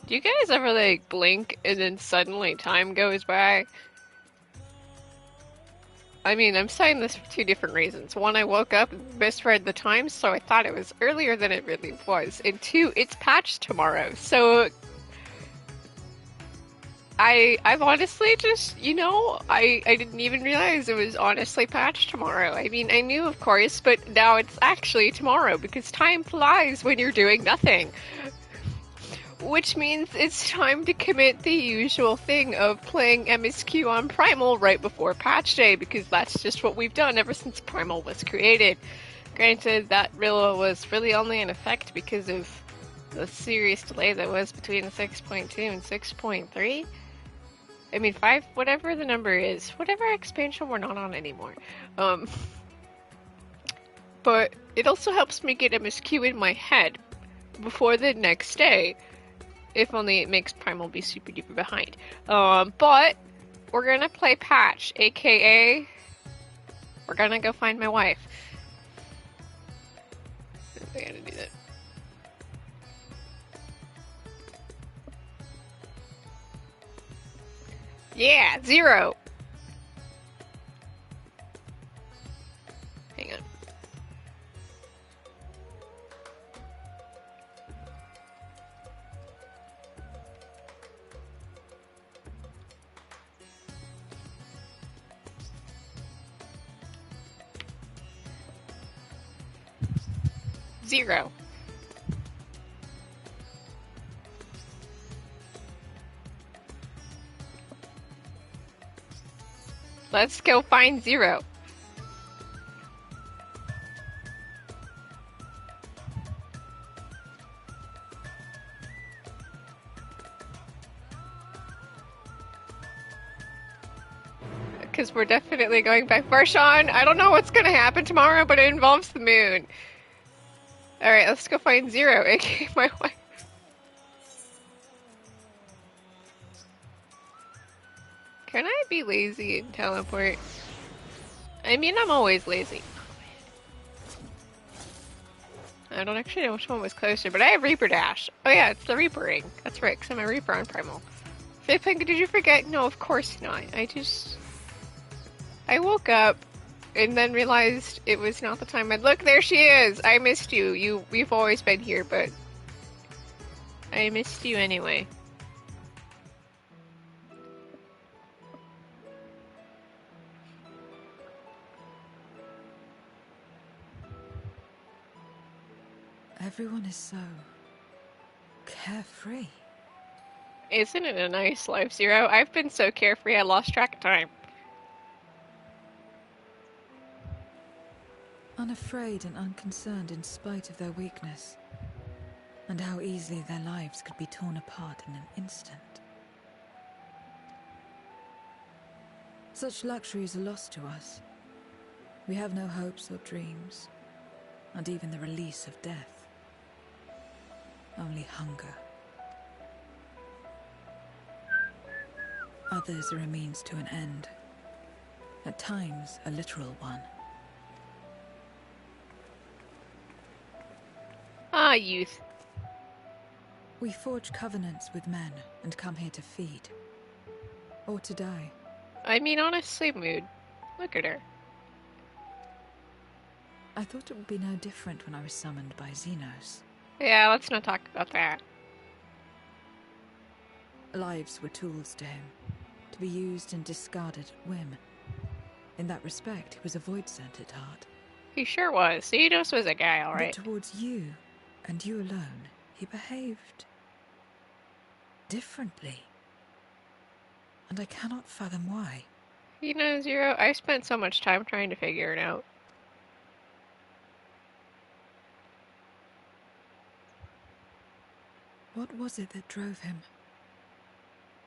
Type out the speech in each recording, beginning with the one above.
Do you guys ever, like, blink and then suddenly time goes by? I mean, I'm saying this for two different reasons. One, I woke up and misread the time, so I thought it was earlier than it really was. And two, it's patched tomorrow, so I've honestly just, I didn't even realize it was honestly patched tomorrow. I mean, I knew, of course, but now it's actually tomorrow because time flies when you're doing nothing. Which means it's time to commit the usual thing of playing MSQ on Primal right before patch day, because that's just what we've done ever since Primal was created. Granted, that rule was really only in effect because of the serious delay that was between 6.2 and 6.3. I mean, 5, whatever the number is, whatever expansion we're not on anymore. But it also helps me get MSQ in my head before the next day. If only it makes Primal be super duper behind. But we're gonna play patch, aka we're gonna go find my wife. I gotta do that. Yeah, 0. Hang on. Zero. Let's go find 0. Because we're definitely going back. Varshawn, I don't know what's gonna happen tomorrow, but it involves the moon. Alright, let's go find 0, aka my wife. Can I be lazy and teleport? I mean, I'm always lazy. I don't actually know which one was closer, but I have Reaper Dash. Oh yeah, it's the Reaper ring. That's right, because I'm a Reaper on Primal. Fifpink, did you forget? No, of course not. I woke up and then realized it was not the time. And look, there she is! I missed you. We've always been here, but I missed you anyway. Everyone is so carefree. Isn't it a nice life, Zero? I've been so carefree I lost track of time. Unafraid and unconcerned in spite of their weakness, and how easily their lives could be torn apart in an instant. Such luxuries are lost to us. We have no hopes or dreams, and even the release of death. Only hunger. Others are a means to an end, at times a literal one. Ah, youth. We forge covenants with men and come here to feed, or to die. I mean, honestly, mood. Look at her. I thought it would be no different when I was summoned by Xenos. Yeah, let's not talk about that. Lives were tools to him, to be used and discarded at whim. In that respect, he was a void-sent at heart. He sure was. Xenos was a guy, alright. But towards you, and you alone, he behaved differently. And I cannot fathom why. You know, Zero, I spent so much time trying to figure it out. What was it that drove him?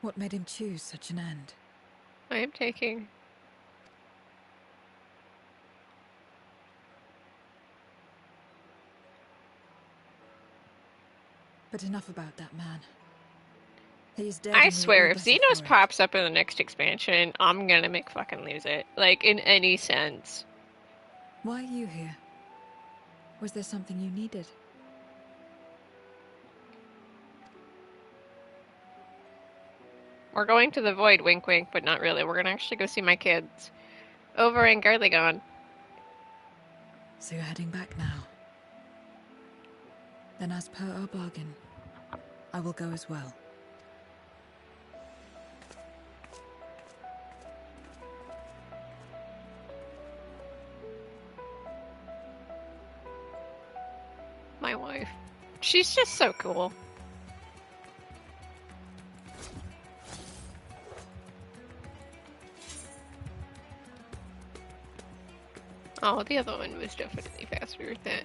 What made him choose such an end? I am taking... But enough about that man. He is dead. I swear, if Xenos pops up in the next expansion, I'm gonna make fucking lose it. Like, in any sense. Why are you here? Was there something you needed? We're going to the void, wink wink, but not really. We're gonna actually go see my kids. Over in Garlegon. So you're heading back now. Then as per our bargain, I will go as well. My wife. She's just so cool. Oh, the other one was definitely faster with that.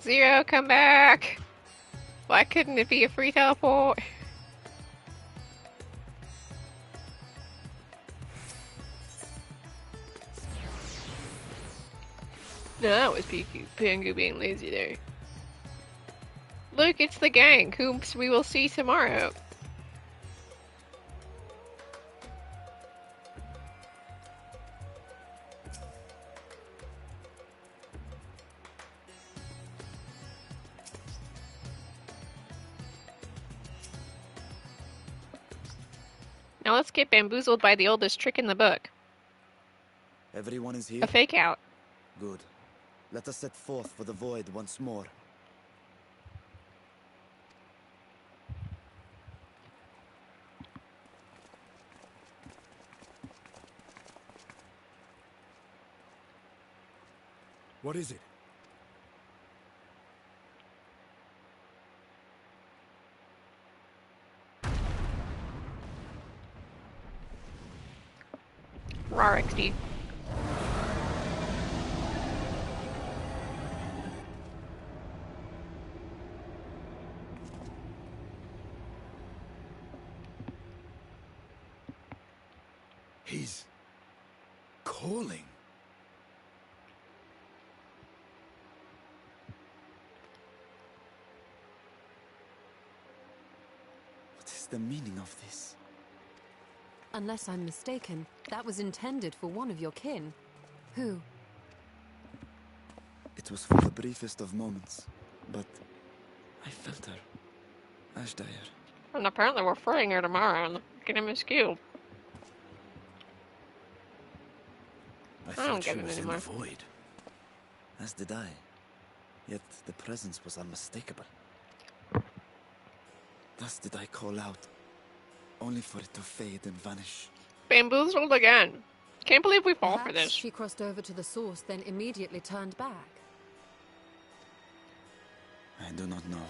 Zero, come back! Why couldn't it be a free teleport? No, that was Pingu being lazy there. Look, it's the gang, whom we will see tomorrow. Now let's get bamboozled by the oldest trick in the book. Everyone is here? A fake out. Good. Let us set forth for the void once more. What is it? Rar XD. He's calling. What is the meaning of this? Unless I'm mistaken, that was intended for one of your kin. Who? It was for the briefest of moments, but I felt her. Ashdire. And apparently we're freeing her tomorrow and getting him skewed. I I thought don't she get it was in the anymore. void. As did I. Yet the presence was unmistakable. Thus did I call out, only for it to fade and vanish. Bamboozled again. Can't believe we fall for Perhaps this. she crossed over to the source, then immediately turned back. I do not know.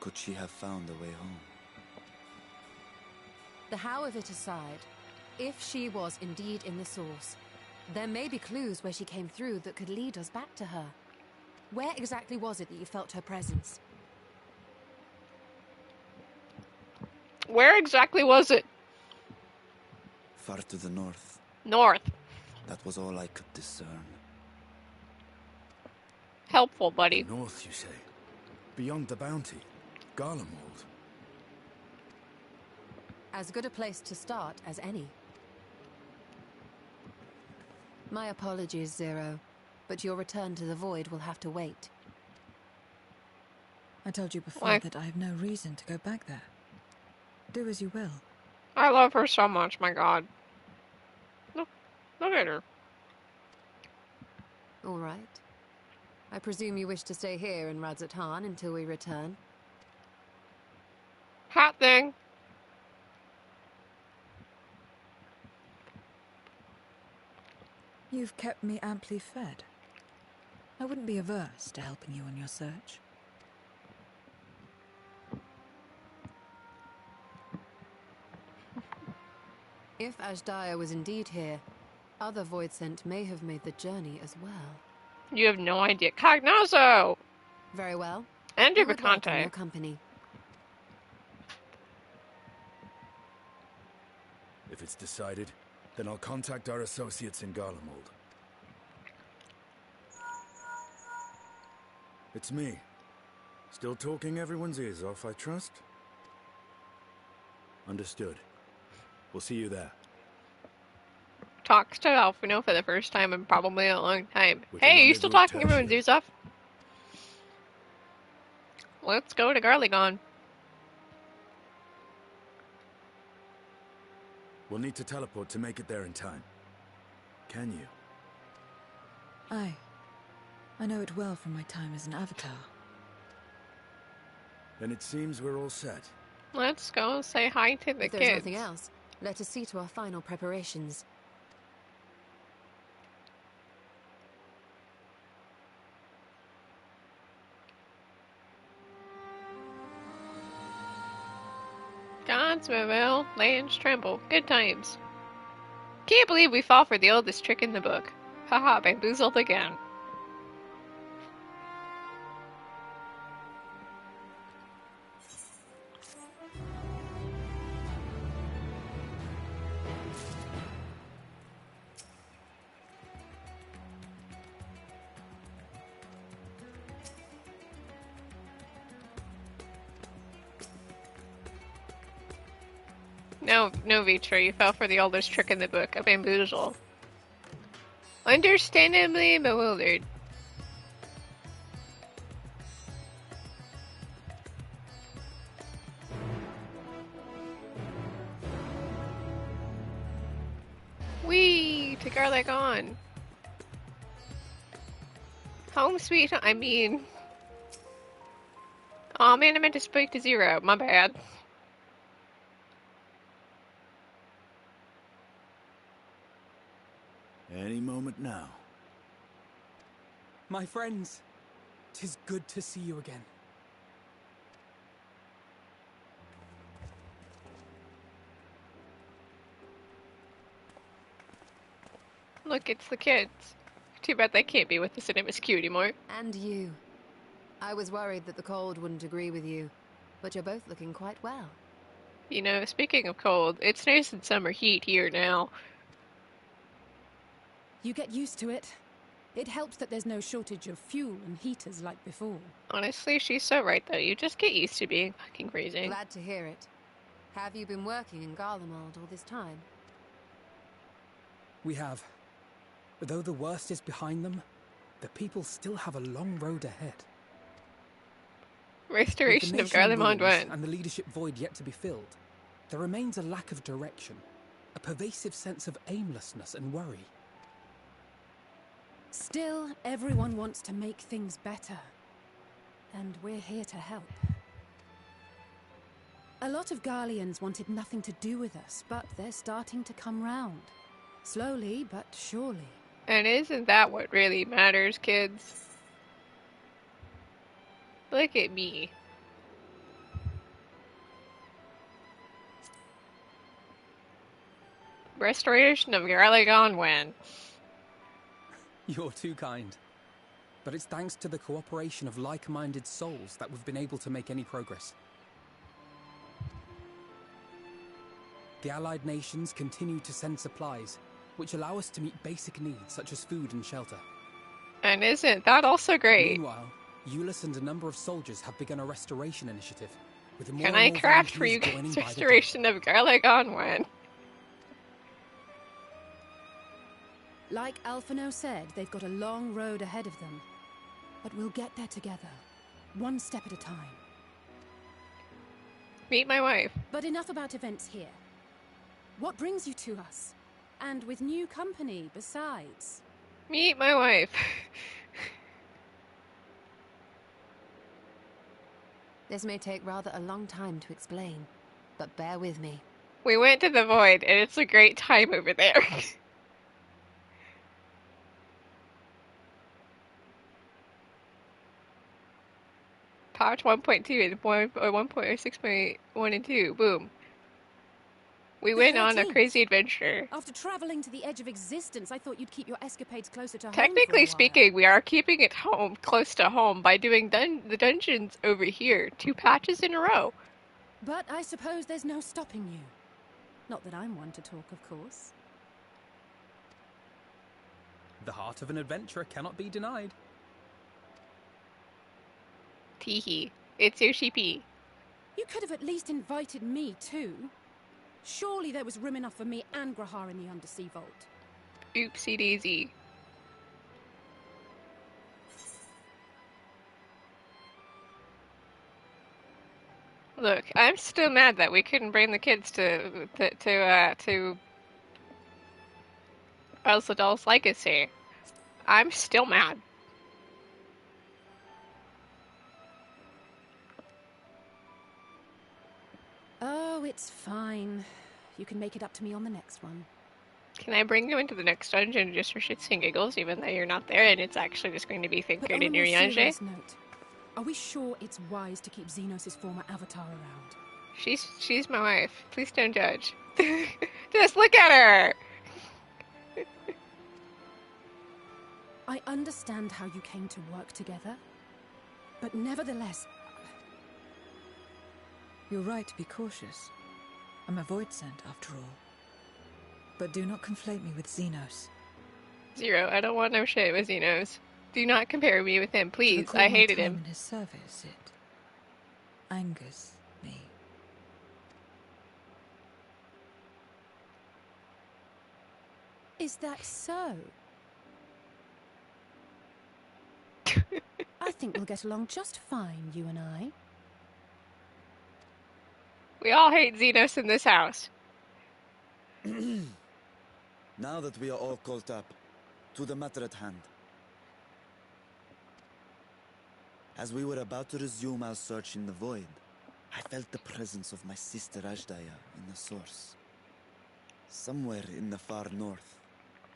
Could she have found a way home? The how of it aside, if she was indeed in the source, there may be clues where she came through that could lead us back to her. Where exactly was it that you felt her presence? Where exactly was it? Far to the north. North. That was all I could discern. Helpful, buddy. North, you say? Beyond the bounty? Garlemald? As good a place to start as any. My apologies, Zero, but your return to the void will have to wait. I told you before Why? that I have no reason to go back there. Do as you will. I love her so much, my god. Look at her. All right. I presume you wish to stay here in Radzatan until we return. Hat thing. You've kept me amply fed. I wouldn't be averse to helping you on your search. If Ashdaya was indeed here, other Voidsent may have made the journey as well. You have no idea. Cognazo! Very well. And I would welcome Vacante. your company. If it's decided, then I'll contact our associates in Garlemald. It's me. Still talking everyone's ears off, I trust? Understood. We'll see you there. Talks to Alphino for the first time in probably a long time. We Hey, can you still rendezvous at talking everyone's Tertia. ears off? Let's go to Garlegon. We'll need to teleport to make it there in time. Can you? Aye. I know it well from my time as an avatar. Then it seems we're all set. Let's go say hi to the If there's kids. nothing else, let us see to our final preparations. Gods will, lands tremble. Good times. Can't believe we fall for the oldest trick in the book. Haha, bamboozled again. No, Vitra, you fell for the oldest trick in the book, a bamboozle. Understandably bewildered. Whee! To Garlegon. Home sweet, I mean... Aw, man, I meant to speak to Zero. My bad. Any moment now. My friends, 'tis good to see you again. Look, it's the kids. Too bad they can't be with us in MSQ anymore. And you. I was worried that the cold wouldn't agree with you, but you're both looking quite well. You know, speaking of cold, it's nice in summer heat here now. You get used to it. It helps that there's no shortage of fuel and heaters like before. Honestly, she's so right though. You just get used to being fucking freezing. Glad to hear it. Have you been working in Garlemald all this time? We have. Though the worst is behind them, the people still have a long road ahead. Restoration of With the nation in Garlemald ruins 1. and the leadership void yet to be filled, there remains a lack of direction, a pervasive sense of aimlessness and worry. Still, everyone wants to make things better. And we're here to help. A lot of Garleans wanted nothing to do with us, but they're starting to come round. Slowly, but surely. And isn't that what really matters, kids? Look at me. Restoration of Garlegon when? You're too kind. But it's thanks to the cooperation of like-minded souls that we've been able to make any progress. The Allied nations continue to send supplies, which allow us to meet basic needs such as food and shelter. And isn't that also great? Meanwhile, Euless and a number of soldiers have begun a restoration initiative. With more Can and I more craft for volunteers you joining guys by the day. Restoration of Garlegon when? Like Alphino said, they've got a long road ahead of them. But we'll get there together, one step at a time. Meet my wife. But enough about events here. What brings you to us? And with new company, besides. Meet my wife. This may take rather a long time to explain, but bear with me. We went to the Void, and it's a great time over there. Patch 1.2 and 1.6.1 and 2. Boom. We The went on a 13th. crazy adventure. After traveling to the edge of existence, I thought you'd keep your escapades closer to home. Technically speaking, we are keeping it home, close to home, by doing the dungeons over here, 2 patches in a row. But I suppose there's no stopping you. Not that I'm one to talk, of course. The heart of an adventurer cannot be denied. Teehee. It's Yoshi P. You could have at least invited me too. Surely there was room enough for me and Grahar in the Undersea Vault. Oopsie daisy. Look, I'm still mad that we couldn't bring the kids to Elsadal's legacy. I'm still mad. Oh, it's fine. You can make it up to me on the next one. Can I bring you into the next dungeon just for shits and giggles, even though you're not there, and it's actually just going to be But Thinker on a in more your serious note, are we sure it's wise to keep Xenos' former avatar around? She's my wife. Please don't judge. Just look at her! I understand how you came to work together, but nevertheless... You're right to be cautious. I'm a void sent, after all. But do not conflate me with Xenos. Zero, I don't want no shit with Xenos. Do not compare me with him, please. To recall I hated my time him. in his service, it angers me. Is that so? I think we'll get along just fine, you and I. We all hate Xenos in this house. Now that we are all caught up, to the matter at hand. As we were about to resume our search in the void, I felt the presence of my sister Ajdaya in the source. Somewhere in the far north,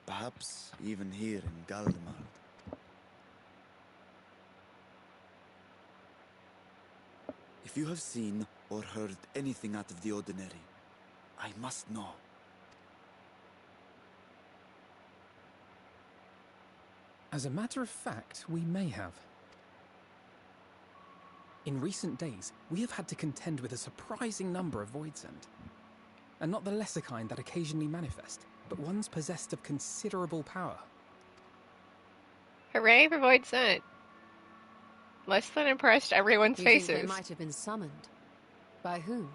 perhaps even here in Galdemar. If you have seen or heard anything out of the ordinary, I must know. As a matter of fact, we may have. In recent days, we have had to contend with a surprising number of Voidsent. And not the lesser kind that occasionally manifest, but ones possessed of considerable power. Hooray for Void Scent. Less than impressed everyone's You faces. think they might have been summoned? By whom?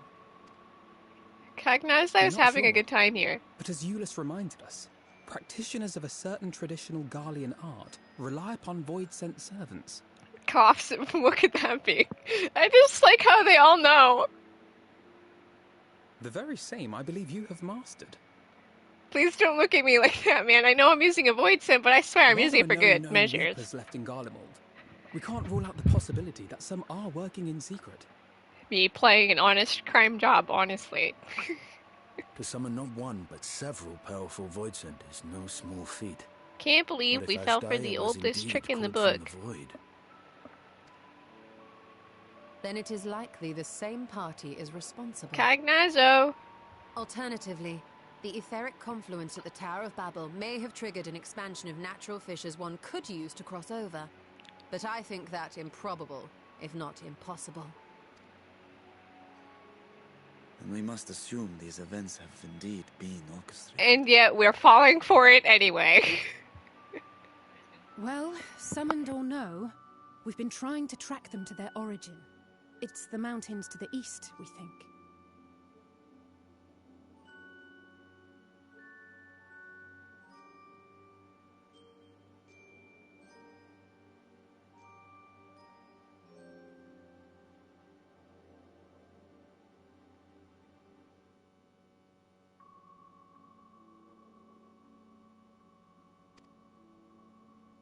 Cognize I We're was not having a sure. good time here. But as Euless reminded us, practitioners of a certain traditional Garlean art rely upon Voidsent servants. Coughs. What could that be? I just like how they all know. The very same I believe you have mastered. Please don't look at me like that, man. I know I'm using a void scent, but I swear I'm While using it for there are good no measures. Reapers left in Garlemald, we can't rule out the possibility that some are working in secret. Me playing an honest crime job, honestly. To summon not one, but several powerful Voidsent is no small feat. Can't believe But we if fell for Ajdaya the was oldest indeed trick in the called book. from the void, Then it is likely the same party is responsible. Cognazo. Alternatively, the etheric confluence at the Tower of Babel may have triggered an expansion of natural fissures one could use to cross over. But I think that improbable, if not impossible. And we must assume these events have indeed been orchestrated. And yet we're falling for it anyway. Well, summoned or no, we've been trying to track them to their origin. It's the mountains to the east, we think.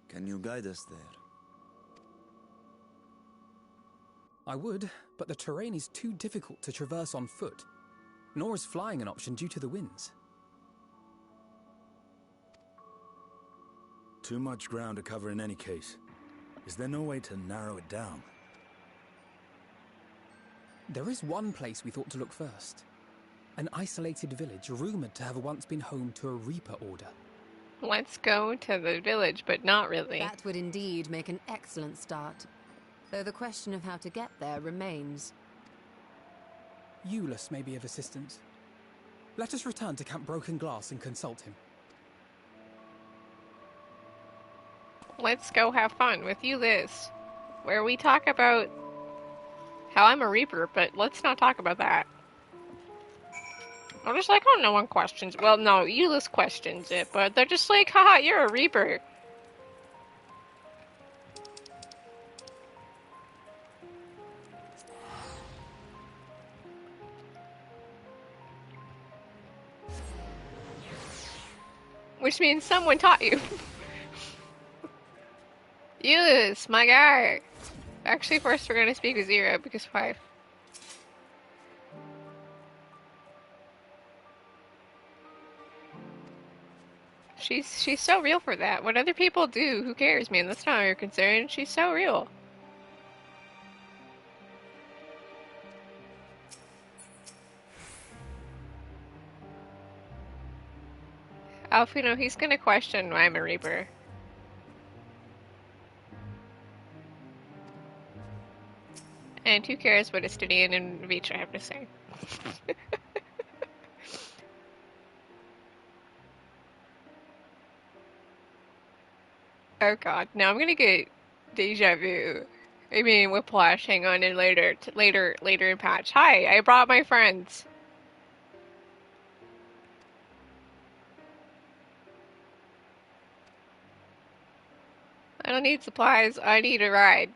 Can you guide us there? I would, but the terrain is too difficult to traverse on foot, nor is flying an option due to the winds. too much ground to cover in any case. Is there no way to narrow it down? There is one place we thought to look first. An isolated village rumoured to have once been home to a Reaper order. Let's go to the village, but not really. That would indeed make an excellent start. Though the question of how to get there remains. Euless may be of assistance. Let us return to Camp Broken Glass and consult him. Let's go have fun with you this, where we talk about how I'm a Reaper, but let's not talk about that. I'm just like, oh, no one questions. Well, no, Euless questions it, but they're just like, haha, you're a Reaper. Which means someone taught you. Yes, my guy. Actually, first we're gonna speak with Zero because 5. She's so real for that. What other people do, who cares, man? That's not your concern. She's so real. Alfino, he's gonna question why I'm a Reaper. And who cares what Estinian and Vitra have to say? Oh god, now I'm gonna get deja vu. I mean, whiplash. Hang on, and later in patch. Hi, I brought my friends. I don't need supplies. I need a ride.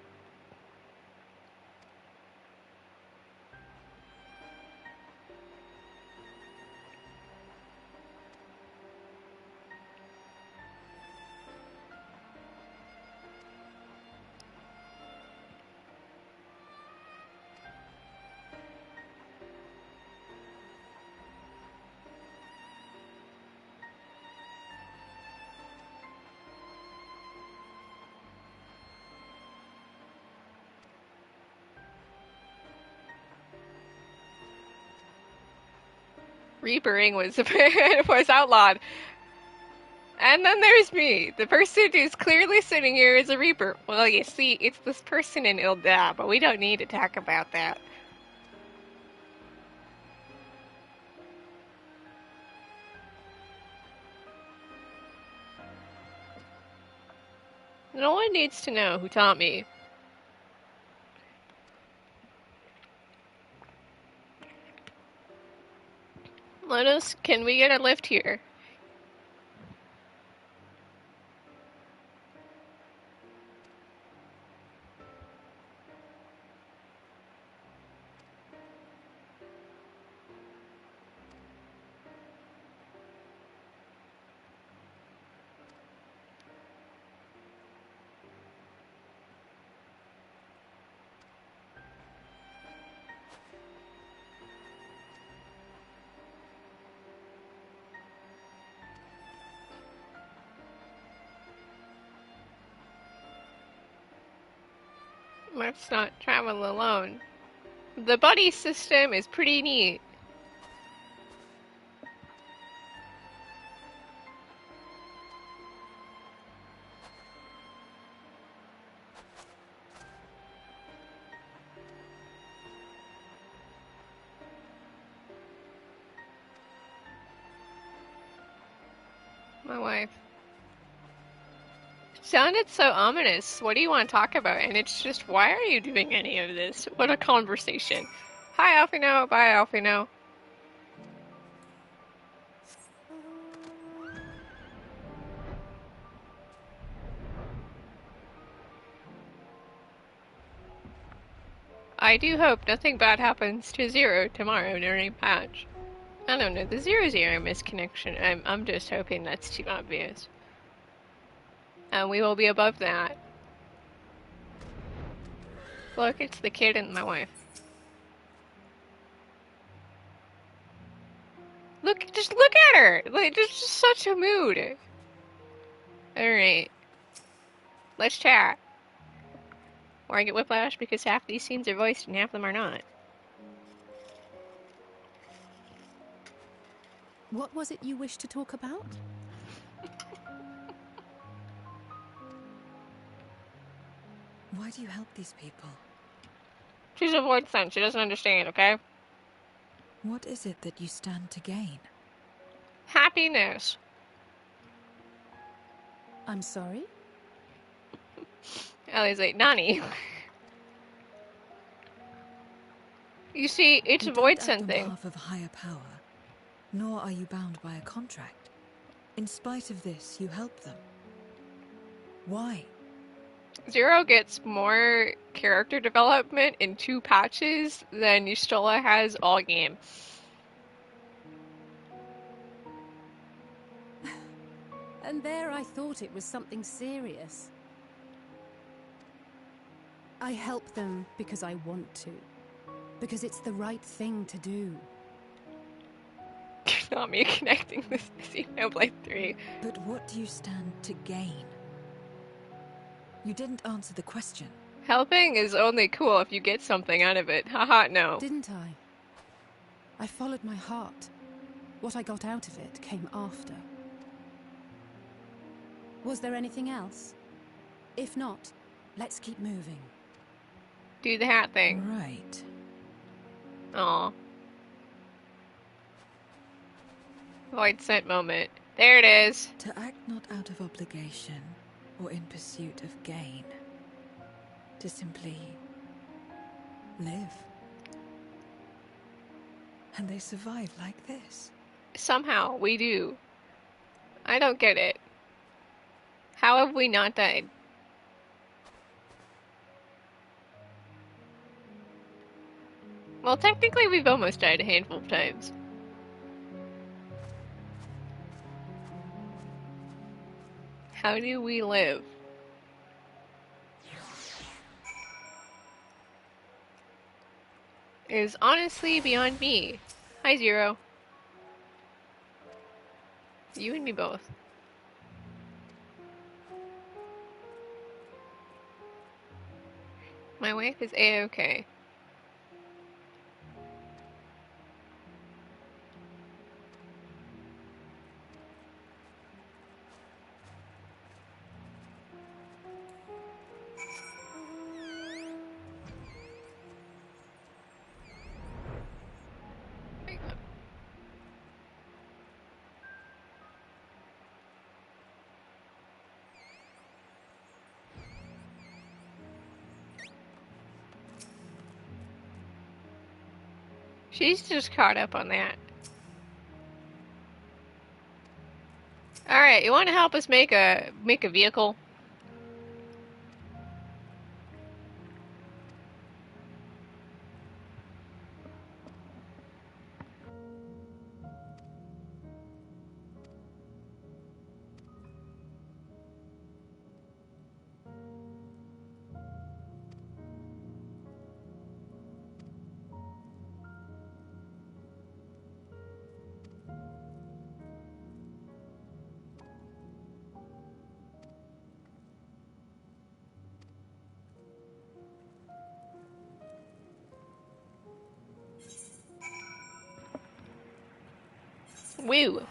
Reapering was outlawed. And then there's me, the person who's clearly sitting here as a Reaper. Well, you see, it's this person in Ilda, but we don't need to talk about that. No one needs to know who taught me. Can we get a lift here? Let's not travel alone. The buddy system is pretty neat. My wife. Sounded so ominous. What do you want to talk about? And it's just, why are you doing any of this? What a conversation. Hi, Alfino. Bye, Alfino. I do hope nothing bad happens to Zero tomorrow during patch. I don't know, the 0-0 misconnection, I'm just hoping that's too obvious. And we will be above that. Look, it's the kid and my wife. Just look at her! Like, there's just such a mood. Alright. Let's chat. Or I get whiplash because half these scenes are voiced and half them are not. What was it you wished to talk about? Why do you help these people? She's a void son, she doesn't understand, okay? What is it that you stand to gain? Happiness. I'm sorry? Ellie's like, Nani. You see, it's a void son on thing. behalf of a higher power, nor are you bound by a contract. In spite of this, you help them. Why? Zero gets more character development in 2 patches than Y'shtola has all game. And there I thought it was something serious. I help them because I want to. Because it's the right thing to do. Not me connecting this Xenoblade 3. But what do you stand to gain? You didn't answer the question. Helping is only cool if you get something out of it. Haha, no. Didn't I? I followed my heart. What I got out of it came after. Was there anything else? If not, let's keep moving. Do the hat thing. Right. Aw. Void scent moment. There it is. To act not out of obligation or in pursuit of gain. To simply live. And they survive like this. Somehow, we do. I don't get it. How have we not died? Well, technically we've almost died a handful of times. How do we live? It is honestly beyond me. Hi, Zero. You and me both. My wife is A-okay. She's just caught up on that. Alright, you want to help us make a vehicle? Woo!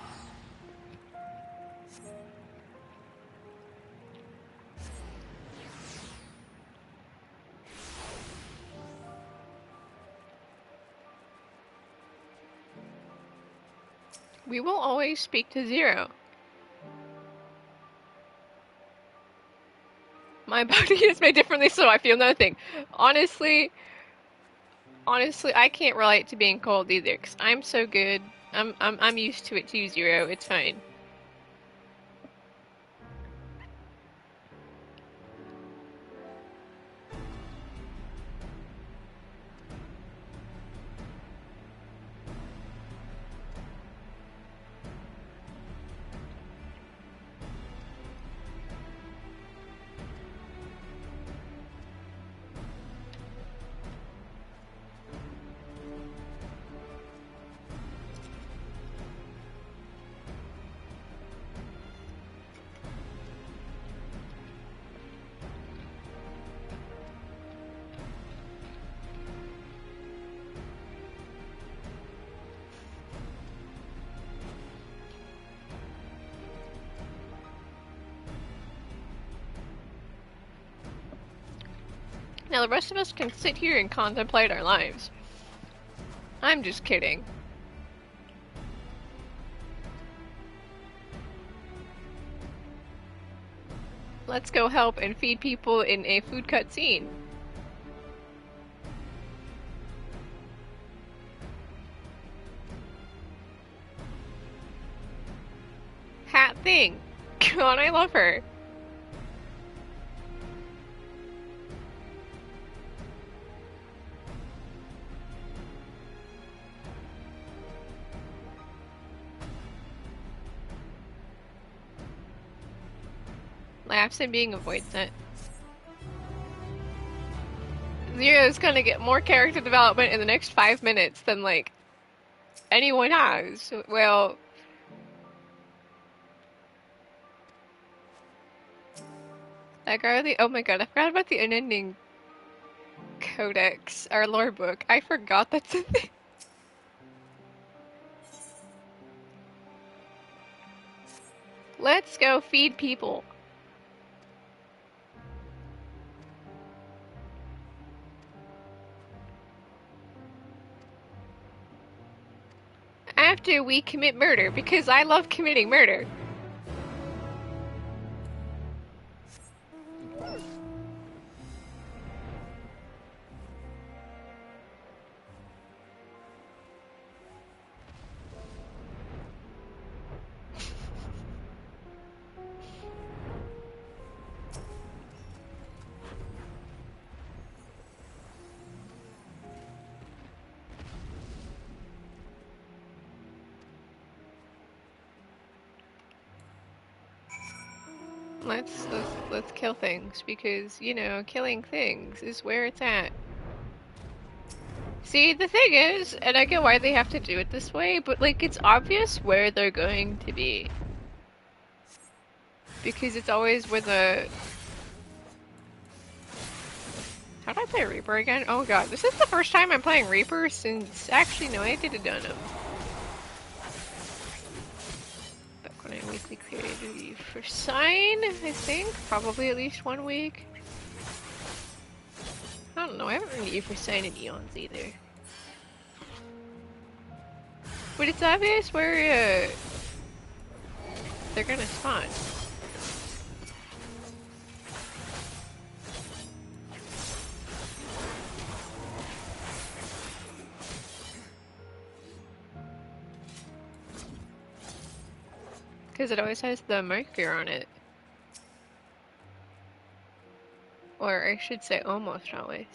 We will always speak to Zero. My body is made differently, so I feel nothing. Honestly, I can't relate to being cold either, 'cause I'm so good. I'm used to it too, Zero. It's fine. Now the rest of us can sit here and contemplate our lives. I'm just kidding. Let's go help and feed people in a food cutscene. Hat thing. God, I love her. laughs at being avoidant. Zero's gonna get more character development in the next 5 minutes than, like, anyone has. Well... Like, oh my god, I forgot about the unending codex, our lore book. I forgot that's a thing. Let's go feed people. After we commit murder, because I love committing murder. Let's kill things, because, you know, killing things is where it's at. See, the thing is, and I get why they have to do it this way, but, like, it's obvious where they're going to be. Because it's always where the... How did I play Reaper again? Oh god, this is the first time I'm playing Reaper since... Actually, no, I did a Dunham. Back when I weekly created a for sign, I think? Probably at least 1 week. I don't know, I haven't really used for sign in eons either. But it's obvious where, they're gonna spawn. Because it always has the marker on it. Or I should say almost always.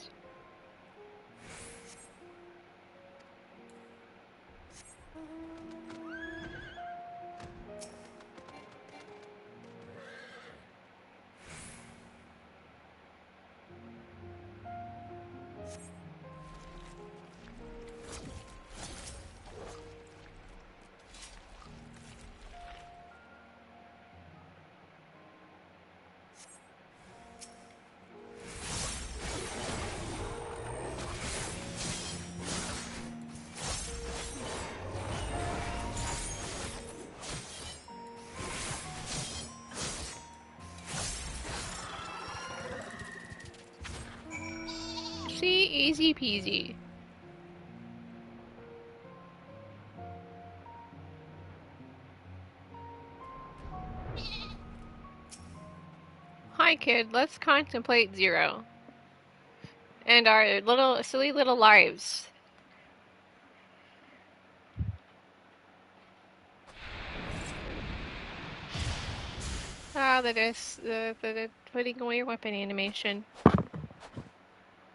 See, easy peasy. Hi kid, let's contemplate Zero. And our little, silly little lives. Ah, the putting away your weapon animation.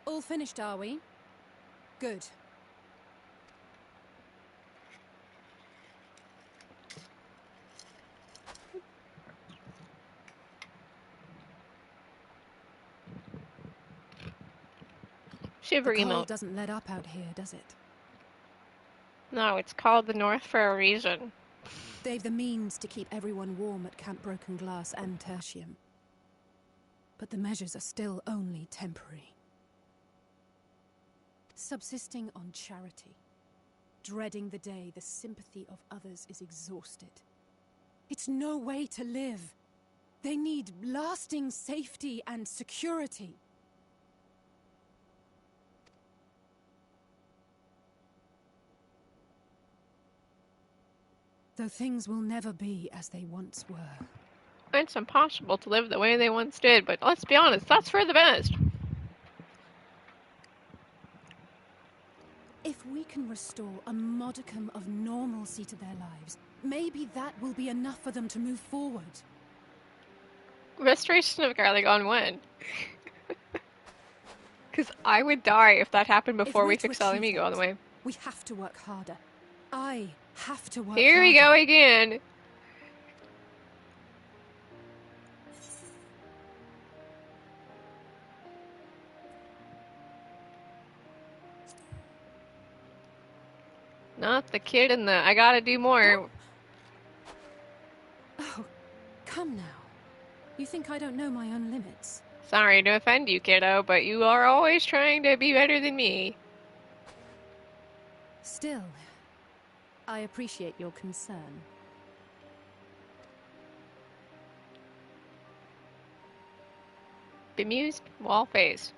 All finished, are we? Good. Shiver The cold emote. doesn't let up out here, does it? No, it's called the North for a reason. They've the means to keep everyone warm at Camp Broken Glass and Tertium. But the measures are still only temporary. Subsisting on charity. Dreading the day the sympathy of others is exhausted. It's no way to live. They need lasting safety and security. Though things will never be as they once were. It's impossible to live the way they once did, but let's be honest, that's for the best. If we can restore a modicum of normalcy to their lives, maybe that will be enough for them to move forward. Restoration of Garlic on when? Because I would die if that happened before we fix Amigo all the way. We have to work harder. I have to work Here harder. we go again. Not the kid in the I gotta do more. Oh, come now. You think I don't know my own limits? Sorry to offend you, kiddo, but you are always trying to be better than me. Still, I appreciate your concern. Bemused, wall face.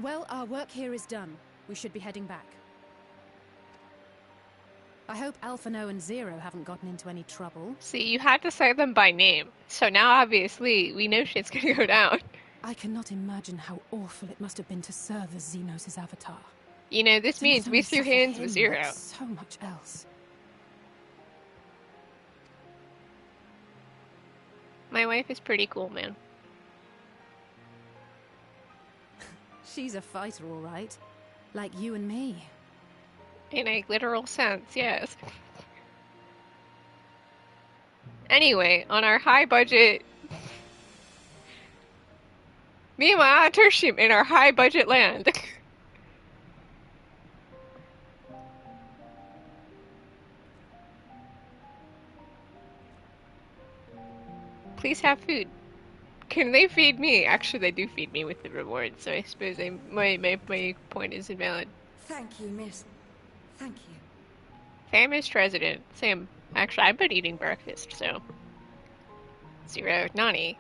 Well, our work here is done. We should be heading back. I hope Alphino and Zero haven't gotten into any trouble. See, you had to say them by name, so now obviously we know shit's gonna go down. I cannot imagine how awful it must have been to serve as Xenos' avatar. You know, this To means not only with your suffer hands him, with but Zero. so much else. My wife is pretty cool, man. She's a fighter, all right. Like you and me. In a literal sense, yes. Anyway, on our high budget... Me and my Tertium in our high budget land. Please have food. Can they feed me? Actually, they do feed me with the reward, so I suppose my point is invalid. Thank you, miss. Thank you. Famous resident. Same. Actually, I've been eating breakfast, so... Zero. Nani.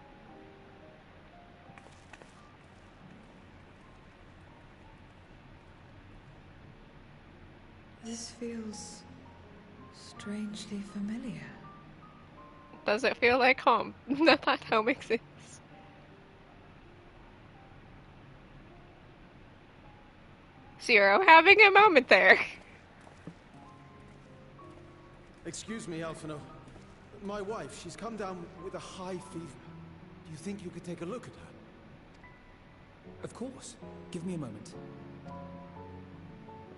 This feels strangely familiar. Does it feel like home? That home exists. Zero having a moment there. Excuse me, Alphino. My wife, she's come down with a high fever. Do you think you could take a look at her? Of course. Give me a moment.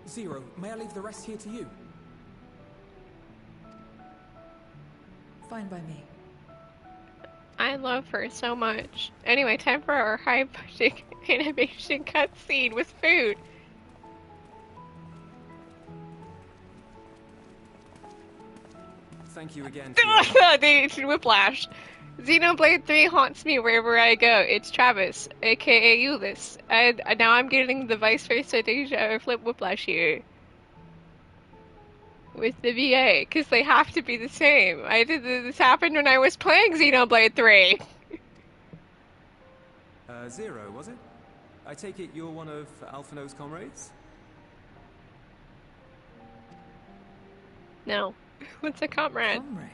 Zero, may I leave the rest here to you? Fine by me. I love her so much. Anyway, time for our high budget animation cutscene with food. Thank you again. The whiplash. Xenoblade 3 haunts me wherever I go. It's Travis, aka Ulyss. And now I'm getting the vice versa deja flip whiplash here. With the VA, because they have to be the same. This happened when I was playing Xenoblade 3. Zero, was it? I take it you're one of Alphino's comrades? No. What's a comrade? Comrade?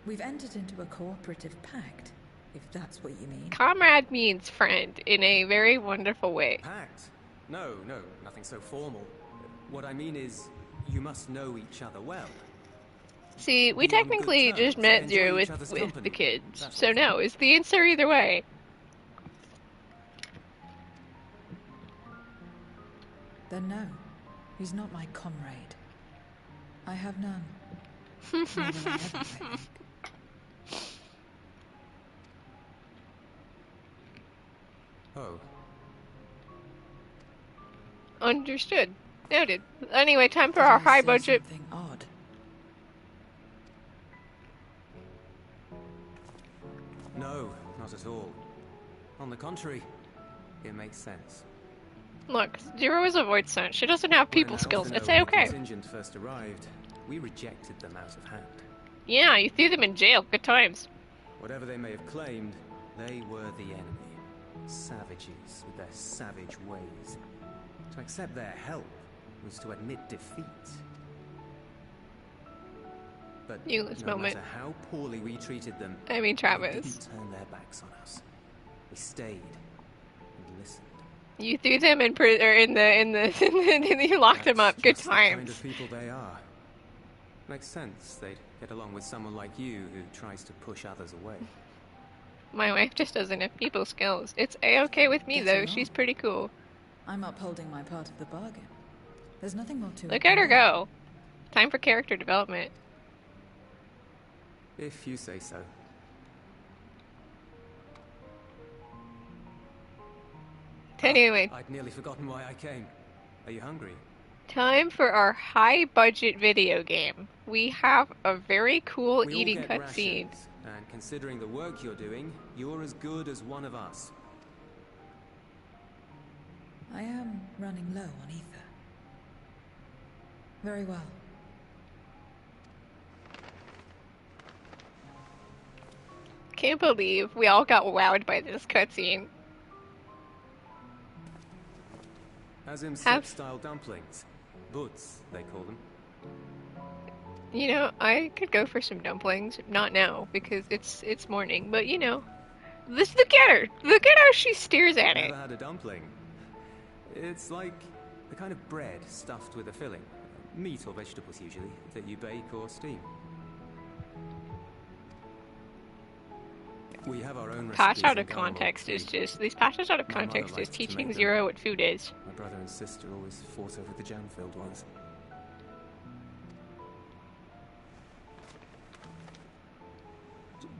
We've entered into a cooperative pact, if that's what you mean. Comrade means friend in a very wonderful way. Pact? No, nothing so formal. What I mean is, you must know each other well. See, we Be on technically good just terms, met enjoy Zero each with other's the company. kids. That's So all. no, it's the answer either way. Then no, he's not my comrade. I have none. Nor will I ever, I think. Oh. Understood. Noted. Anyway, time for Did our I high say budget. something odd? No, not at all. On the contrary, it makes sense. Look, Zero is a void stunt. She doesn't have people When skills. Alphino It's and the okay. contingent first arrived, we rejected them out of hand. Yeah, you threw them in jail. Good times. Whatever they may have claimed, they were the enemy. Savages with their savage ways. To accept their help was to admit defeat. But Ulyss no moment. matter how poorly we treated them, I mean, they Travis. didn't turn their backs on us. They stayed and listened. You threw them in you locked them up. That's Good just the kind times. of people they are. Makes sense. They'd get along with someone like you who tries to push others away. My wife just doesn't have people skills. It's a-okay with me Get though. along. She's pretty cool. I'm upholding my part of the bargain. There's nothing more to it. Look at her than that. go. Time for character development. If you say so. Anyway, I'd nearly forgotten why I came. Are you hungry? Time for our high-budget video game. We have a very cool We all eating get cutscene. rations, and considering the work you're doing, you're as good as one of us. I am running low on ether. Very well. Can't believe we all got wowed by this cutscene. Azim said style dumplings. Butz, they call them. You know, I could go for some dumplings. Not now, because it's morning, but you know. Look at her! Look at how she stares at it! Never had a dumpling. It's like the kind of bread stuffed with a filling. Meat or vegetables usually, that you bake or steam. We have our own Patch recipes out in of Garlemald context is too. just, these patches out of My mother context is liked to teaching make them. Zero what food is. My brother and sister always fought over the jam-filled ones.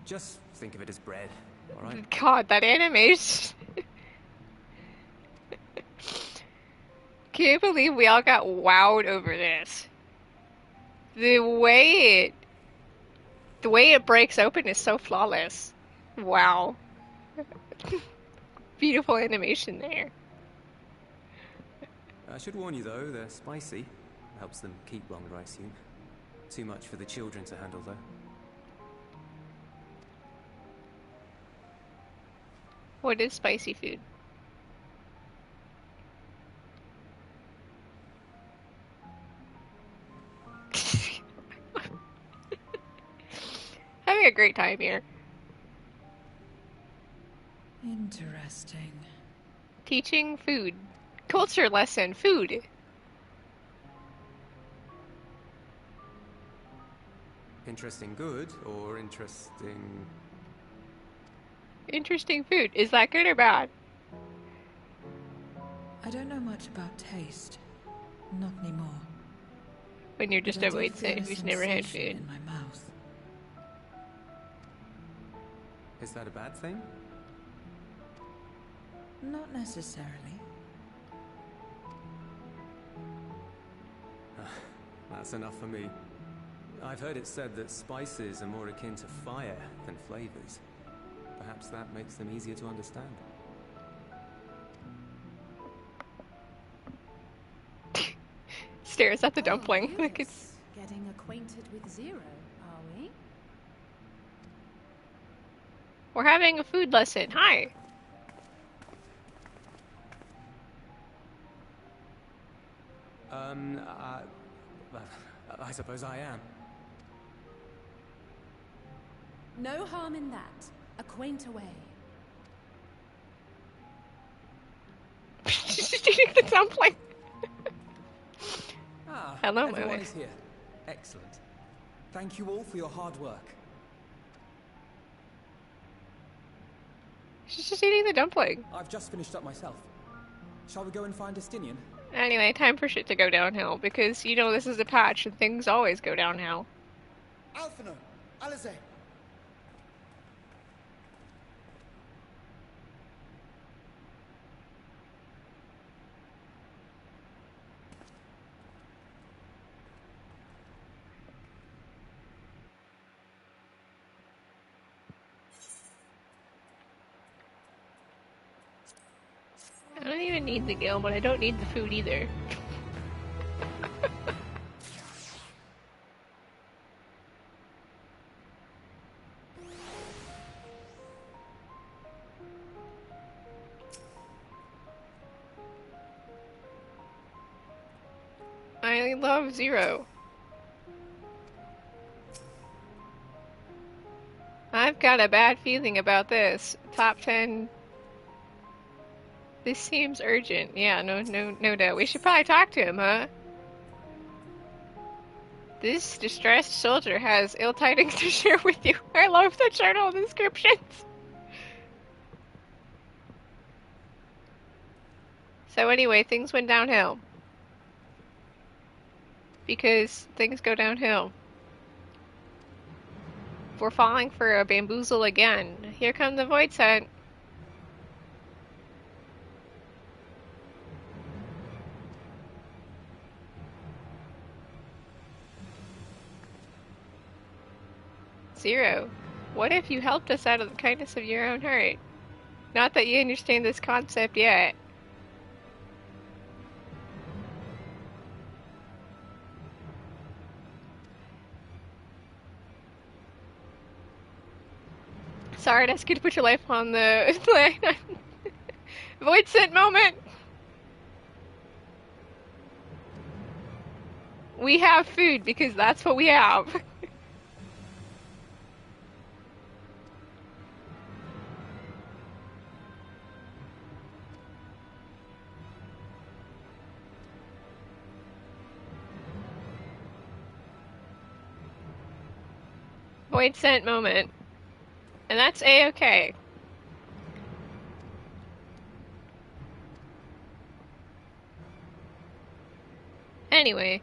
Just think of it as bread, alright? God, that animation. Can't believe we all got wowed over this. The way it breaks open is so flawless. Wow. Beautiful animation there. I should warn you though, they're spicy. Helps them keep longer, I assume. Too much for the children to handle though. What is spicy food? Having a great time here. Interesting. Teaching food. Culture lesson, food. Interesting good, or interesting... Interesting food. Is that good or bad? I don't know much about taste. Not anymore. When you're just But I a do white feel side a who's never had sensation food. in my mouth. Is that a bad thing? Not necessarily. That's enough for me. I've heard it said that spices are more akin to fire than flavors. Perhaps that makes them easier to understand. Stares at the dumpling Oh, like yes. it's... Getting acquainted with Zero, are we? We're having a food lesson. Hi. I suppose I am. No harm in that. Acquaint away. She's eating the dumpling. Ah, Hello, everyone Moe. is here. Excellent. Thank you all for your hard work. She's just eating the dumpling. I've just finished up myself. Shall we go and find Estinian? Anyway, time for shit to go downhill, because, you know, this is a patch and things always go downhill. Alphino, Alize. I don't even need the gil, but I don't need the food either. I love Zero. I've got a bad feeling about this. Top 10. This seems urgent. Yeah, no doubt. We should probably talk to him, huh? This distressed soldier has ill tidings to share with you. I love the journal descriptions. So anyway, things went downhill. Because things go downhill. We're falling for a bamboozle again. Here come the Void Scent. Zero, what if you helped us out of the kindness of your own heart? Not that you understand this concept yet. Sorry to ask you to put your life on the line. Void Scent moment! We have food because that's what we have. Void Scent moment. And that's A-okay. Anyway.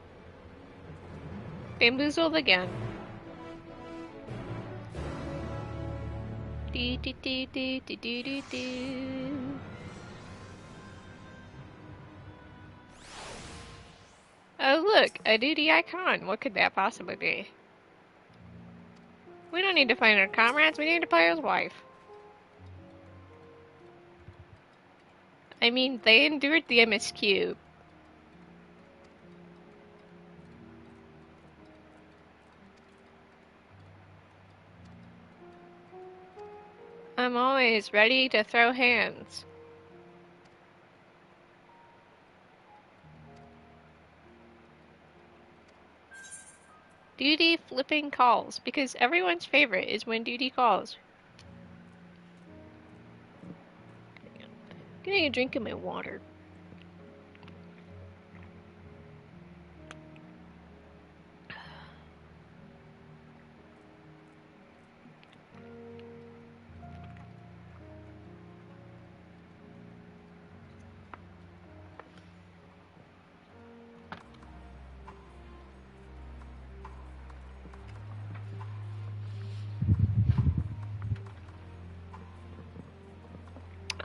Bamboozled again. Do do do do do do do do. Oh look, a duty icon. What could that possibly be? We don't need to find our comrades, we need to play his wife. I mean, they endured the MSQ. I'm always ready to throw hands. Duty flipping calls, because everyone's favorite is when duty calls. Getting a drink of my water.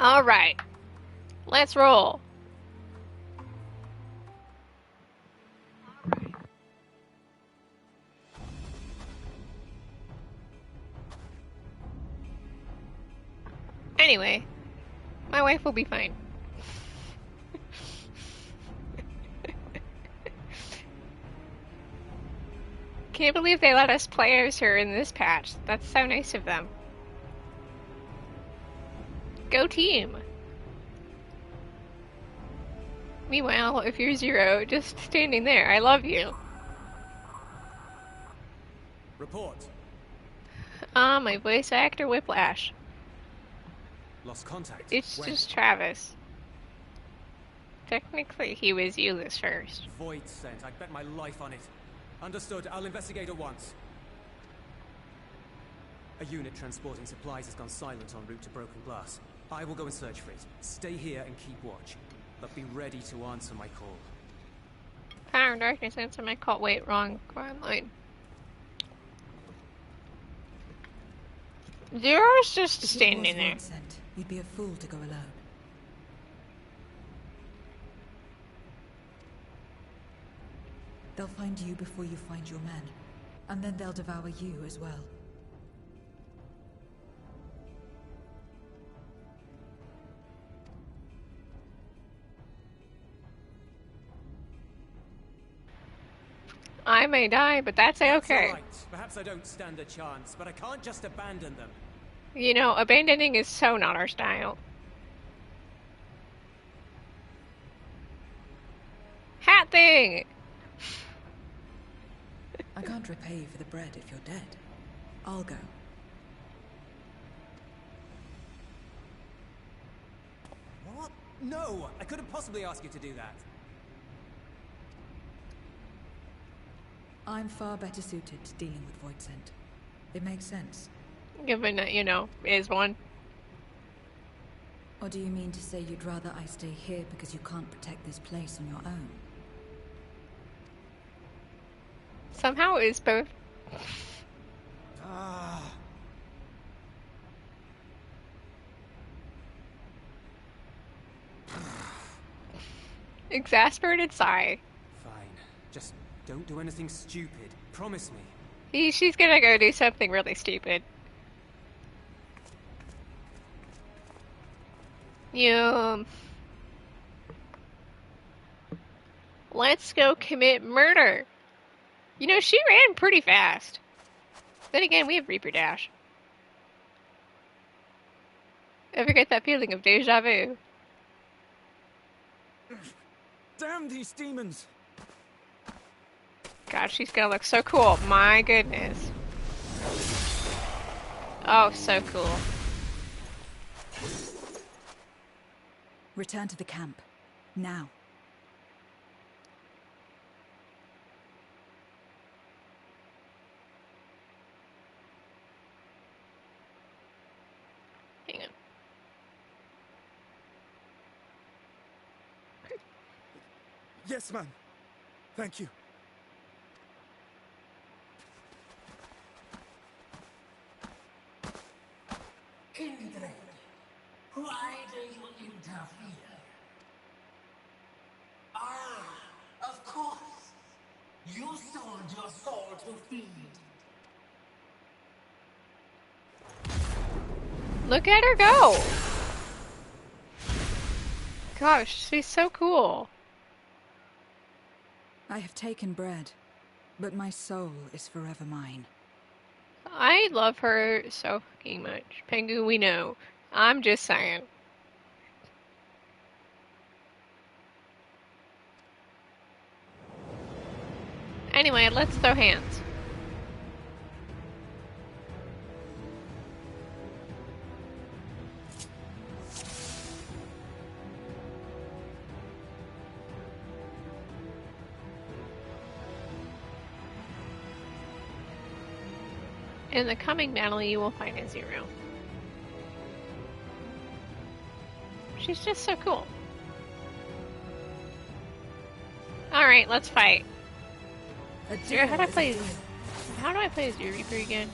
Alright, let's roll. Anyway, my wife will be fine. Can't believe they let us play as her in this patch. That's so nice of them. Go team! Meanwhile, if you're Zero, just standing there, I love you. Report. My voice actor Whiplash. Lost contact. It's When? just Travis. Technically, he was Euless first. Void Scent. I'd bet my life on it. Understood. I'll investigate at once. A unit transporting supplies has gone silent en route to Broken Glass. I will go and search for it. Stay here and keep watch. But be ready to answer my call. Power and darkness, answer my call. Wait, wrong line. Zero's just standing there. Sent, you'd be a fool to go alone. They'll find you before you find your men, and then they'll devour you as well. I may die, but that's okay. That's all right. Perhaps I don't stand a chance, but I can't just abandon them. You know, abandoning is so not our style. Hat thing! I can't repay you for the bread if you're dead. I'll go. What? No! I couldn't possibly ask you to do that. I'm far better suited to dealing with Void Scent. It makes sense. Given that, you know, is one. Or do you mean to say you'd rather I stay here because you can't protect this place on your own? Somehow it is both. Exasperated sigh. Fine. Just don't do anything stupid. Promise me. She's gonna go do something really stupid. Let's go commit murder. You know, she ran pretty fast. Then again, we have Reaper Dash. Ever get that feeling of deja vu? Damn these demons! God, she's gonna look so cool. My goodness. Oh, so cool. Return to the camp. Now. Hang on. Yes, ma'am. Thank you. Kindred, why do you interfere? Ah, of course. You sold your soul to feed. Look at her go! Gosh, she's so cool. I have taken bread, but my soul is forever mine. I love her so fucking much. Pengu, we know. I'm just saying. Anyway, let's throw hands. In the coming battle, you will find a zero. She's just so cool. Alright, let's fight. Zero, how do I play as your Reaper again?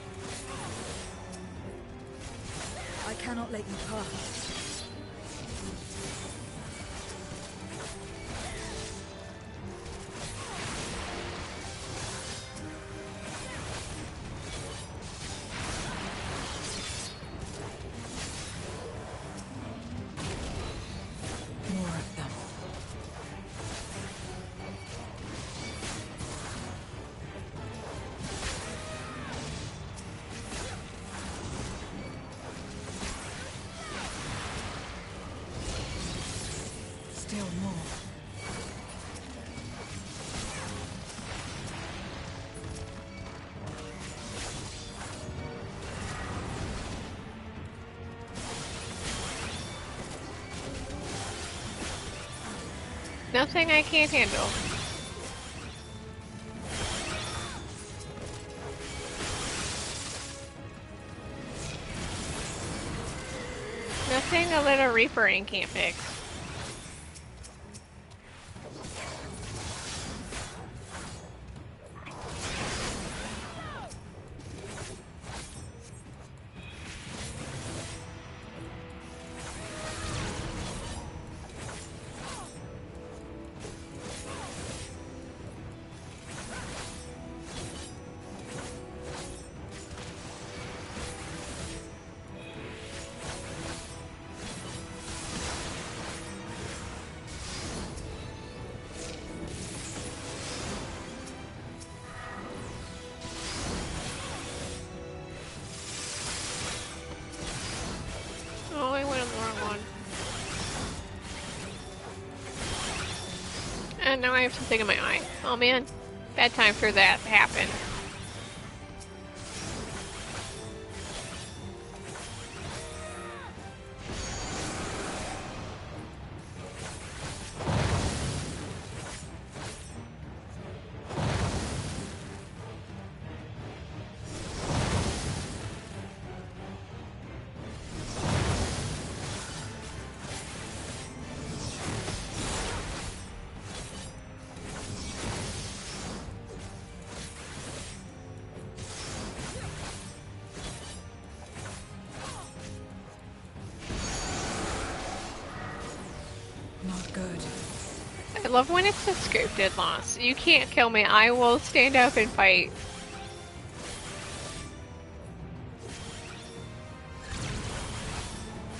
I cannot let you pass. More of them. Still more. Nothing I can't handle. Nothing a little Reapering can't fix. Oh, I went on the wrong one. And now I have something in my eye. Oh man, bad time for that to happen. Not good. I love when it's a scripted loss. You can't kill me. I will stand up and fight.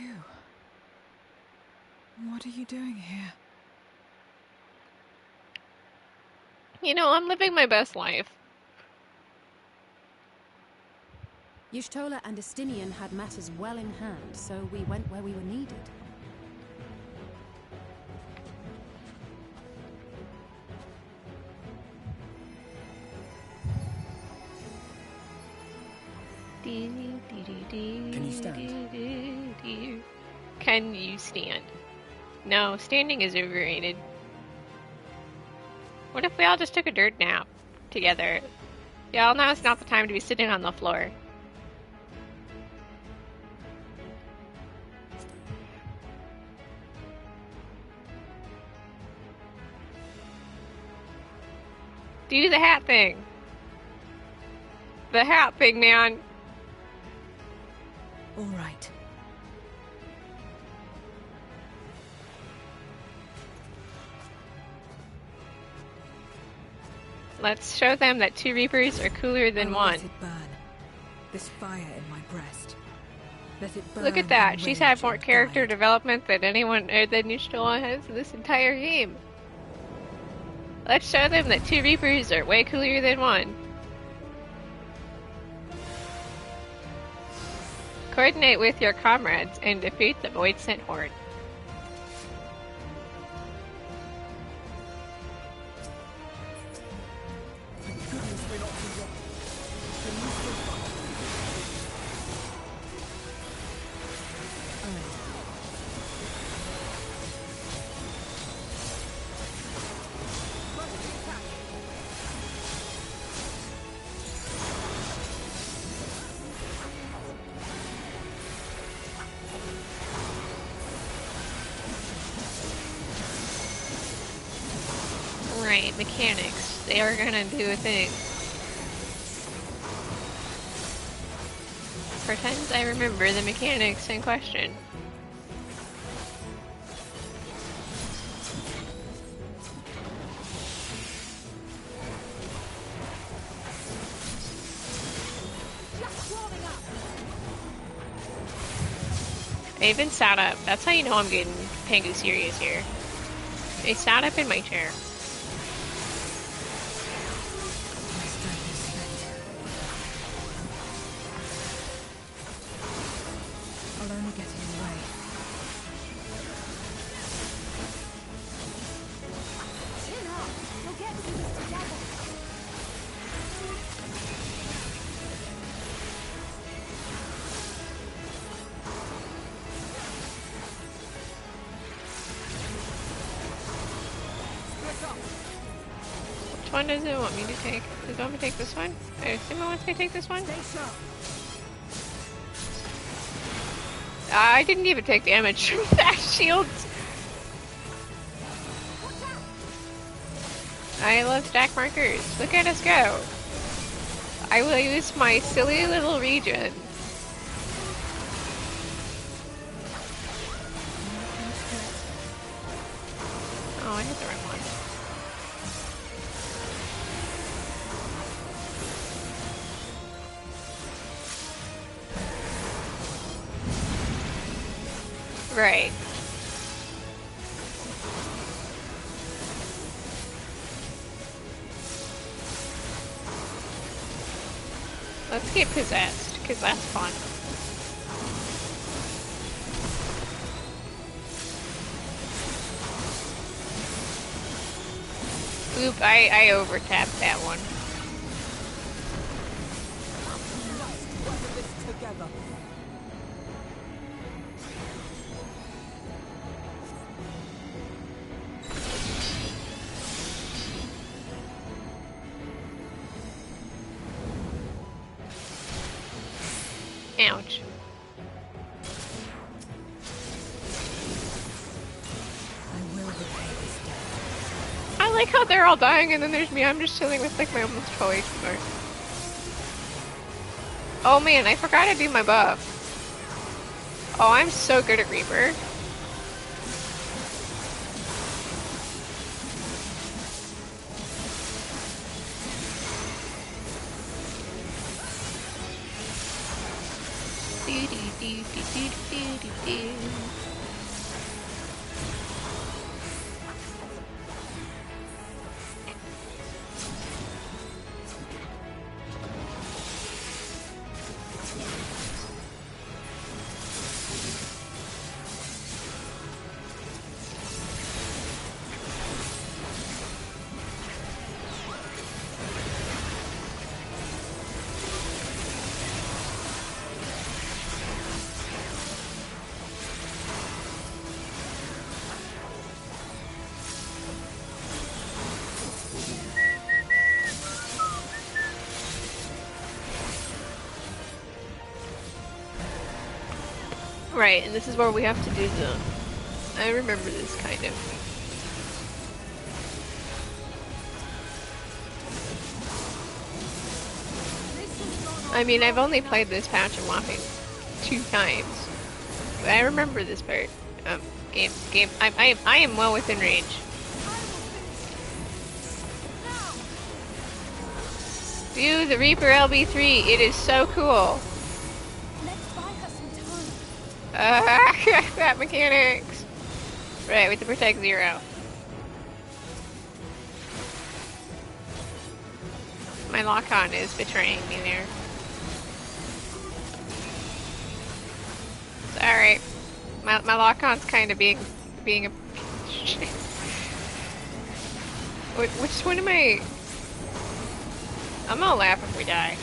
You? What are you doing here? You know, I'm living my best life. Y'shtola and Estinian had matters well in hand, so we went where we were needed. Can you stand? Can you stand? No, standing is overrated. What if we all just took a dirt nap together? Y'all, now is not the time to be sitting on the floor. Do the hat thing. The hat thing, man. All right. Let's show them that 2 Reapers are cooler than one. Let it burn. This fire in my breast. Let it burn. Look at that. and She's rage had more and character guide. development than anyone than Y'shtola has in this entire game. Let's show them that 2 Reapers are way cooler than one. Coordinate with your comrades and defeat the Void Sent Horde. Right, mechanics. They are gonna do a thing. Pretend I remember the mechanics in question. I even sat up. That's how you know I'm getting Pengu serious here. I sat up in my chair. I'll only get in the way. Chin up! We'll get through this together! Which one does it want me to take? Does it want me to take this one? I assume it wants me to take this one? I didn't even take damage from that shield. I love stack markers. Look at us go. I will use my silly little regen. Oh, I hit the wrong one. Right. Let's get possessed, because that's fun. Oop, I over-tapped that one. Ouch. I like how they're all dying and then there's me, I'm just chilling with like my almost full HP bar. Oh man, I forgot to do my buff. Oh, I'm so good at Reaper. Right, and this is where we have to do the... I remember this kind of. I mean, I've only played this patch a whopping 2 times. But I remember this part. Game. I am well within range. Do the Reaper LB3. It is so cool. That mechanics. Right, with the Protect Zero. My lock-on is betraying me there. Sorry. My lock-on's kind of being a... Which one am I... I'm gonna laugh if we die.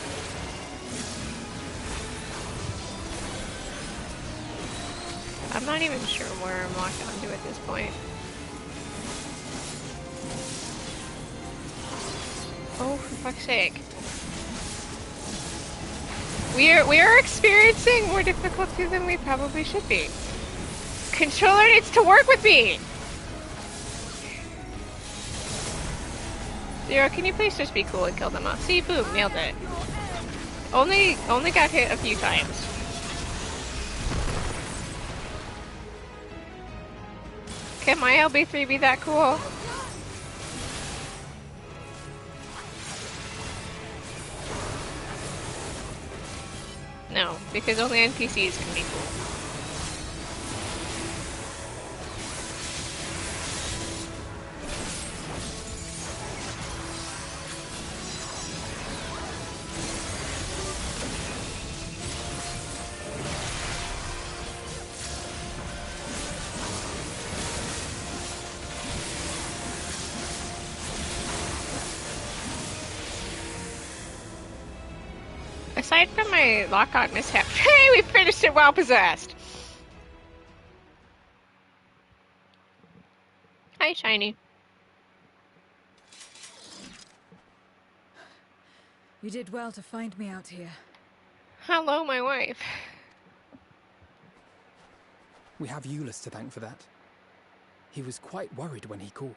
I'm not even sure where I'm locked onto at this point. Oh, for fuck's sake. We are experiencing more difficulty than we probably should be. Controller needs to work with me! Zero, can you please just be cool and kill them off? See, boom, nailed it. Only got hit a few times. Can my LB3 be that cool? No, because only NPCs can be cool. Aside from my lock-on mishap, hey, we finished it while possessed! Hi, Shiny. You did well to find me out here. Hello, my wife. We have Euless to thank for that. He was quite worried when he called.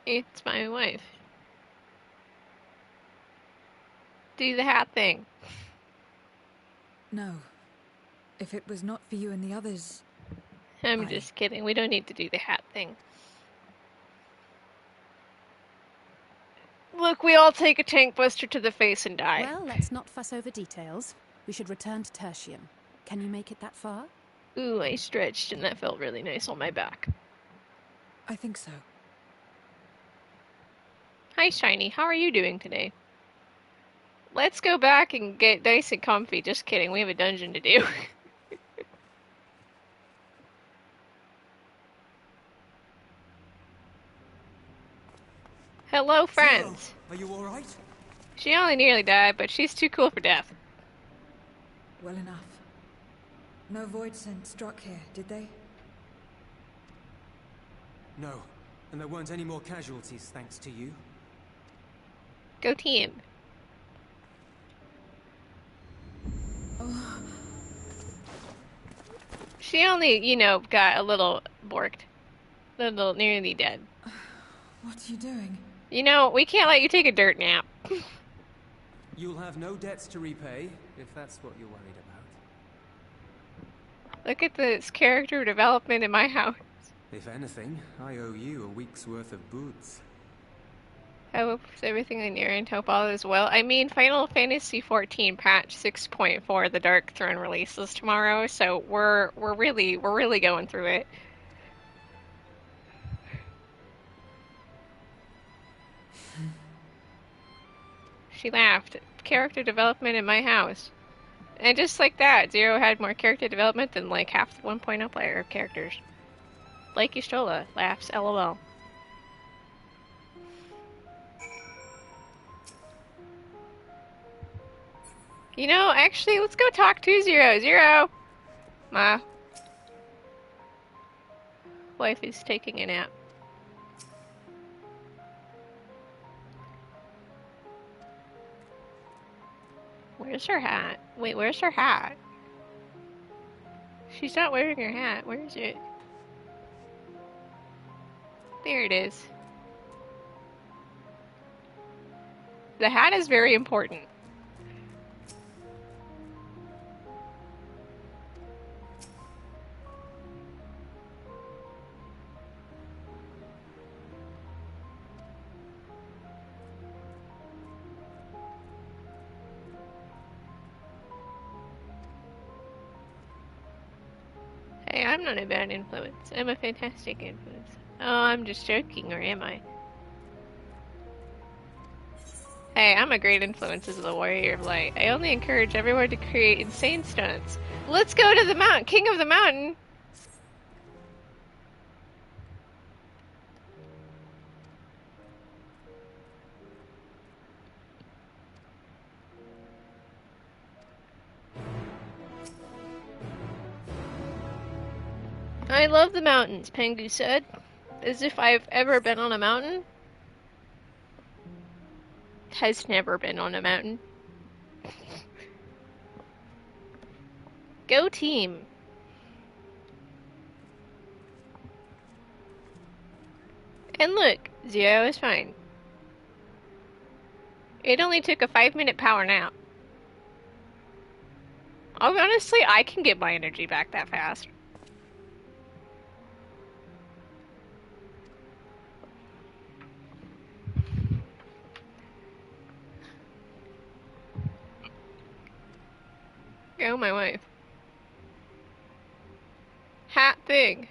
It's my wife. Do the hat thing. No. If it was not for you and the others... I'm just kidding. We don't need to do the hat thing. Look, we all take a tank buster to the face and die. Well, let's not fuss over details. We should return to Tertium. Can you make it that far? Ooh, I stretched and that felt really nice on my back. I think so. Hi, Shiny. How are you doing today? Let's go back and get nice and comfy. Just kidding. We have a dungeon to do. Hello, friends. Are you all right? She only nearly died, but she's too cool for death. Well enough. No void scent struck here, did they? No, and there weren't any more casualties thanks to you. Go team. Oh. She only, you know, got a little borked. A little nearly dead. What are you doing? You know, we can't let you take a dirt nap. You'll have no debts to repay, if that's what you're worried about. Look at this character development in my house. If anything, I owe you a week's worth of boots. I hope everything in your end. Hope all is well. I mean, Final Fantasy 14 patch 6.4, the Dark Throne releases tomorrow, so we're really going through it. She laughed. Character development in my house. And just like that, Zero had more character development than like half the 1.0 player characters. Like Yustola laughs, LOL. You know, actually, let's go talk to Zero. Zero! My wife is taking a nap. Where's her hat? Wait, where's her hat? She's not wearing her hat. Where is it? There it is. The hat is very important. Hey, I'm not a bad influence. I'm a fantastic influence. Oh, I'm just joking, or am I? Hey, I'm a great influence as the Warrior of Light. I only encourage everyone to create insane stunts. Let's go to the mountain! King of the mountain! I love the mountains, Pengu said. As if I've ever been on a mountain. Has never been on a mountain. Go team! And look, Zero is fine. It only took a 5-minute power nap. Honestly, I can get my energy back that fast. Go, my wife. Hat thing.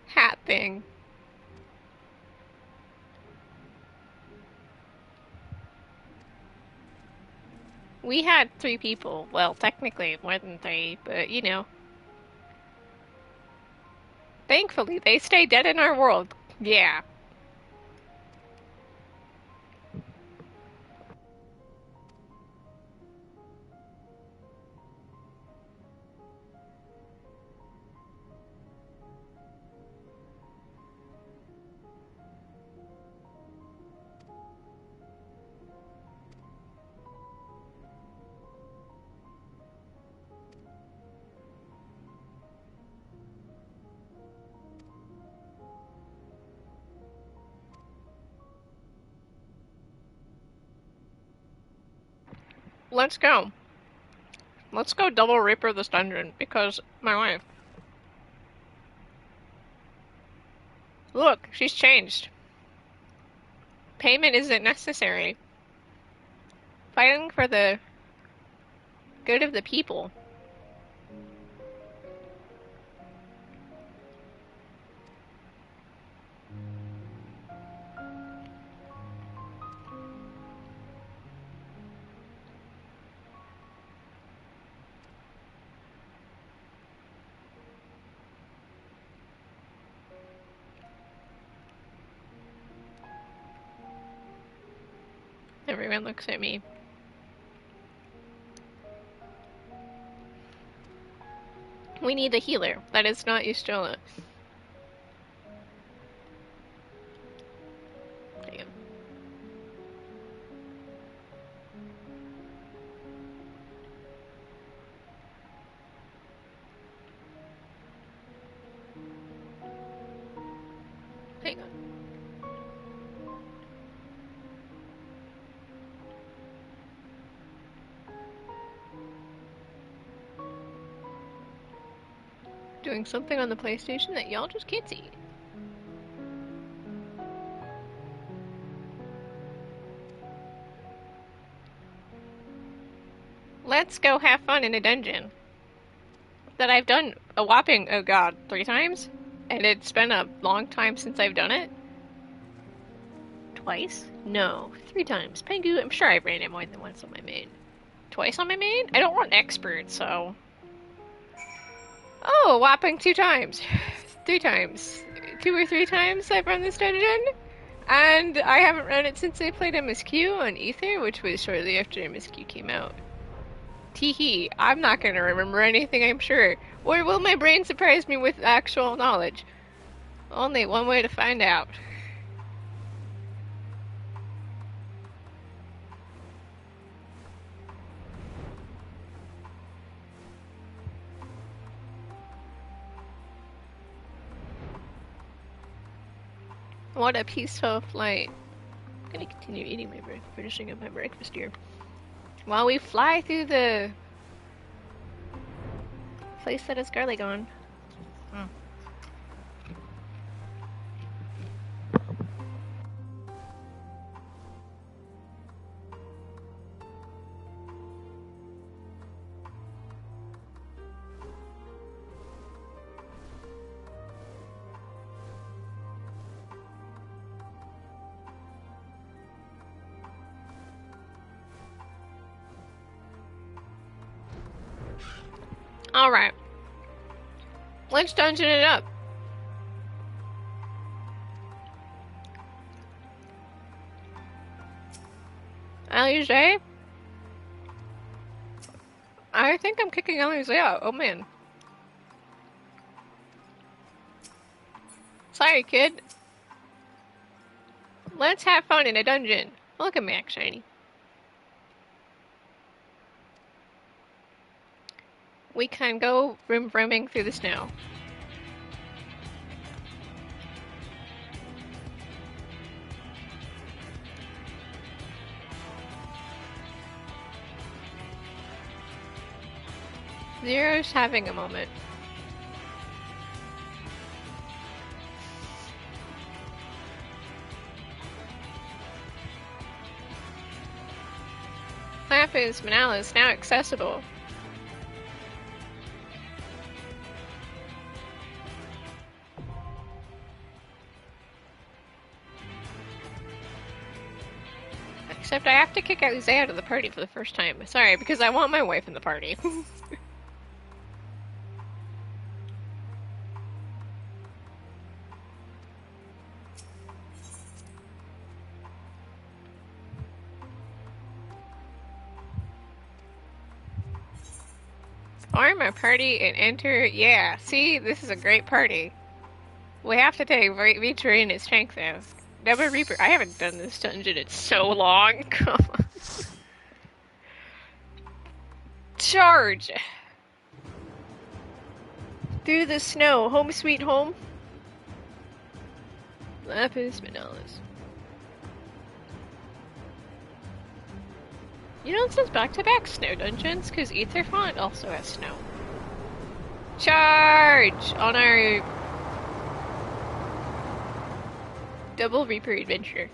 Hat thing. We had 3 people. Well, technically more than 3, but you know. Thankfully, they stay dead in our world. Yeah. Let's go. Let's go double Reaper this dungeon, because my wife. Look, she's changed. Payment isn't necessary. Fighting for the good of the people. Everyone looks at me. We need a healer. That is not Yustola. Damn. doing something on the PlayStation that y'all just can't see. Let's go have fun in a dungeon that I've done a whopping, oh god, 3 times? And it's been a long time since I've done it. Twice? No, 3 times. Pengu, I'm sure I've ran it more than once on my main. Twice on my main? I don't run expert, so... Oh, a whopping 2 times. 3 times. 2 or 3 times I've run this dungeon. And I haven't run it since I played MSQ on Ether, which was shortly after MSQ came out. Teehee, I'm not gonna remember anything, I'm sure. Or will my brain surprise me with actual knowledge? Only one way to find out. What a peaceful flight. I'm gonna continue eating my finishing up my breakfast here. While we fly through the place that is Garly gone. Alright. Let's dungeon it up. Alize? I think I'm kicking Alize out. Oh man. Sorry, kid. Let's have fun in a dungeon. Look at Max Shiny. We can go roaming through the snow. Zero's having a moment. Lapis Manalis now accessible. Except I have to kick Alize out of the party for the first time. Sorry, because I want my wife in the party. Form a party and enter. Yeah, see, this is a great party. We have to take retrain his strength though. Double Reaper. I haven't done this dungeon in so long. Come on. Charge! Through the snow. Home sweet home. Lapis Manalis. You know, it says back-to-back snow dungeons, because Aetherfont also has snow. Charge! On our Double Reaper adventure.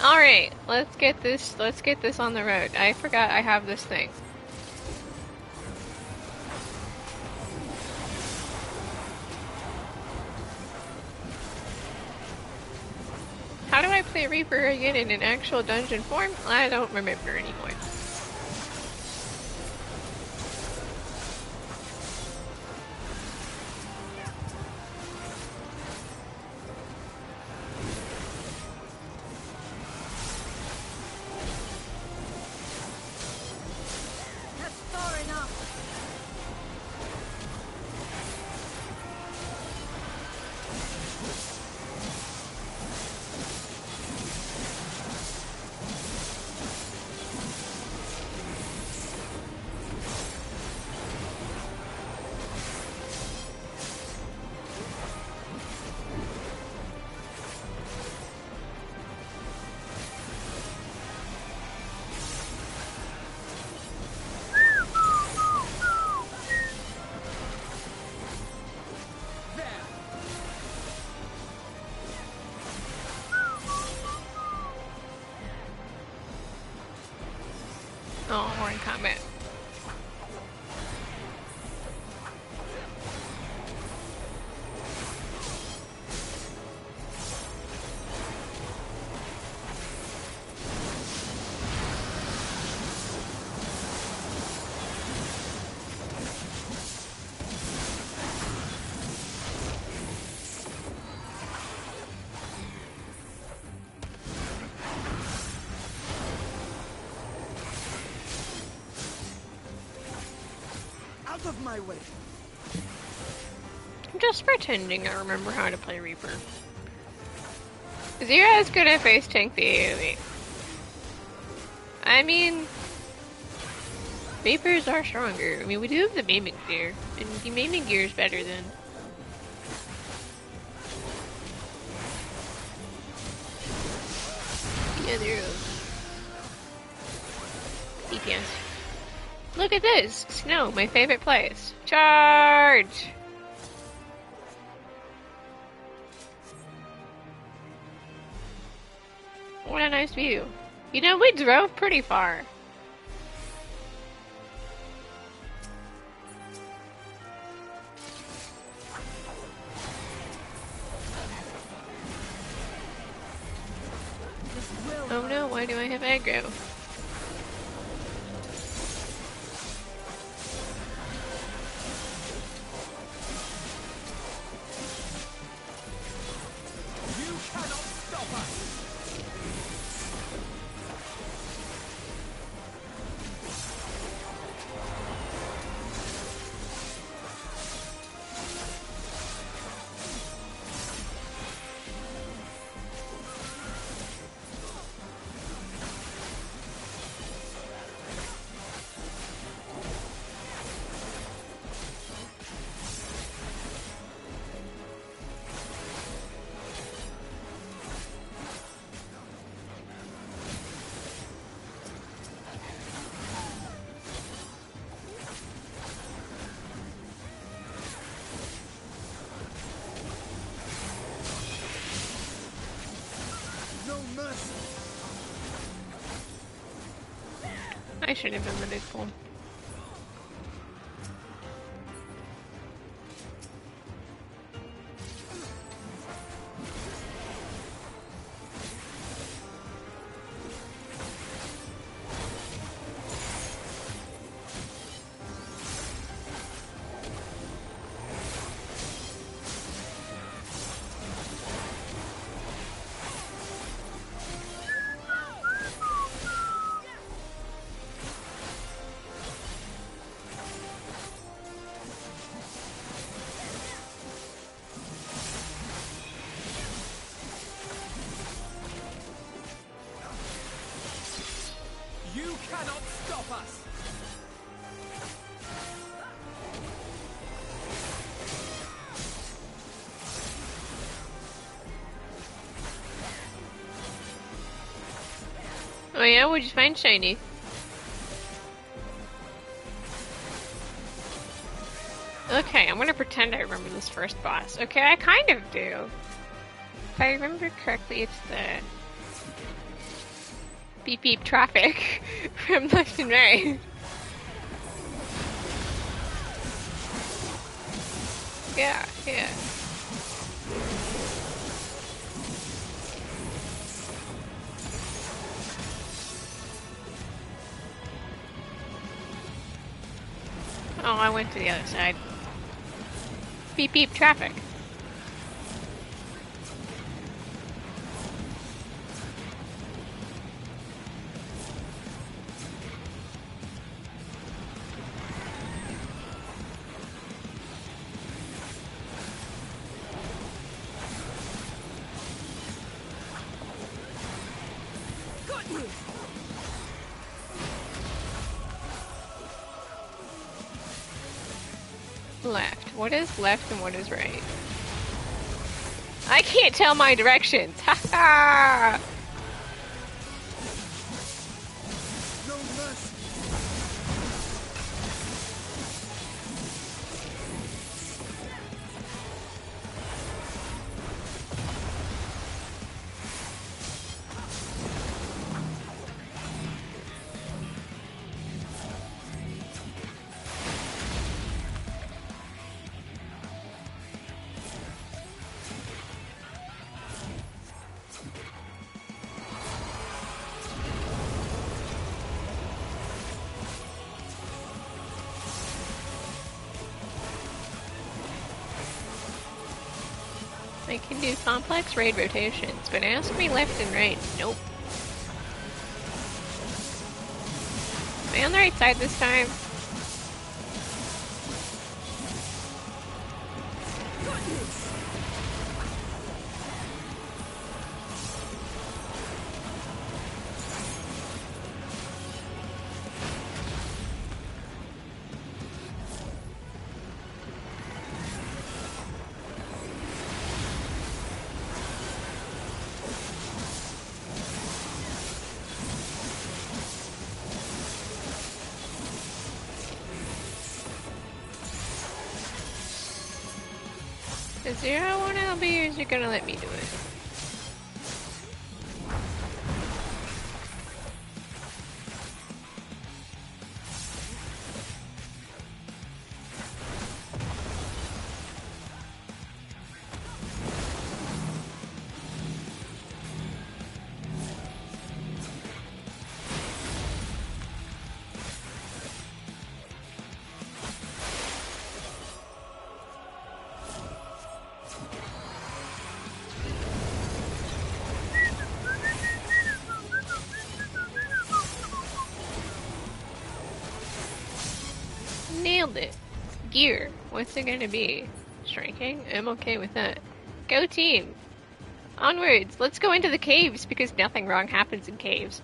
Alright, let's get this on the road. I forgot I have this thing. How do I play Reaper again in an actual dungeon form? I don't remember anymore. in combat. Out of my way! I'm just pretending I remember how to play Reaper. Zira's good at face tank the AoE. I mean, Reapers are stronger. I mean, we do have the maiming gear, and the maiming gear is better than... the other DPS. Look at this! Snow, my favorite place. Charge! What a nice view. You know, we drove pretty far. Oh no, why do I have aggro? You cannot stop us! I should have been the big pool. You cannot stop us! Oh yeah, what'd you find shiny? Okay, I'm gonna pretend I remember this first boss. Okay, I kind of do. If I remember correctly, it's the beep beep traffic from left and right. Yeah, yeah. Oh, I went to the other side. Beep beep traffic. Left. What is left and what is right? I can't tell my directions. Ha ha! No mercy! I can do complex raid rotations, but ask me left and right. Nope. Am I on the right side this time? Is 0-1 LB or is it gonna let me do it? Nailed it. Gear. What's it gonna be? Striking? I'm okay with that. Go team! Onwards! Let's go into the caves because nothing wrong happens in caves.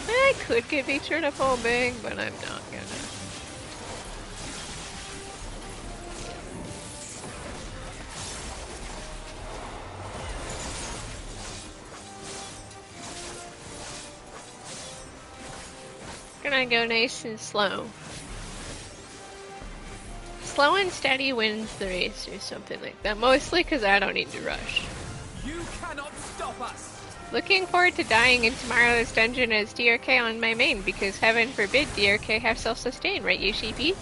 I could get featured a full big, but I'm not gonna. Gonna go nice and slow. Slow and steady wins the race or something like that. Mostly because I don't need to rush. You cannot stop us! Looking forward to dying in tomorrow's dungeon as DRK on my main, because heaven forbid DRK have self-sustain, right, Yoshipi?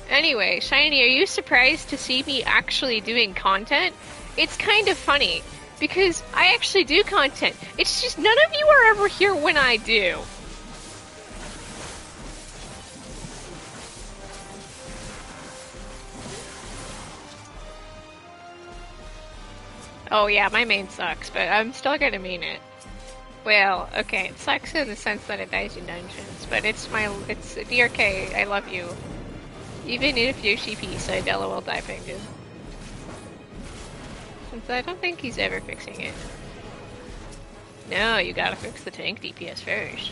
Anyway, Shiny, are you surprised to see me actually doing content? It's kind of funny, because I actually do content. It's just none of you are ever here when I do. Oh yeah, my main sucks, but I'm still gonna mean it. Well, okay, it sucks in the sense that it dies in dungeons, but it's DRK, I love you. Even if Yoshi said LOL die penguin. Since I don't think he's ever fixing it. No, you gotta fix the tank DPS first.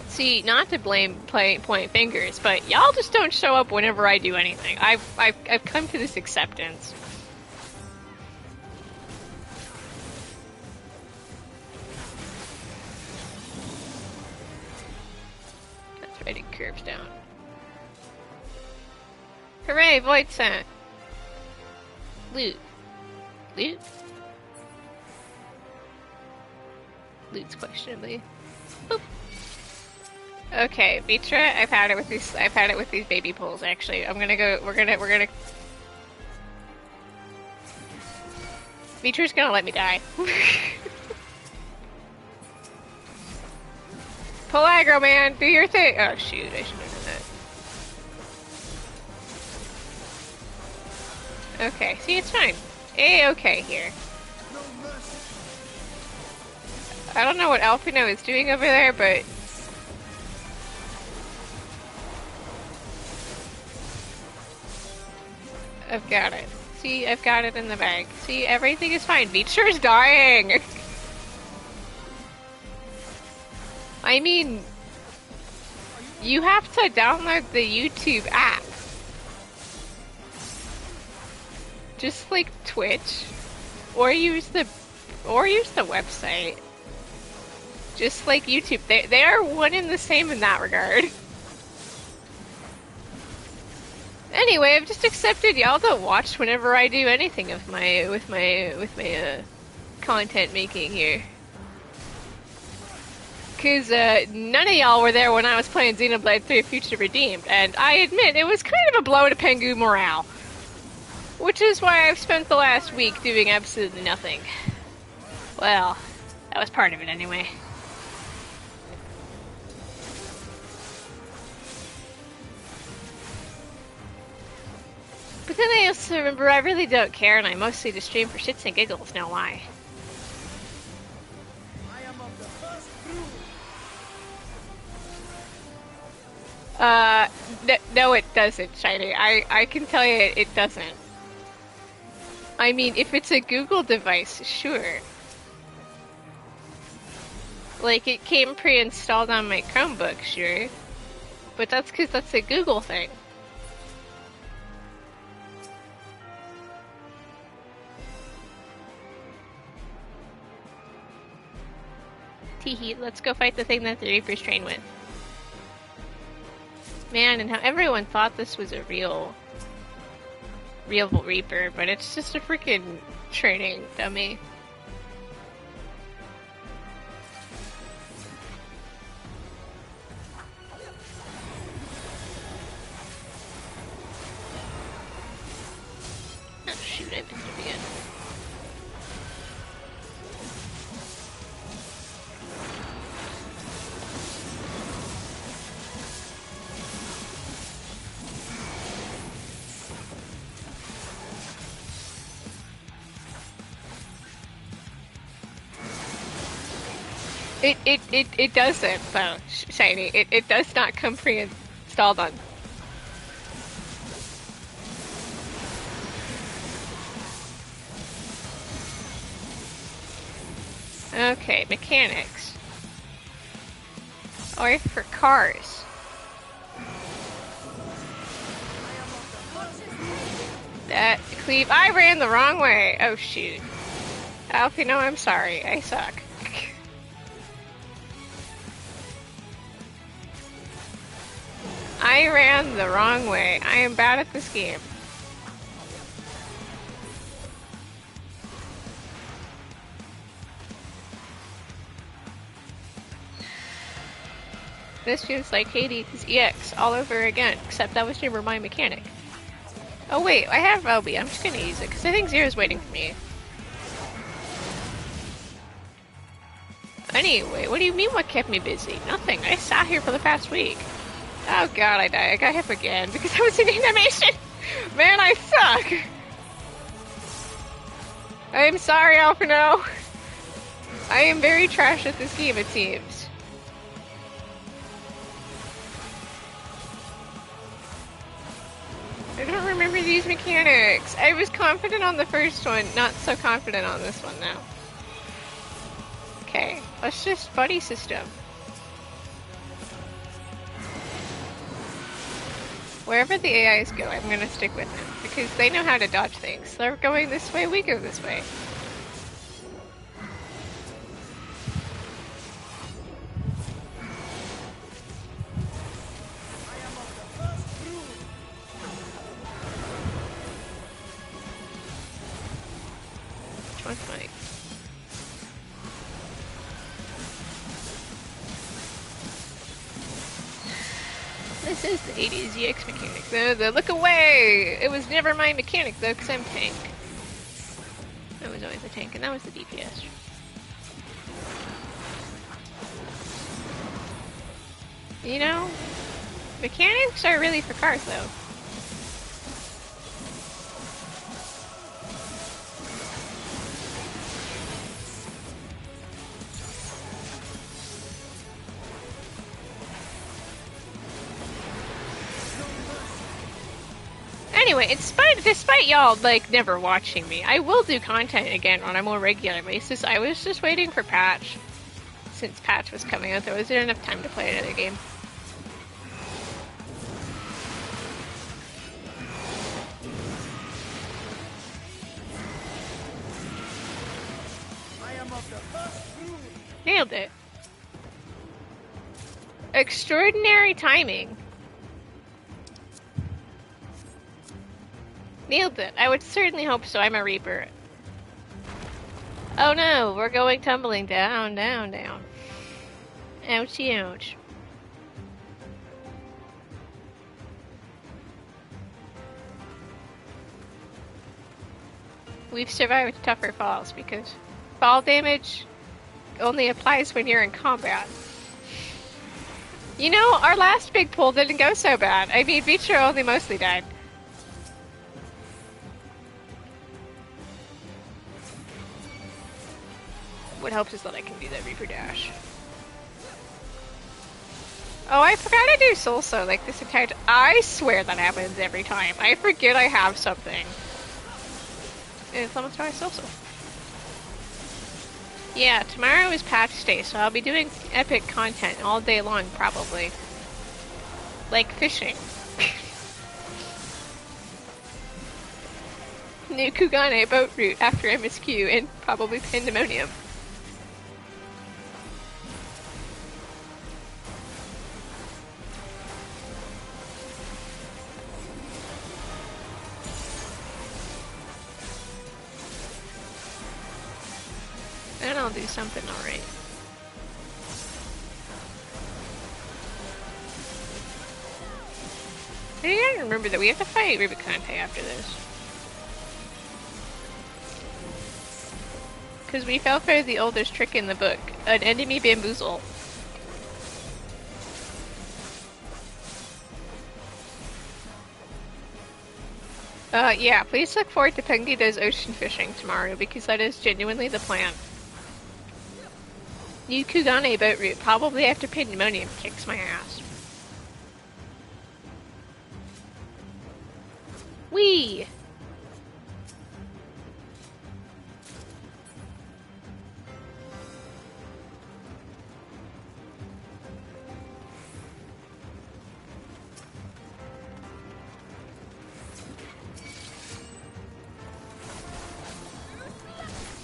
See, not to point fingers, but y'all just don't show up whenever I do anything. I've come to this acceptance. That's right, it curves down. Hooray, Void Scent! Loot. Loot? Loot's questionably. Boop. Okay, Vitra, I've had it with these baby pulls actually. We're gonna Vitra's gonna let me die. Pull aggro, man, do your thing. Oh shoot, I should have done that. Okay, see, it's fine. A-okay here. I don't know what Alpino is doing over there, but I've got it. See, I've got it in the bag. See, everything is fine. Beecher's dying! I mean, you have to download the YouTube app. Just like Twitch. Or use the website. Just like YouTube. They are one and the same in that regard. Anyway, I've just accepted y'all to watch whenever I do anything with my content making here. Cause none of y'all were there when I was playing Xenoblade 3 Future Redeemed, and I admit it was kind of a blow to Pengu morale. Which is why I've spent the last week doing absolutely nothing. Well, that was part of it anyway. But then I also remember I really don't care, and I mostly just stream for shits and giggles, now why? No it doesn't, Shiny. I can tell you it doesn't. I mean, if it's a Google device, sure. Like, it came pre-installed on my Chromebook, sure. But that's because that's a Google thing. Teehee, let's go fight the thing that the Reapers train with. Man, and how everyone thought this was a real Reaper, but it's just a freaking training dummy. Oh shoot, I missed it again. It doesn't, though, Shiny. It does not come pre-installed on. Okay, mechanics. Or for cars. That cleave. I ran the wrong way. Oh shoot. Alfie, no, I'm sorry. I suck. I ran the wrong way. I am bad at this game. This feels like Hades EX all over again, except that was never my mechanic. Oh wait, I have LB. I'm just gonna use it, because I think Zero's waiting for me. Anyway, what do you mean what kept me busy? Nothing. I sat here for the past week. Oh god, I died. I got hit again because I was in animation! Man, I suck! I'm sorry, Alphino. I am very trash at this game, it seems. I don't remember these mechanics. I was confident on the first one, not so confident on this one now. Okay, let's just buddy system. Wherever the AIs go, I'm gonna stick with them, because they know how to dodge things. They're going this way, we go this way. Which one's mine? This is the 80s EX mechanic. The look away! It was never my mechanic though, because I'm tank. I was always a tank, and that was the DPS. You know, mechanics are really for cars though. Anyway, despite y'all, like, never watching me, I will do content again on a more regular basis. I was just waiting for patch. Since patch was coming out, there wasn't enough time to play another game. Nailed it. Extraordinary timing. Nailed it. I would certainly hope so. I'm a Reaper. Oh no, we're going tumbling down, down, down. Ouchie, ouch. We've survived tougher falls because fall damage only applies when you're in combat. You know, our last big pull didn't go so bad. I mean, Beecher only mostly died. What helps is that I can do that Reaper Dash. Oh, I forgot to do Soulso like this entire time. I swear that happens every time. I forget I have something. And it's almost always Soulso. Yeah, tomorrow is patch day, so I'll be doing epic content all day long, probably. Like fishing. New Kugane boat route after MSQ and probably Pandemonium. And I'll do something alright. I gotta remember that we have to fight Rubicante after this. Because we fell for the oldest trick in the book, an enemy bamboozle. Yeah, please look forward to Pengi does ocean fishing tomorrow, because that is genuinely the plan. New Kugane boat route, probably after Pandemonium kicks my ass. Whee!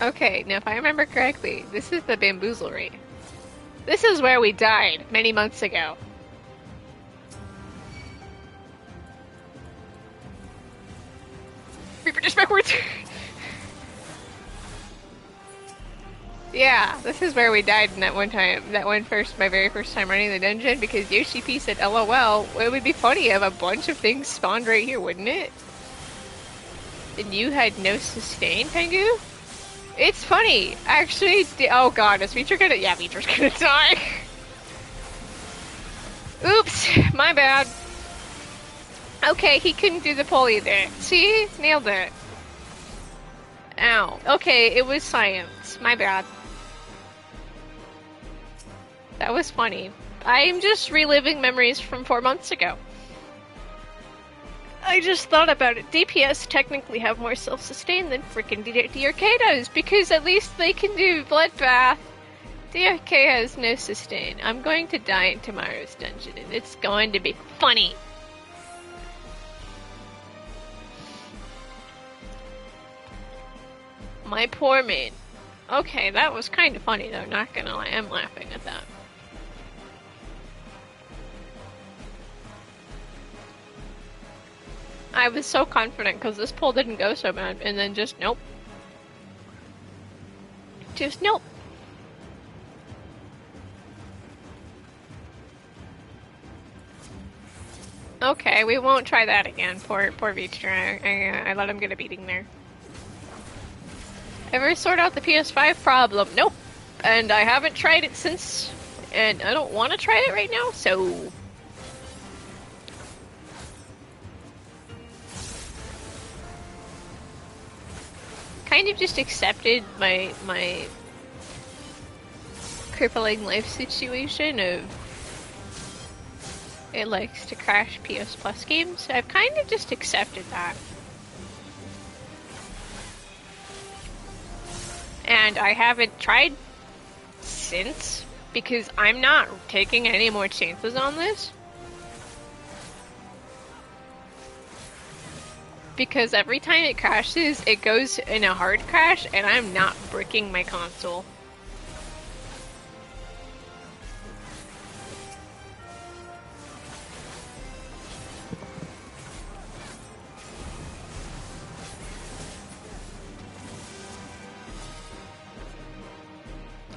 Okay, now if I remember correctly, this is the bamboozlery. This is where we died many months ago. Reaper just backwards! Yeah, this is where we died in that one time, my very first time running the dungeon, because Yoshi P said, LOL, it would be funny if a bunch of things spawned right here, wouldn't it? And you had no sustain, Pengu? It's funny, actually. Oh god, is Beecher gonna? Yeah, Beecher's gonna die. Oops, my bad. Okay, he couldn't do the pull either. See? Nailed it. Ow. Okay, it was science. My bad. That was funny. I'm just reliving memories from 4 months ago. I just thought about it. DPS technically have more self-sustain than frickin' DRK does, because at least they can do Bloodbath. DRK has no sustain. I'm going to die in tomorrow's dungeon, and it's going to be funny. My poor maid. Okay, that was kind of funny though, not gonna lie. I'm laughing at that. I was so confident because this pull didn't go so bad, and then just nope. Just nope. Okay, we won't try that again. Poor Beecher. I let him get a beating there. Ever sort out the PS5 problem? Nope. And I haven't tried it since, and I don't want to try it right now, so... kind of just accepted my crippling life situation of it likes to crash PS Plus games. I've kind of just accepted that. And I haven't tried since, because I'm not taking any more chances on this. Because every time it crashes, it goes in a hard crash, and I'm not bricking my console.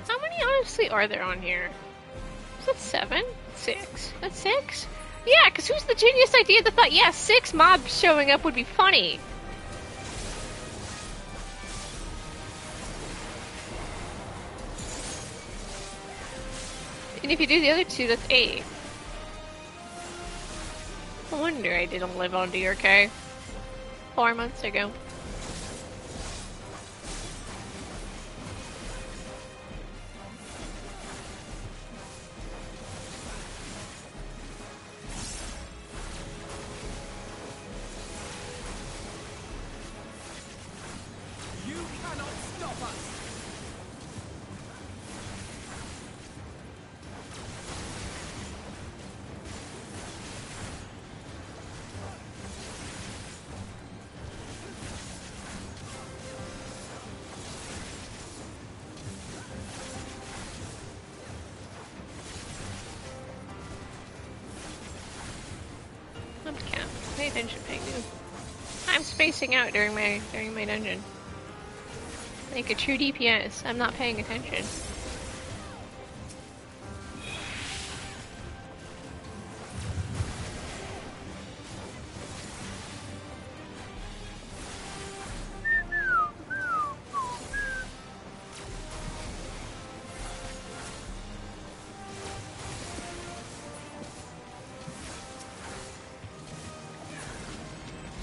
How many honestly are there on here? Is that 7? 6? That's 6? Yeah, because who's the genius idea that thought, yeah, 6 mobs showing up would be funny? And if you do the other 2, that's 8. No wonder I didn't live on DRK 4 months ago. Pay attention, Pengu. I'm spacing out during my dungeon. Like a true DPS, I'm not paying attention.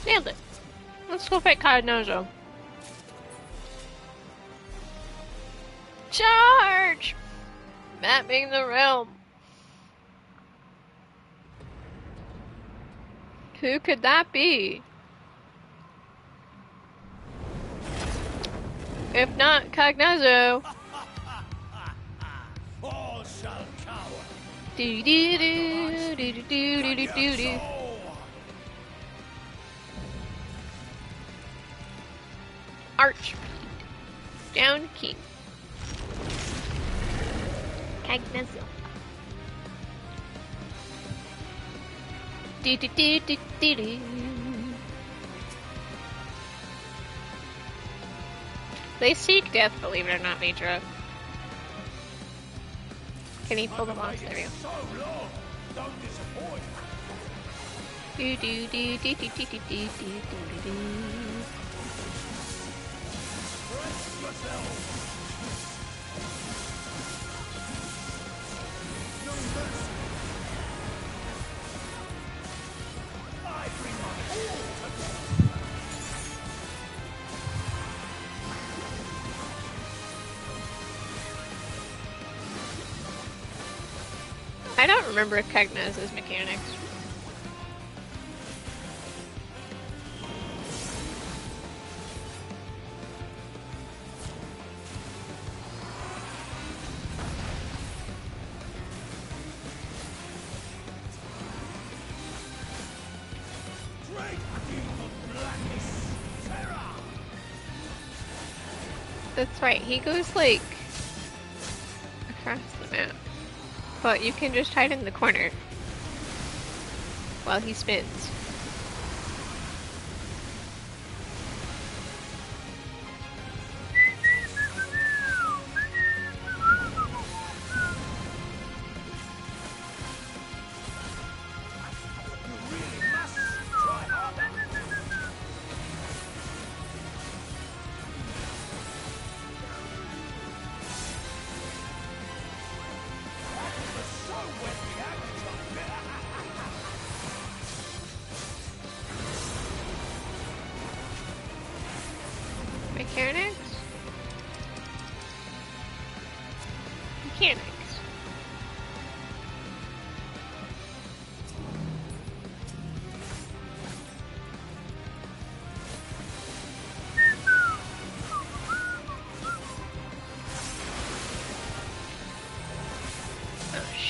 Nailed it. Let's go fight Carnozo. Charge! Mapping the realm. Who could that be? If not Cognazo. All shall cower. Do do do do do do do do do. Arch. Down key. Cognazo. Do do do do do do. They seek death, believe it or not, Mitra. Can he pull them off? There we go. Do do do do do do do do do do. I don't remember Cognazo's mechanics. That's right, he goes like across the map. But you can just hide in the corner while he spins.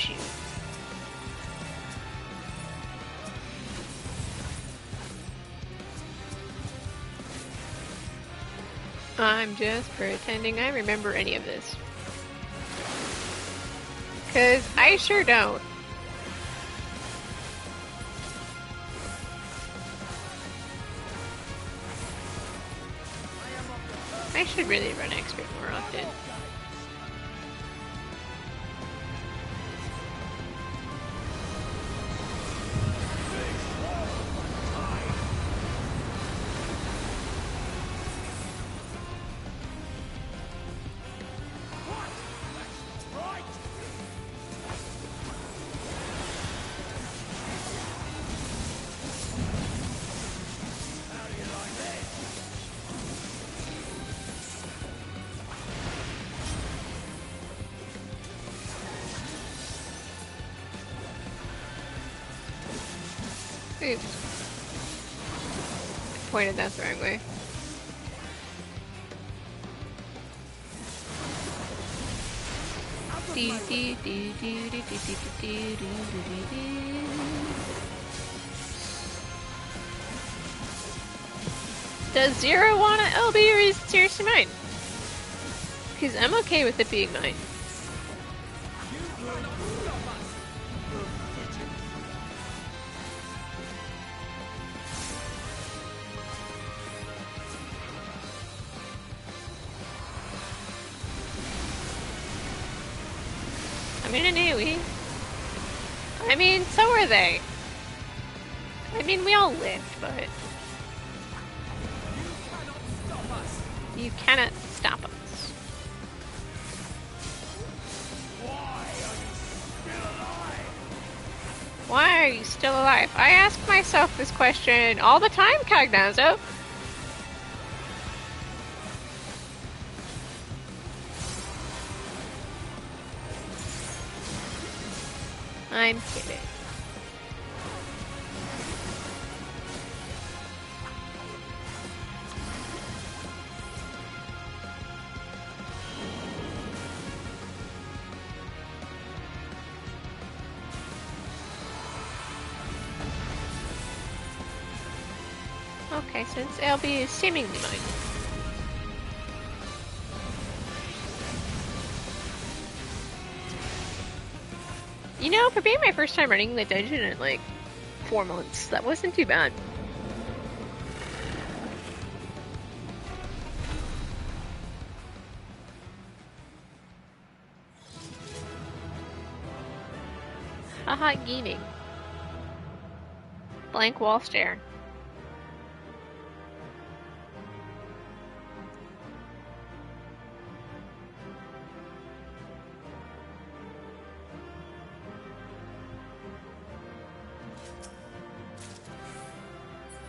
shoot. I'm just pretending I remember any of this. 'Cause I sure don't. I should really run expert more often. Oops. Pointed that the wrong way. Does Zero want an LB or is it seriously mine? Because I'm okay with it being mine. I'm in an AoE. I mean, so are they. I mean, we all lived, but... You cannot stop us. Why are you still alive? I ask myself this question all the time, Cognazo. I'm kidding. Okay, since LB is seemingly mine. You know, for being my first time running the dungeon in like 4 months, that wasn't too bad. Haha, gaming. Blank wall stare.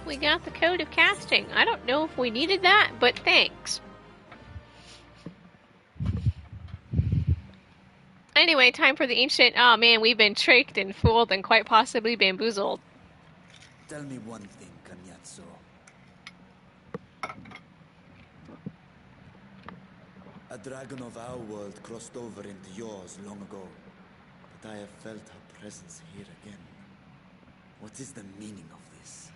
We got the code of casting. I don't know if we needed that, but thanks. Anyway, time for the ancient... Oh man, we've been tricked and fooled and quite possibly bamboozled. Tell me one thing, Cagnazzo. A dragon of our world crossed over into yours long ago, but I have felt her presence here again. What is the meaning of this?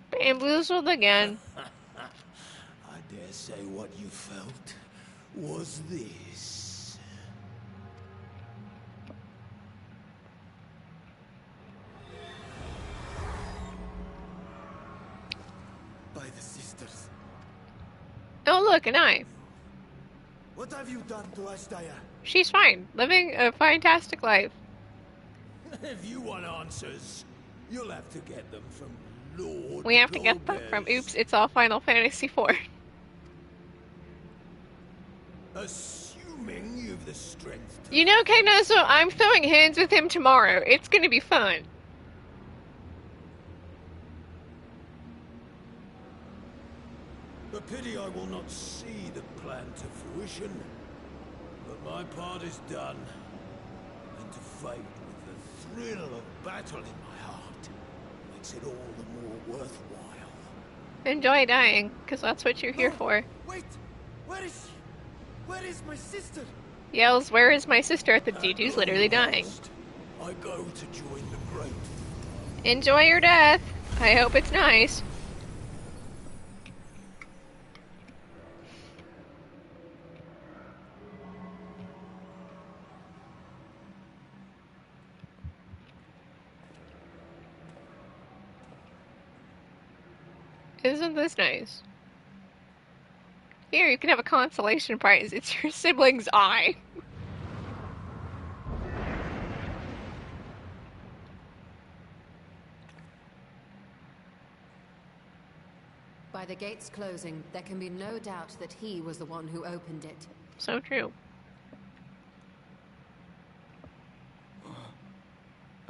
Bamboozled again. I dare say what you felt was this. By the sisters. Oh look, an eye. What have you done to Ashdaya? She's fine. Living a fantastic life. If you want answers, you'll have to get them from Lord. We have to get them from Oops, It's All Final Fantasy IV. Assuming you've the strength to... You know, Kagnazo, I'm throwing hands with him tomorrow. It's gonna be fun. A pity I will not see the plan to fruition, but my part is done. And to fight with the thrill of battle in my heart makes it all the more worthwhile. Enjoy dying, because that's what you're here for. Wait! Where is she? Where is my sister? Yells, "Where is my sister?" at the dude who's literally dying. I go to join the great. Enjoy your death. I hope it's nice. Isn't this nice? Here, you can have a consolation prize. It's your sibling's eye. By the gates closing, there can be no doubt that he was the one who opened it. So true.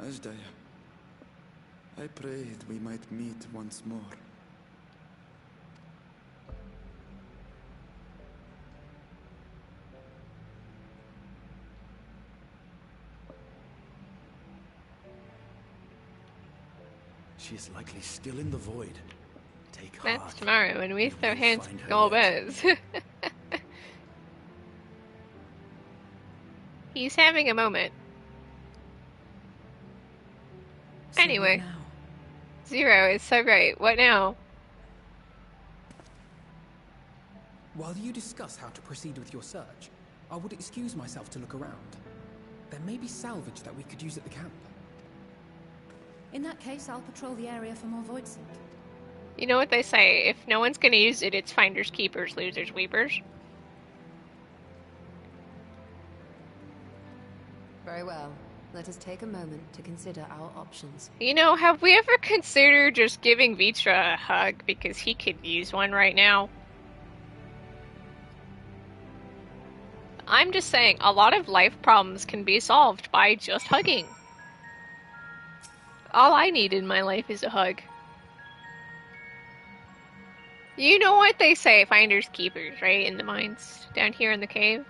Ashdaya, I prayed we might meet once more. She is likely still in the void. Take That's heart. tomorrow when we You throw will hands find with her Golbez. He's having a moment. So Anyway. what now? Zero is so great. What now? While you discuss how to proceed with your search, I would excuse myself to look around. There may be salvage that we could use at the camp. In that case, I'll patrol the area for more Voidsent. You know what they say, if no one's gonna use it, it's finders keepers, losers weepers. Very well. Let us take a moment to consider our options. You know, have we ever considered just giving Vitra a hug because he could use one right now? I'm just saying, a lot of life problems can be solved by just hugging. All I need in my life is a hug. You know what they say, finders keepers, right? In the mines, down here in the cave.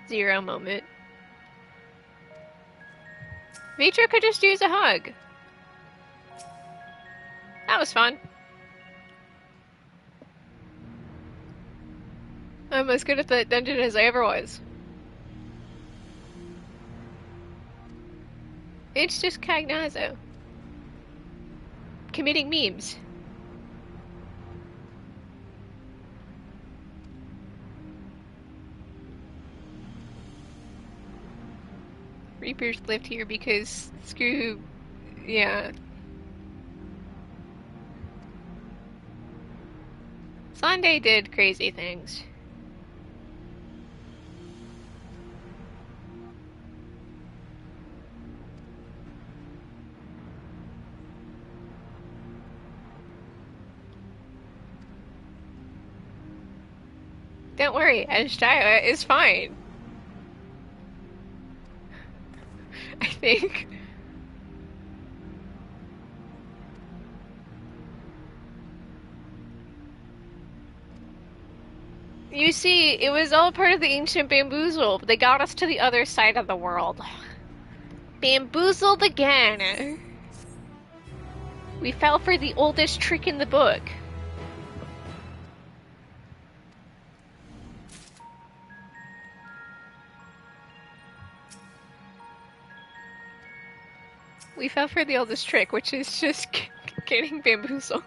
Zero moment. Vitra could just use a hug. That was fun. I'm as good at that dungeon as I ever was. It's just Cagnazzo. Committing memes. Reapers lived here because screw... yeah. Sunday did crazy things. Don't worry, Ashtaya is fine. I think. You see, it was all part of the ancient bamboozle. They got us to the other side of the world. Bamboozled again. We fell for the oldest trick in the book. We fell for the oldest trick, which is just getting bamboozled.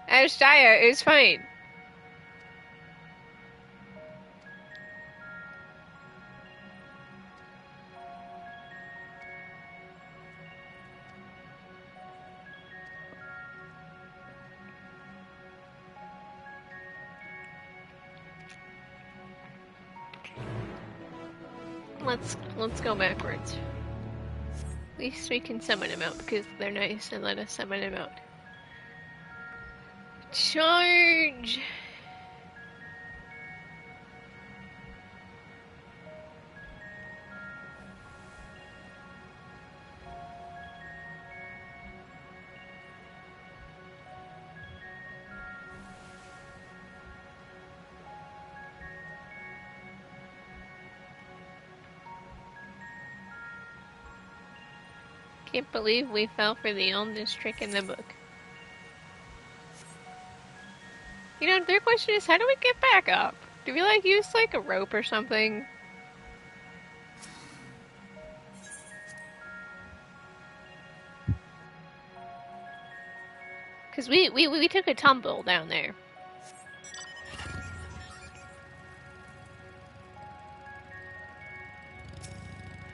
Ashtaya is fine. Let's go backwards. At least we can summon him out because they're nice and let us summon him out. Charge! Can't believe we fell for the oldest trick in the book. You know, their question is, how do we get back up? Do we, like, use, like, a rope or something? Because we took a tumble down there.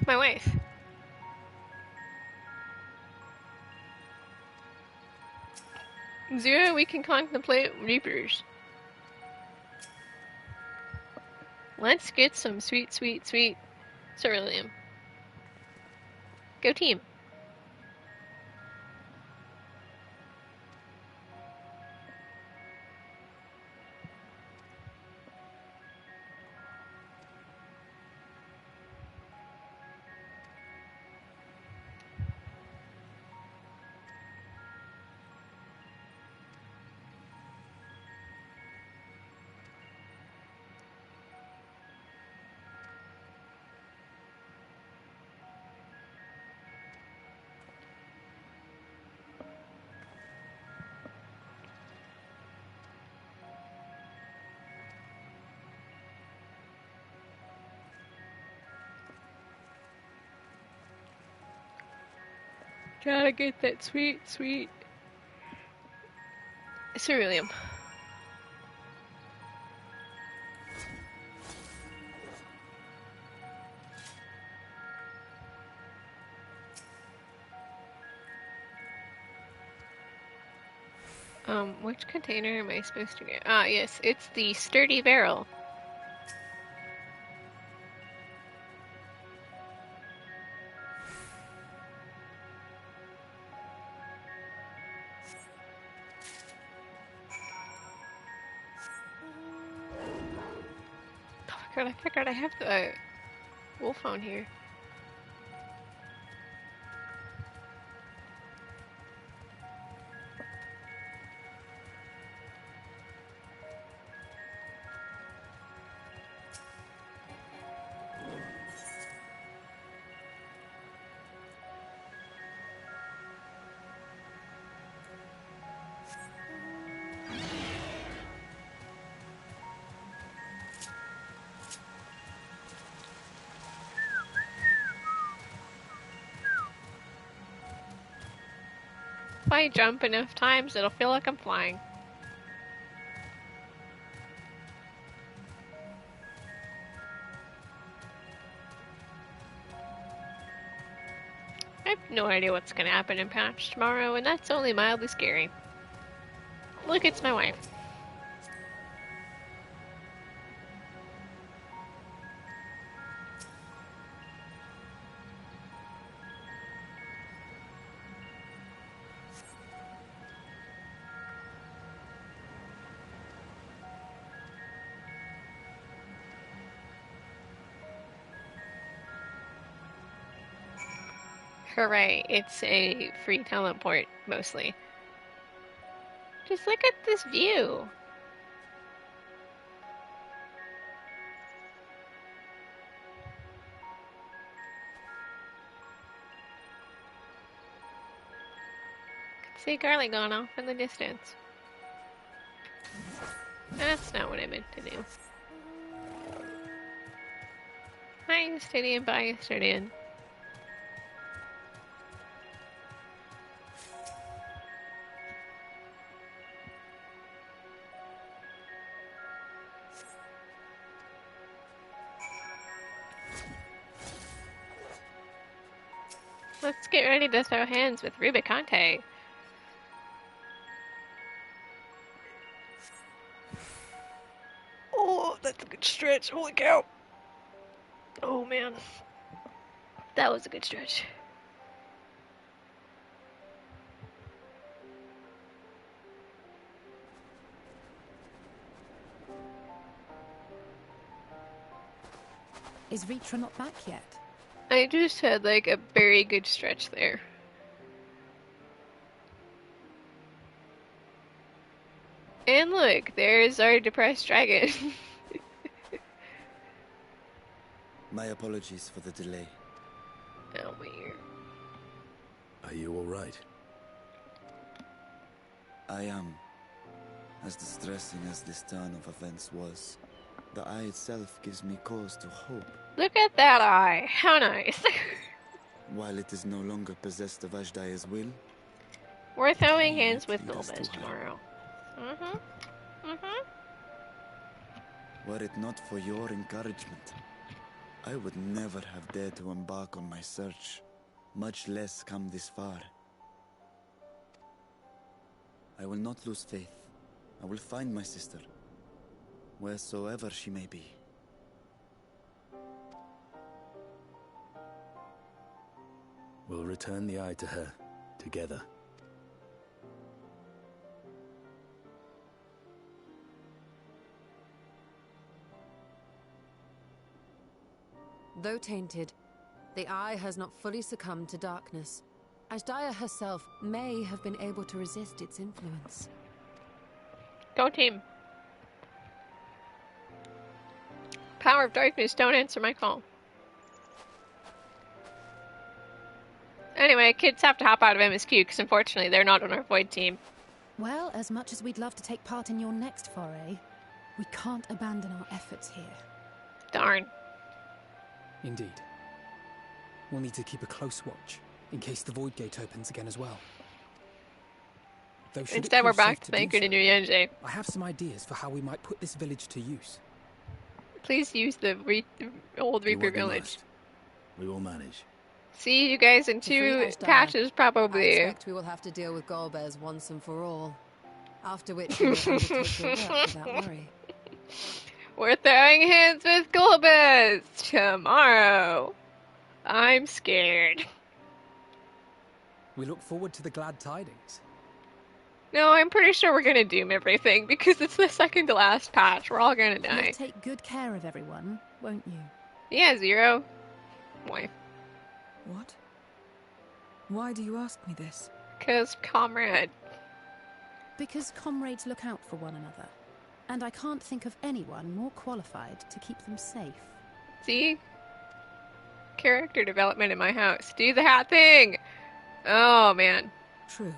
My wife. Zero, we can contemplate reapers. Let's get some sweet, sweet, sweet ceruleum. Go team. Gotta get that sweet, sweet ceruleum. Which container am I supposed to get? Ah, yes, it's the sturdy barrel. Oh my god, I forgot I have the wolf on here. If I jump enough times, it'll feel like I'm flying. I have no idea what's gonna happen in patch tomorrow, and that's only mildly scary. Look, it's my wife. Hooray, it's a free teleport, mostly. Just look at this view. Could see Garlic going off in the distance. That's not what I meant to do. Hi, Eustidian, bye, Eustidian. Let's get ready to throw hands with Rubicante. Oh, that's a good stretch. Holy cow. Oh, man. That was a good stretch. Is Ritra not back yet? I just had, like, a very good stretch there. And look, there's our depressed dragon. My apologies for the delay. Oh, my ear. Are you all right? I am. As distressing as this turn of events was, the eye itself gives me cause to hope. Look at that eye. How nice. While it is no longer possessed of Ashdaya's will, We're throwing may hands it with lead us Gulbez to her. tomorrow. Were it not for your encouragement, I would never have dared to embark on my search, much less come this far. I will not lose faith. I will find my sister, wheresoever she may be. We'll return the eye to her, together. Though tainted, the eye has not fully succumbed to darkness. Ashdaya herself may have been able to resist its influence. Go team. Power of darkness, don't answer my call. Anyway, kids have to hop out of MSQ because unfortunately they're not on our Void team. Well, as much as we'd love to take part in your next foray, we can't abandon our efforts here. Darn. Indeed. We'll need to keep a close watch, in case the Void Gate opens again as well. Though should it Instead, we're prove safe back to making a new Yenji. I have some ideas for how we might put this village to use. Please use the old Do Reaper what we village. must. We will manage. See you guys in To free 2 Ashdaya, patches, I probably. expect we will have to deal with Golbez once and for all. After which we will undertake your work without worry. We're throwing hands with Gulbez tomorrow. I'm scared. We look forward to the glad tidings. No, I'm pretty sure we're gonna doom everything because it's the second to last patch. We're all gonna die. You'll take good care of everyone, won't you? Yeah, Zero. Why? What? Why do you ask me this? 'Cause comrade. Because comrades look out for one another. And I can't think of anyone more qualified to keep them safe. See? Character development in my house. Do the hat thing! Oh, man. True.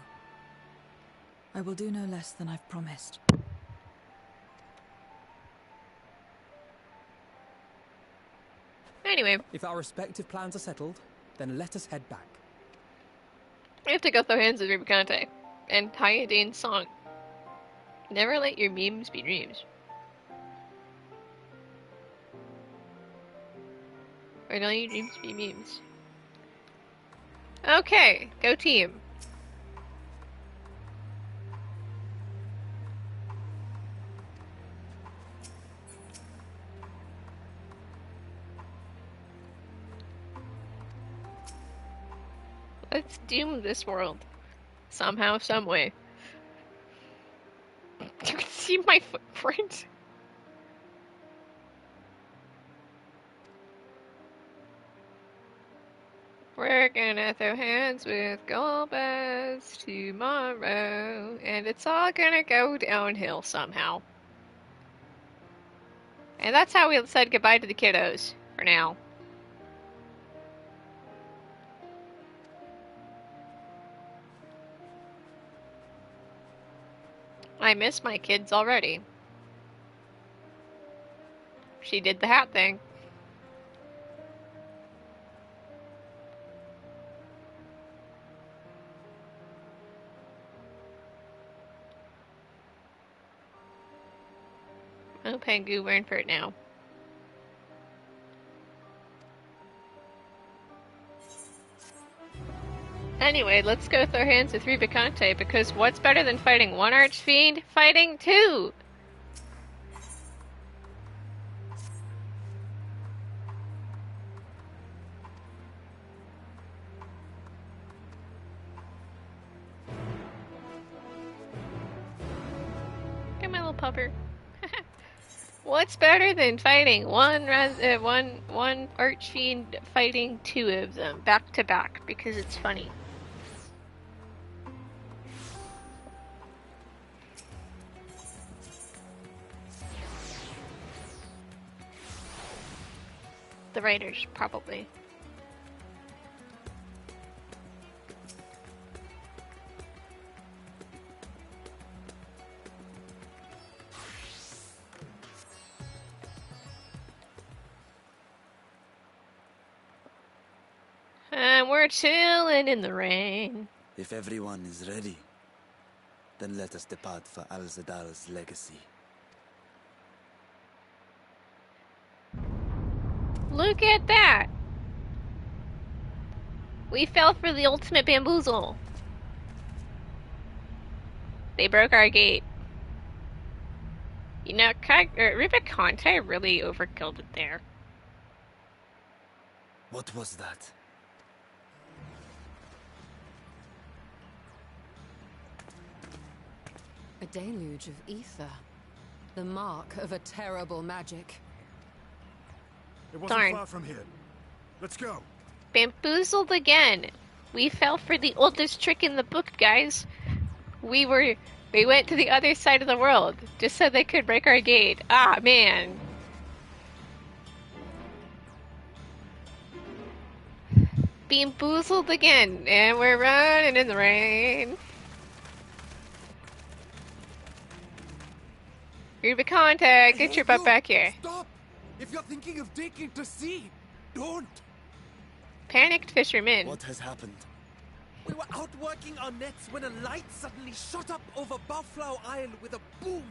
I will do no less than I've promised. Anyway, If our respective plans are settled, then let us head back. I have to go throw hands with Rubicante and Hyadane's song. Never let your memes be dreams. Or don't your dreams be memes. Okay, go team. Let's doom this world. Somehow, someway. You can see my footprint. We're gonna throw hands with Golbez tomorrow, and it's all gonna go downhill somehow. And that's how we said goodbye to the kiddos, for now. I miss my kids already. She did the hat thing. Oh, Pengu, we're in for it now. Anyway, let's go throw hands with Rubicante, because what's better than fighting one Archfiend? Fighting two! Get my little pupper. What's better than fighting one Archfiend fighting two of them back to back, because it's funny. The writers, probably. and we're chilling in the rain. If everyone is ready, then let us depart for Al-Zadal's legacy. Look at that! We fell for the ultimate bamboozle. They broke our gate. You know, Rubicante really overkilled it there. What was that? A deluge of ether. The mark of a terrible magic. It wasn't Darn. far from here. Let's go. Bamboozled again. We fell for the oldest trick in the book, guys. We went to the other side of the world just so they could break our gate. Ah, man. Bamboozled again, and we're running in the rain. Rubicante, get your butt back here. Stop! If you're thinking of taking to sea, don't! Panicked fishermen. What has happened? We were out working our nets when a light suddenly shot up over Buffalo Isle with a boom.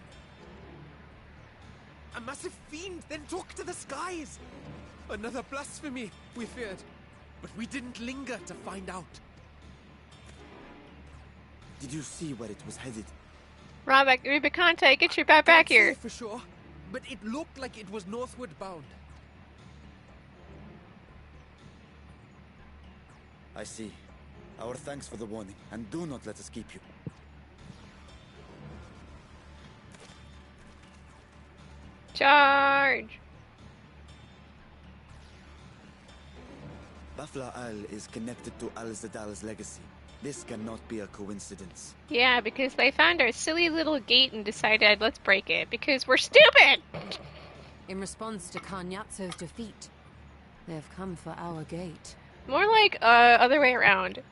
A massive fiend then took to the skies. Another blasphemy, we feared. But we didn't linger to find out. Did you see where it was headed? Rubicante, get your butt back Can't say here. for sure, but it looked like it was northward bound. I see. Our thanks for the warning, and do not let us keep you. Charge! Buffalo Isle is connected to Al-Zadal's legacy. This cannot be a coincidence. Yeah, because they found our silly little gate and decided let's break it because we're stupid! In response to Kanyatso's defeat, they have come for our gate. More like other way around.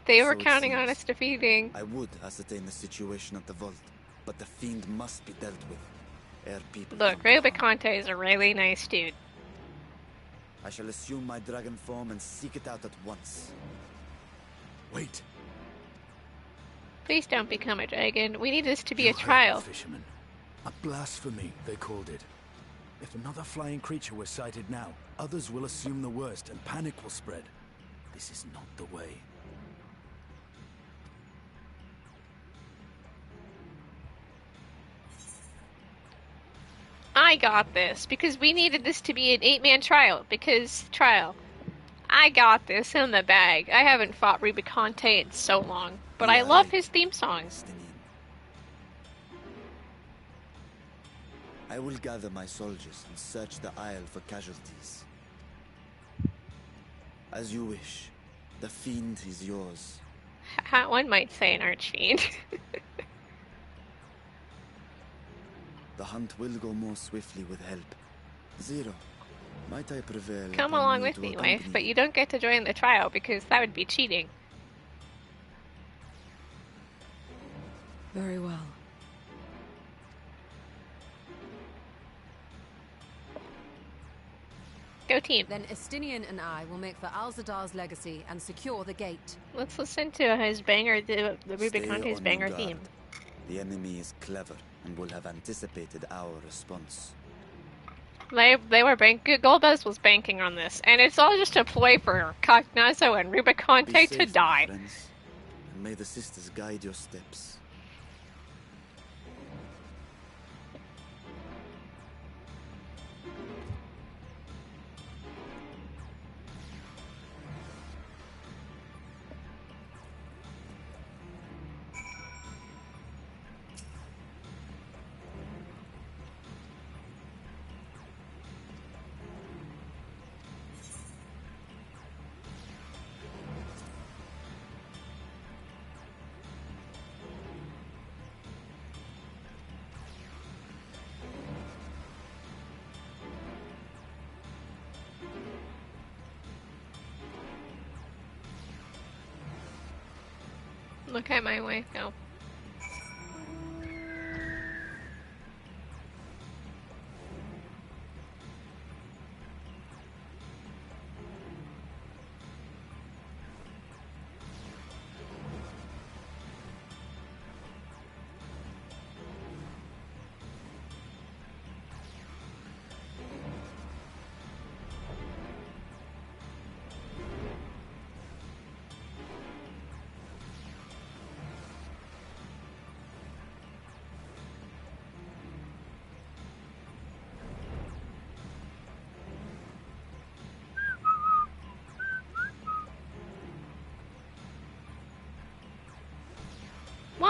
They were So it counting on seems. us defeating. I would ascertain the situation at the vault, but the fiend must be dealt with ere people Look, come to harm. Rubicante is a really nice dude. I shall assume my dragon form and seek it out at once. Wait. Please don't become a dragon. We need this to be You a heard the trial. fishermen. A blasphemy, they called it. If another flying creature were sighted now, others will assume the worst and panic will spread. This is not the way. I got this because we needed this to be an 8-man trial. I got this in the bag. I haven't fought Rubicante in so long, but I love his theme songs. I will gather my soldiers and search the isle for casualties. As you wish. The fiend is yours. One might say an archfiend. The hunt will go more swiftly with help. Zero, might I prevail? Come upon along you with to me, accompany wife, but you don't get to join the trial because that would be cheating. Very well. Go team. Then Estinian and I will make for Al-Zadar's legacy and secure the gate. Let's listen to his banger, the Rubicante's Stay on banger your theme. guard. The enemy is clever and will have anticipated our response. They were Golbez was banking on this, and it's all just a ploy for Cognazo and Be Rubicante safe, to my die. friends, and may the sisters guide your steps. Look at my wife go.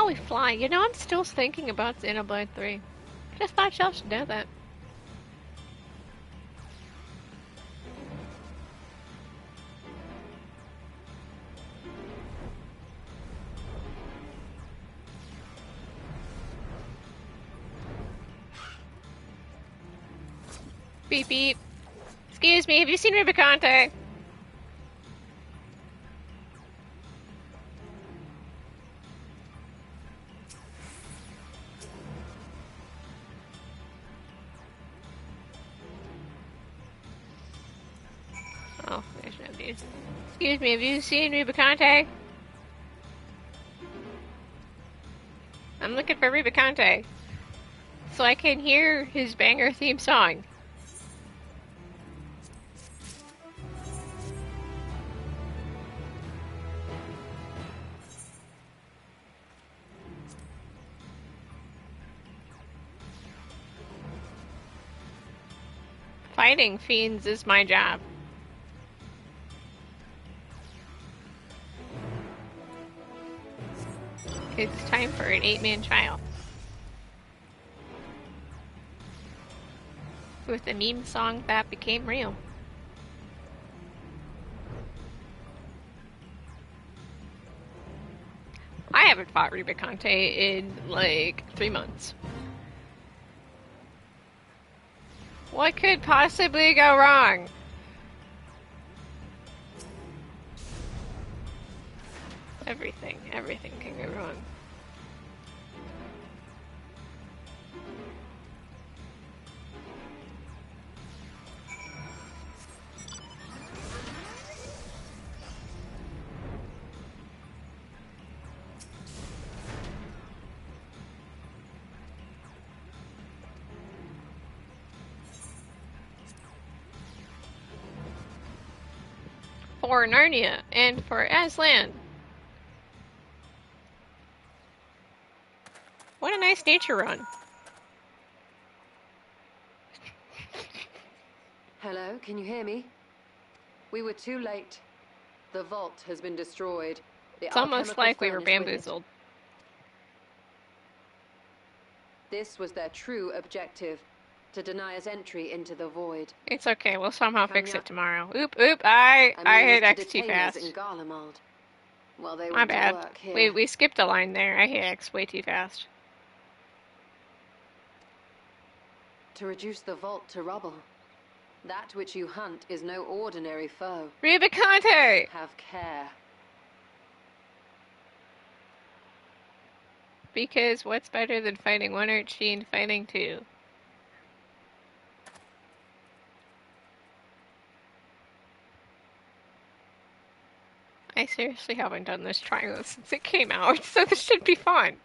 shall we fly? You know, I'm still thinking about Xenoblade 3. Just thought y'all should know that. Beep beep. Excuse me, have you seen Rubicante? Oh, there's no news. Excuse me, have you seen Rubicante? I'm looking for Rubicante. So I can hear his banger theme song. Fighting fiends is my job. It's time for an 8-man trial. With a meme song that became real. I haven't fought Rubicante in like 3 months. What could possibly go wrong? Everything can go wrong. For Narnia and for Aslan. What a nice nature run. Hello, can you hear me? We were too late. The vault has been destroyed. It's almost like we were bamboozled. This was their true objective, to deny us entry into the void. It's okay, we'll somehow fix it tomorrow. Oop, I hit X too fast. Well, they My bad. We skipped a line there. I hit X way too fast. To reduce the vault to rubble. That which you hunt is no ordinary foe. Rubicante! Have care. Because what's better than fighting one archfiend fighting two? I seriously haven't done this trial since it came out, so this should be fun.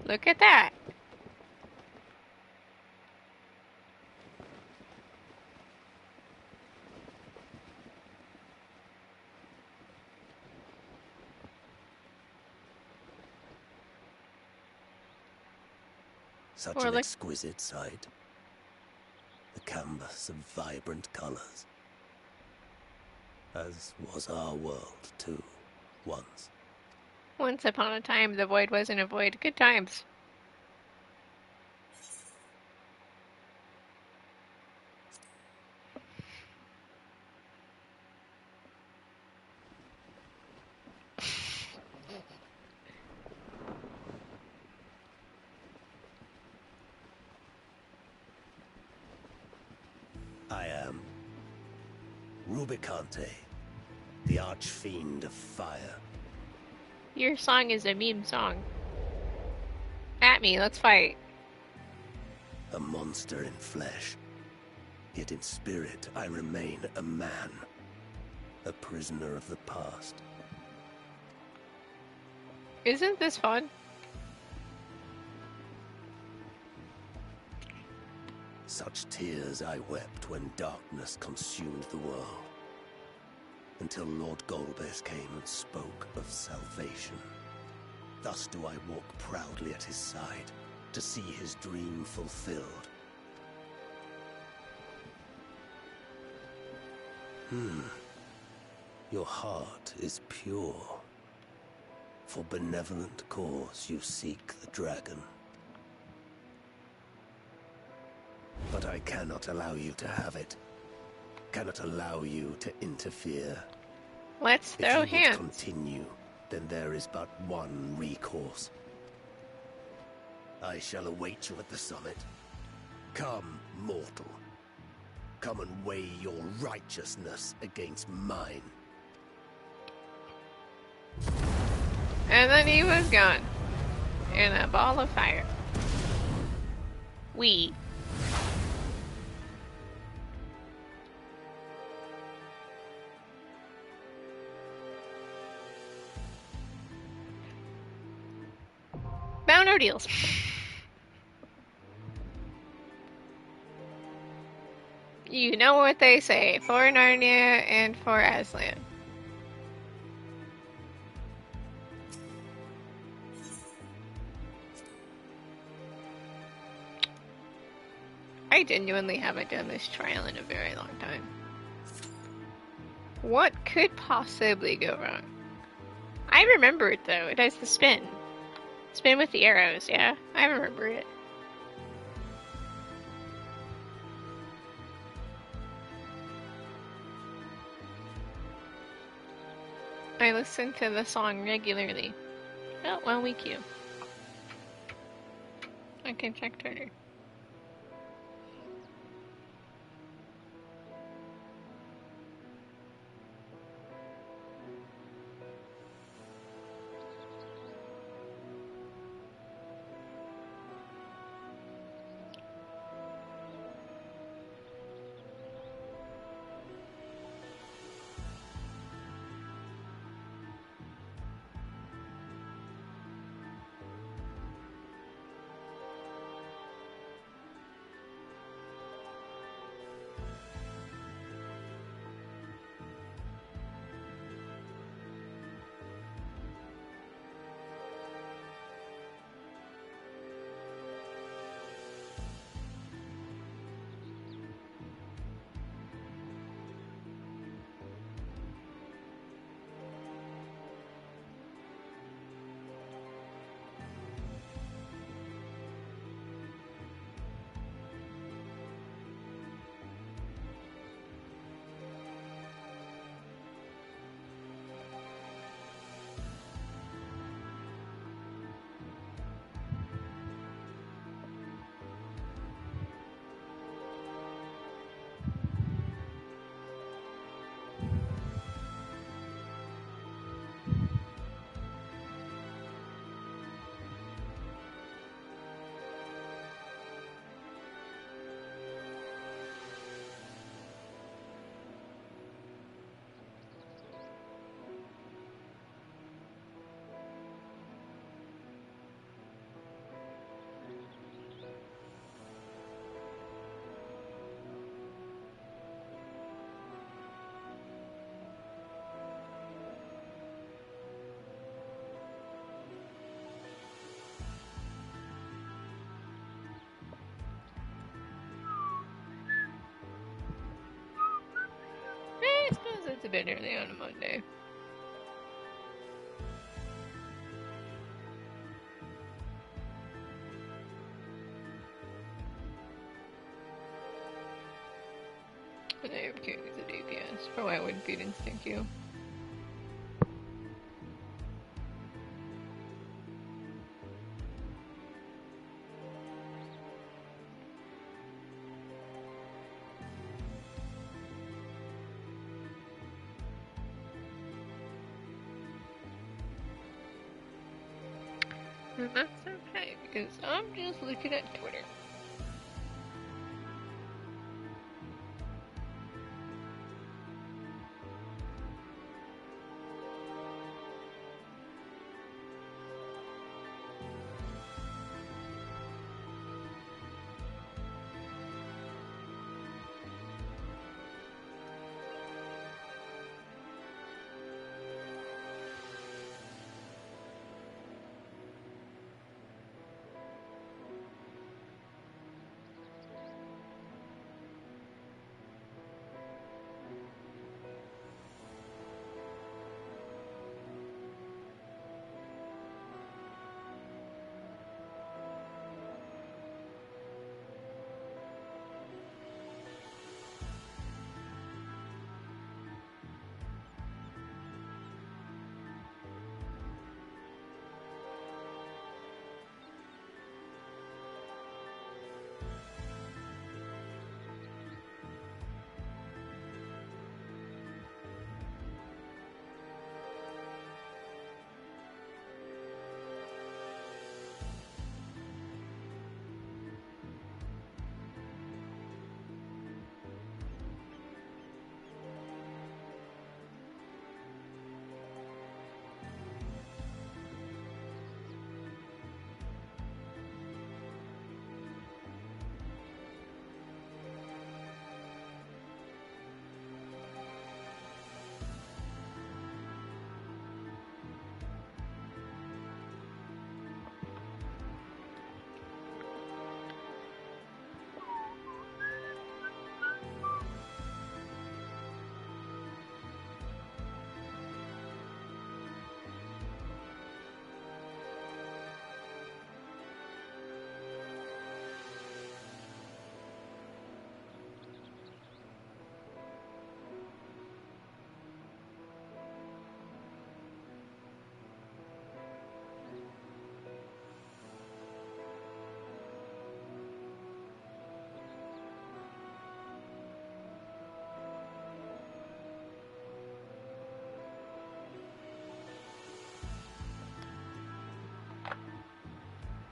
Look at that. Such an exquisite sight. The canvas of vibrant colors. As was our world, too, once. Once upon a time, the void wasn't a void. Good times. I am Rubicante, the archfiend of fire. Your song is a meme song. At me, let's fight. A monster in flesh. Yet in spirit I remain a man. A prisoner of the past. Isn't this fun? Such tears I wept when darkness consumed the world. Until Lord Golbez came and spoke of salvation. Thus do I walk proudly at his side, to see his dream fulfilled. Your heart is pure. For benevolent cause you seek the dragon. But I cannot allow you to have it. Cannot allow you to interfere. Let's throw If you hands. would continue, then there is but one recourse. I shall await you at the summit. Come, mortal. Come and weigh your righteousness against mine. And then he was gone. In a ball of fire. We. Bound no deals. You know what they say, for Narnia and for Aslan. I genuinely haven't done this trial in a very long time. What could possibly go wrong? I remember it though, it has the spin. Spin with the arrows, yeah? I remember it. I listen to the song regularly. Oh, well, we queue. I can check Twitter. I suppose it's a bit early on a Monday. But I am curious at DPS. For why I wouldn't feed instinct you. And that's okay, because I'm just looking at Twitter.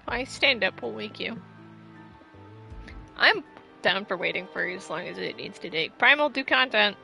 I stand up will wake you. I'm down for waiting for as long as it needs to take. Primal, do content.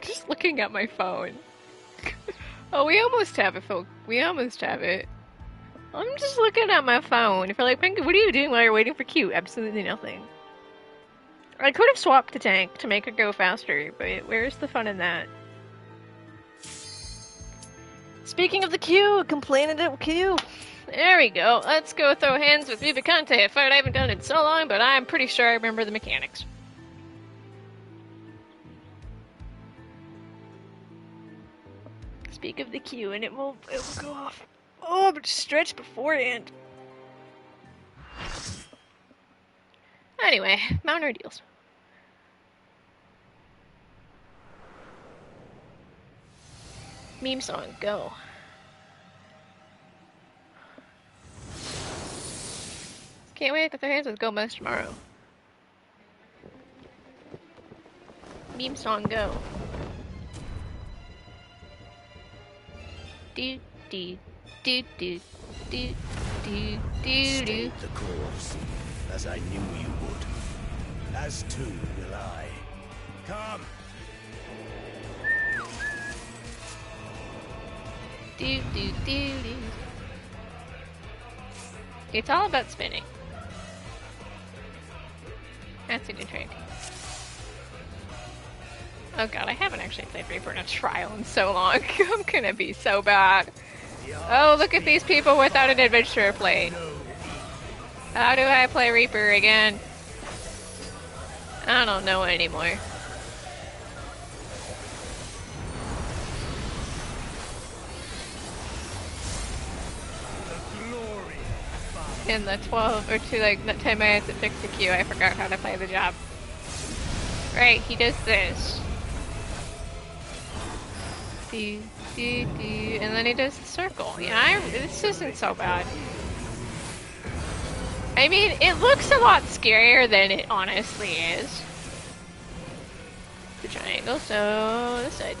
Just looking at my phone. Oh, we almost have it, folks. We almost have it. I'm just looking at my phone. If you're like, Pinky, what are you doing while you're waiting for Q? Absolutely nothing. I could have swapped the tank to make it go faster, but where's the fun in that? Speaking of the queue, complaining of queue. There we go. Let's go throw hands with Vivicante, a fight I haven't done in so long, but I'm pretty sure I remember the mechanics. Speak of the queue, and it will go off. Oh, but stretch beforehand. Anyway, mount our deals. Meme song, go. Can't wait to throw hands with Gomez tomorrow. Meme song, go. Do do do do do do do do. The course, as I knew you would. As too will I. Come. Do do do do. It's all about spinning. That's a good trait. Oh god, I haven't actually played Reaper in a trial in so long. I'm gonna be so bad. Oh, look at these people without an adventurer plate. How do I play Reaper again? I don't know anymore. In the 12 or 2, like, 10 minutes it took to queue, I forgot how to play the job. Right, he does this. Do, do, do, and then he does the circle. Yeah, this isn't so bad. I mean, it looks a lot scarier than it honestly is. The triangle, so this side.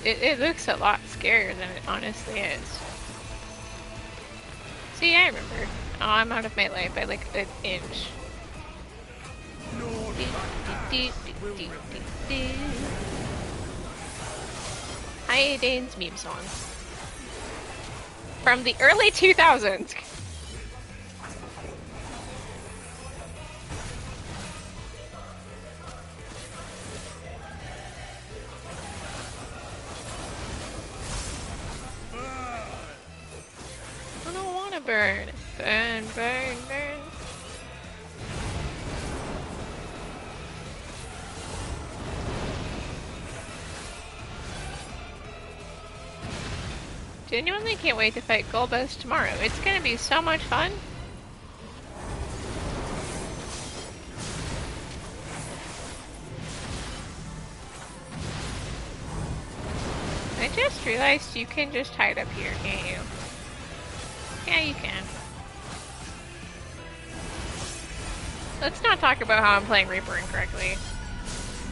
It looks a lot scarier than it honestly is. See, I remember. Oh, I'm out of melee by like an inch. Hi, Dane's meme song. From the early 2000s. Burn, burn, burn, burn. Genuinely can't wait to fight Golbez tomorrow. It's gonna be so much fun. I just realized you can just hide up here, can't you? Yeah, you can. Let's not talk about how I'm playing Reaper incorrectly.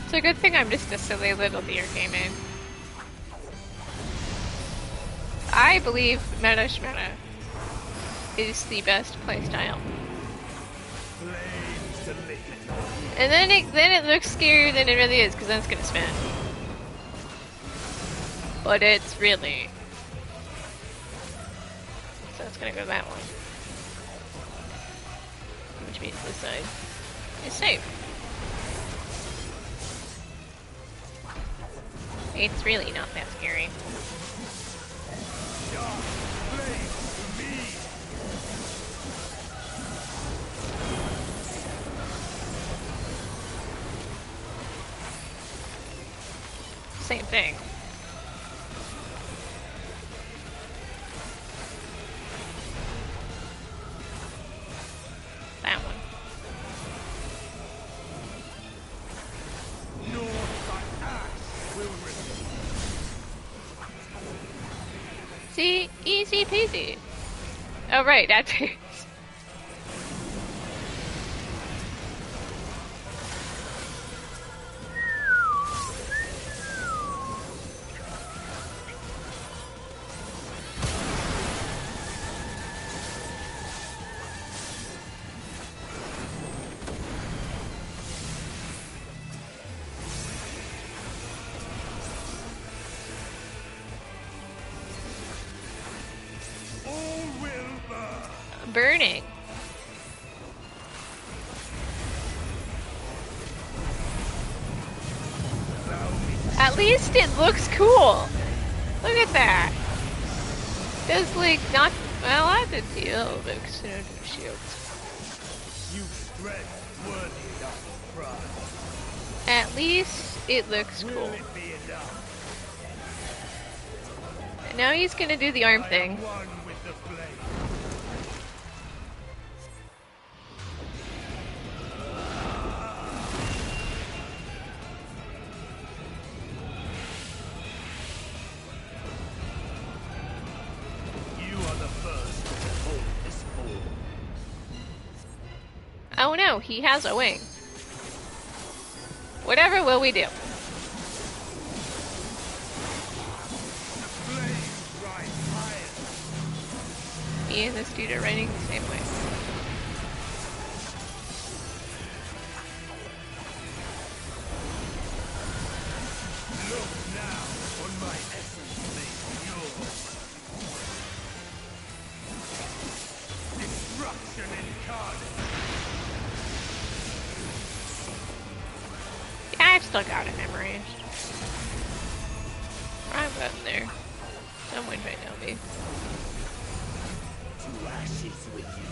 It's a good thing I'm just a silly little deer game in. I believe Meta Shmeta is the best playstyle. And then it looks scarier than it really is, because then it's gonna spin. But it's really... So it's gonna go that one. Which means this side is safe. It's really not that scary. Same thing. That one. See? Easy peasy. Oh right, that's it. burning. At least it looks cool. Look at that. Does like not well I did deal looks no shields. You strength worthy enough of pride. At least it looks cool. Will it be enough? And now he's gonna do the arm thing. One with the blade. You are the first to behold this form. Oh no, he has a wing. Whatever will we do? Me and this dude are running the same way. Look now on my essence made pure. Destruction incarnate. Yeah, I've still got it memorized. I'm up there. Someone might know me. To ashes with you.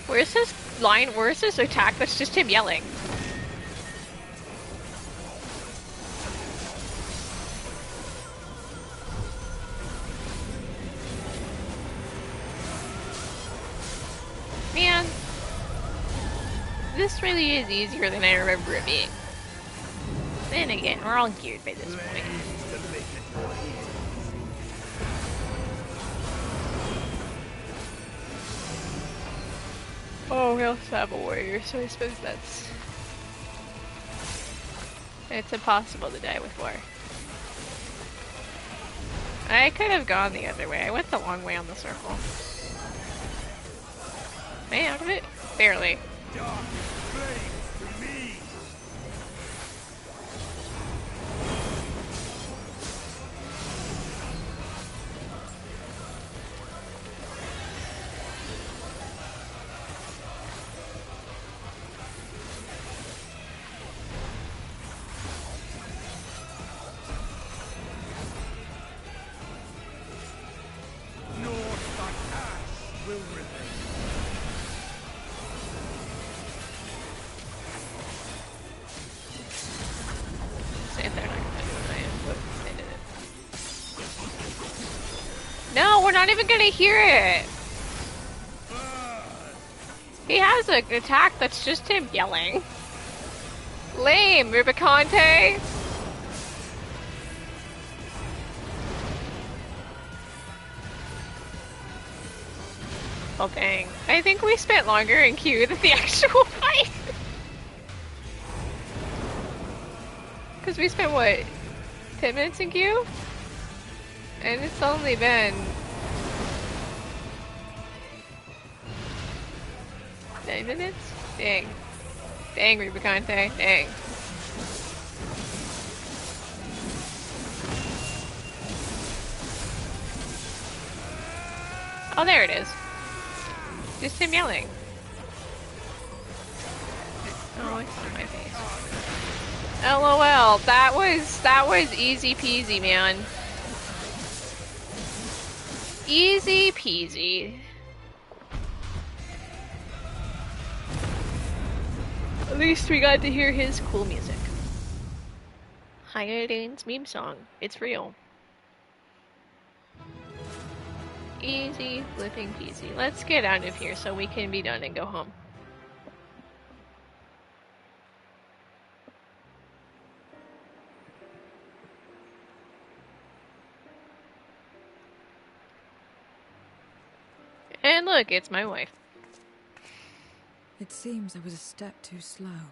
Where's this line? Where's this attack that's just him yelling? Man, this really is easier than I remember it being. Then again, we're all geared by this point. Oh, we also have a warrior, so I suppose it's impossible to die with war. I could have gone the other way. I went the long way on the circle. Am I out of it? Barely. No, we're not even gonna hear it. He has an attack that's just him yelling. Lame, Rubicante. Oh dang. I think we spent longer in queue than the actual fight. Because we spent, what, 10 minutes in queue? And it's only been 9 minutes? Dang. Dang, Rubicante. Dang. Oh, there it is. Just him yelling. Oh, it's on my face. LOL. That was easy peasy, man. Easy peasy. At least we got to hear his cool music. Hyodane's meme song. It's real. Easy flipping peasy. Let's get out of here so we can be done and go home. And look, it's my wife. It seems I was a step too slow.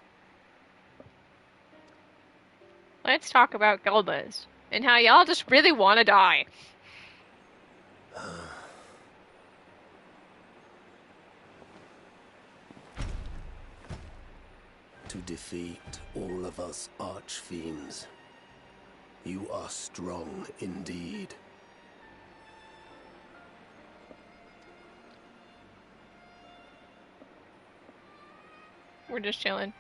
Let's talk about Gulbas and how y'all just really want to die. To defeat all of us archfiends, you are strong indeed. We're just chilling.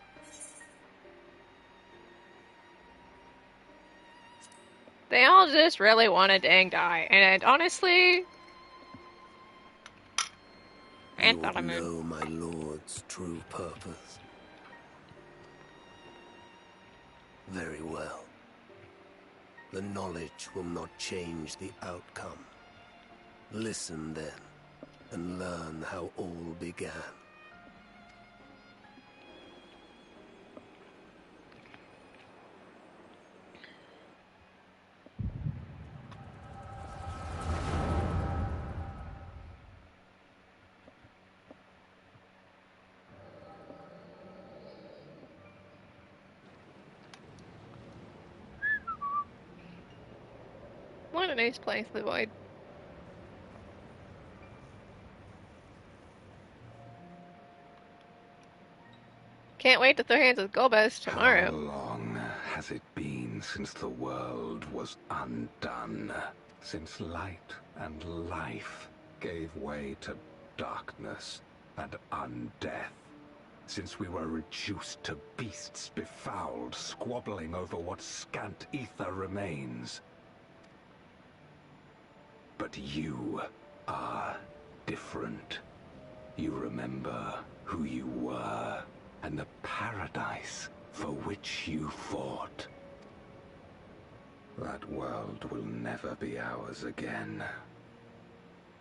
They all just really want to dang die, and honestly, I You thought I will moved. know my lord's true purpose. Very well. The knowledge will not change the outcome. Listen then, and learn how all began. What a nice place, the void. Can't wait to throw hands with Gulbas tomorrow. How long has it been since the world was undone? Since light and life gave way to darkness and undeath? Since we were reduced to beasts befouled, squabbling over what scant ether remains? But you are different. You remember who you were and the paradise for which you fought. That world will never be ours again.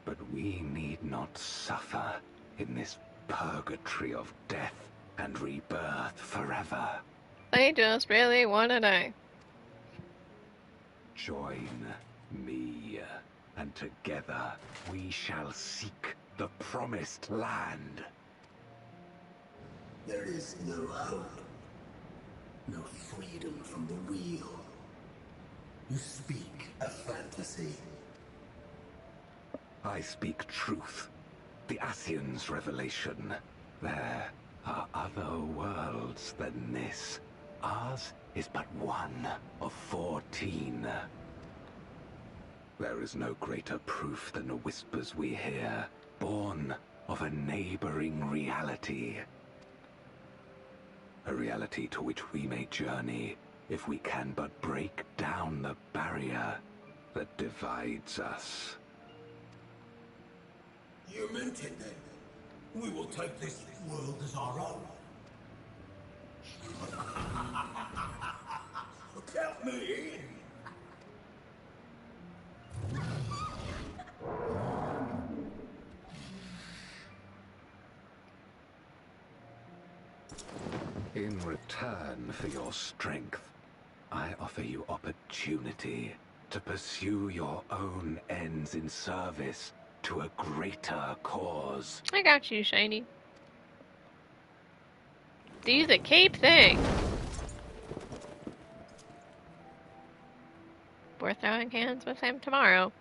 But we need not suffer in this purgatory of death and rebirth forever. They just really want to die. Join me, and together we shall seek the promised land. There is no hope, no freedom from the real. You speak a fantasy. I speak truth. The Ascian's revelation. There are other worlds than this. Ours is but one of 14. There is no greater proof than the whispers we hear, born of a neighboring reality. A reality to which we may journey if we can but break down the barrier that divides us. You meant it then. We will take this world as our own. Count me in. In return for your strength, I offer you opportunity to pursue your own ends in service to a greater cause. I got you, Shiny. Do the cape thing. We're throwing hands with him tomorrow.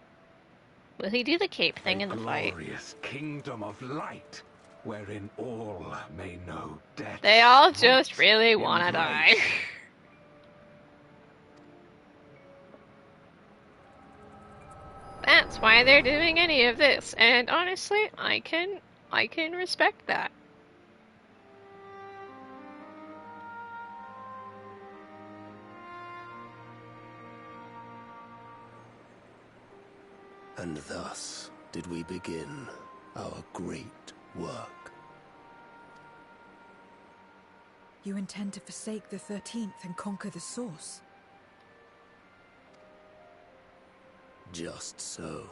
Will he do the cape thing in the fight? Glorious kingdom of light, wherein all may know death. They all just really want to die. That's why they're doing any of this, and honestly, I can respect that. And thus did we begin our great work. You intend to forsake the 13th and conquer the Source? Just so.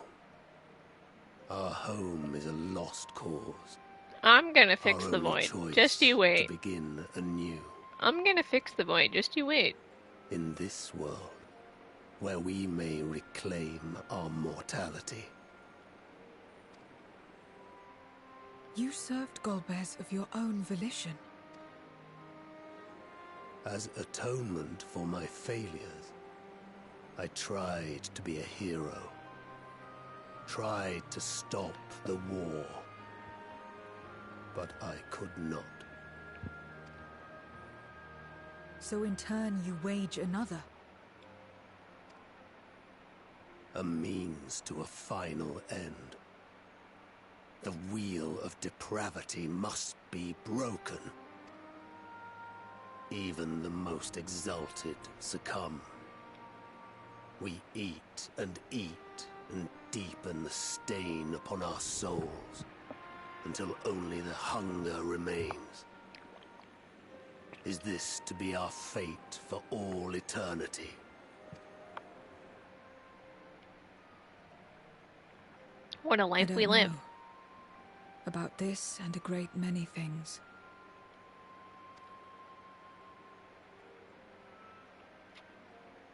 Our home is a lost cause. I'm gonna fix Our the only void. choice Just you wait. To begin anew. I'm gonna fix the void. Just you wait. In this world, where we may reclaim our mortality. You served Golbez of your own volition. As atonement for my failures, I tried to be a hero. Tried to stop the war. But I could not. So in turn you wage another. A means to a final end. The wheel of depravity must be broken. Even the most exalted succumb. We eat and deepen the stain upon our souls, until only the hunger remains. Is this to be our fate for all eternity? What a life we live. About this and a great many things.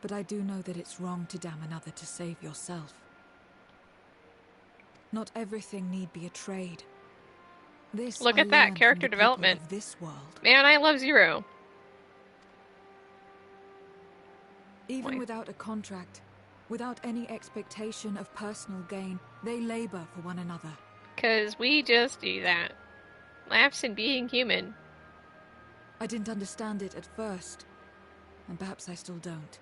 But I do know that it's wrong to damn another to save yourself. Not everything need be a trade. This Look I at that learned character from the people development. of this world. Man, I love Zero. Even without a contract, without any expectation of personal gain, they labor for one another. 'Cause we just do that. Laughs in being human. I didn't understand it at first, and perhaps I still don't.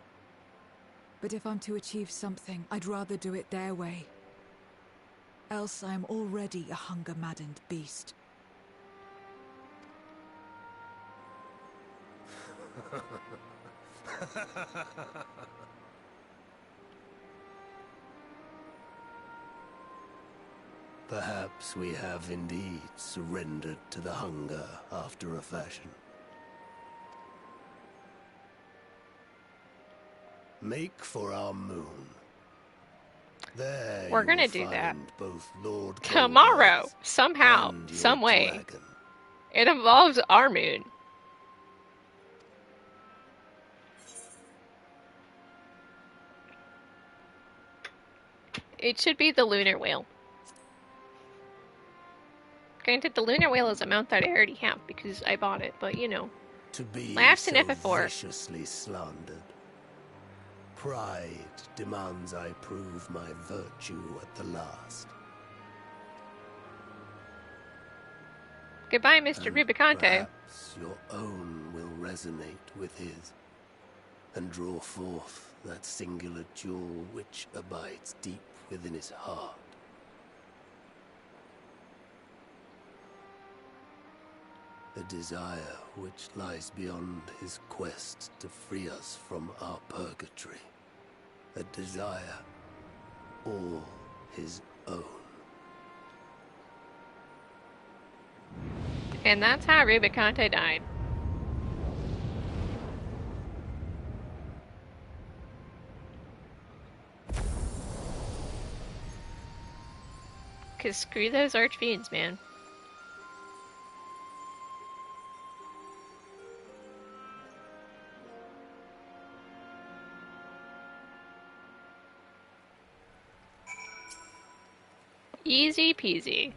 But if I'm to achieve something, I'd rather do it their way. Else I am already a hunger-maddened beast. Perhaps we have indeed surrendered to the hunger after a fashion. Make for our moon. There We're you gonna will do that. find both Lord Tomorrow, Golbez somehow, and your some way. dragon. It involves our moon. It should be the lunar whale. Granted, the lunar whale is a mount that I already have because I bought it, but you know. To be Laughs in so FF4. viciously slandered. Pride demands I prove my virtue at the last. Goodbye, Mr. And Rubicante. perhaps your own will resonate with his, and draw forth that singular jewel which abides deep within his heart. A desire which lies beyond his quest to free us from our purgatory. A desire all his own. And that's how Rubicante died. Cause screw those archfiends, man. Easy peasy.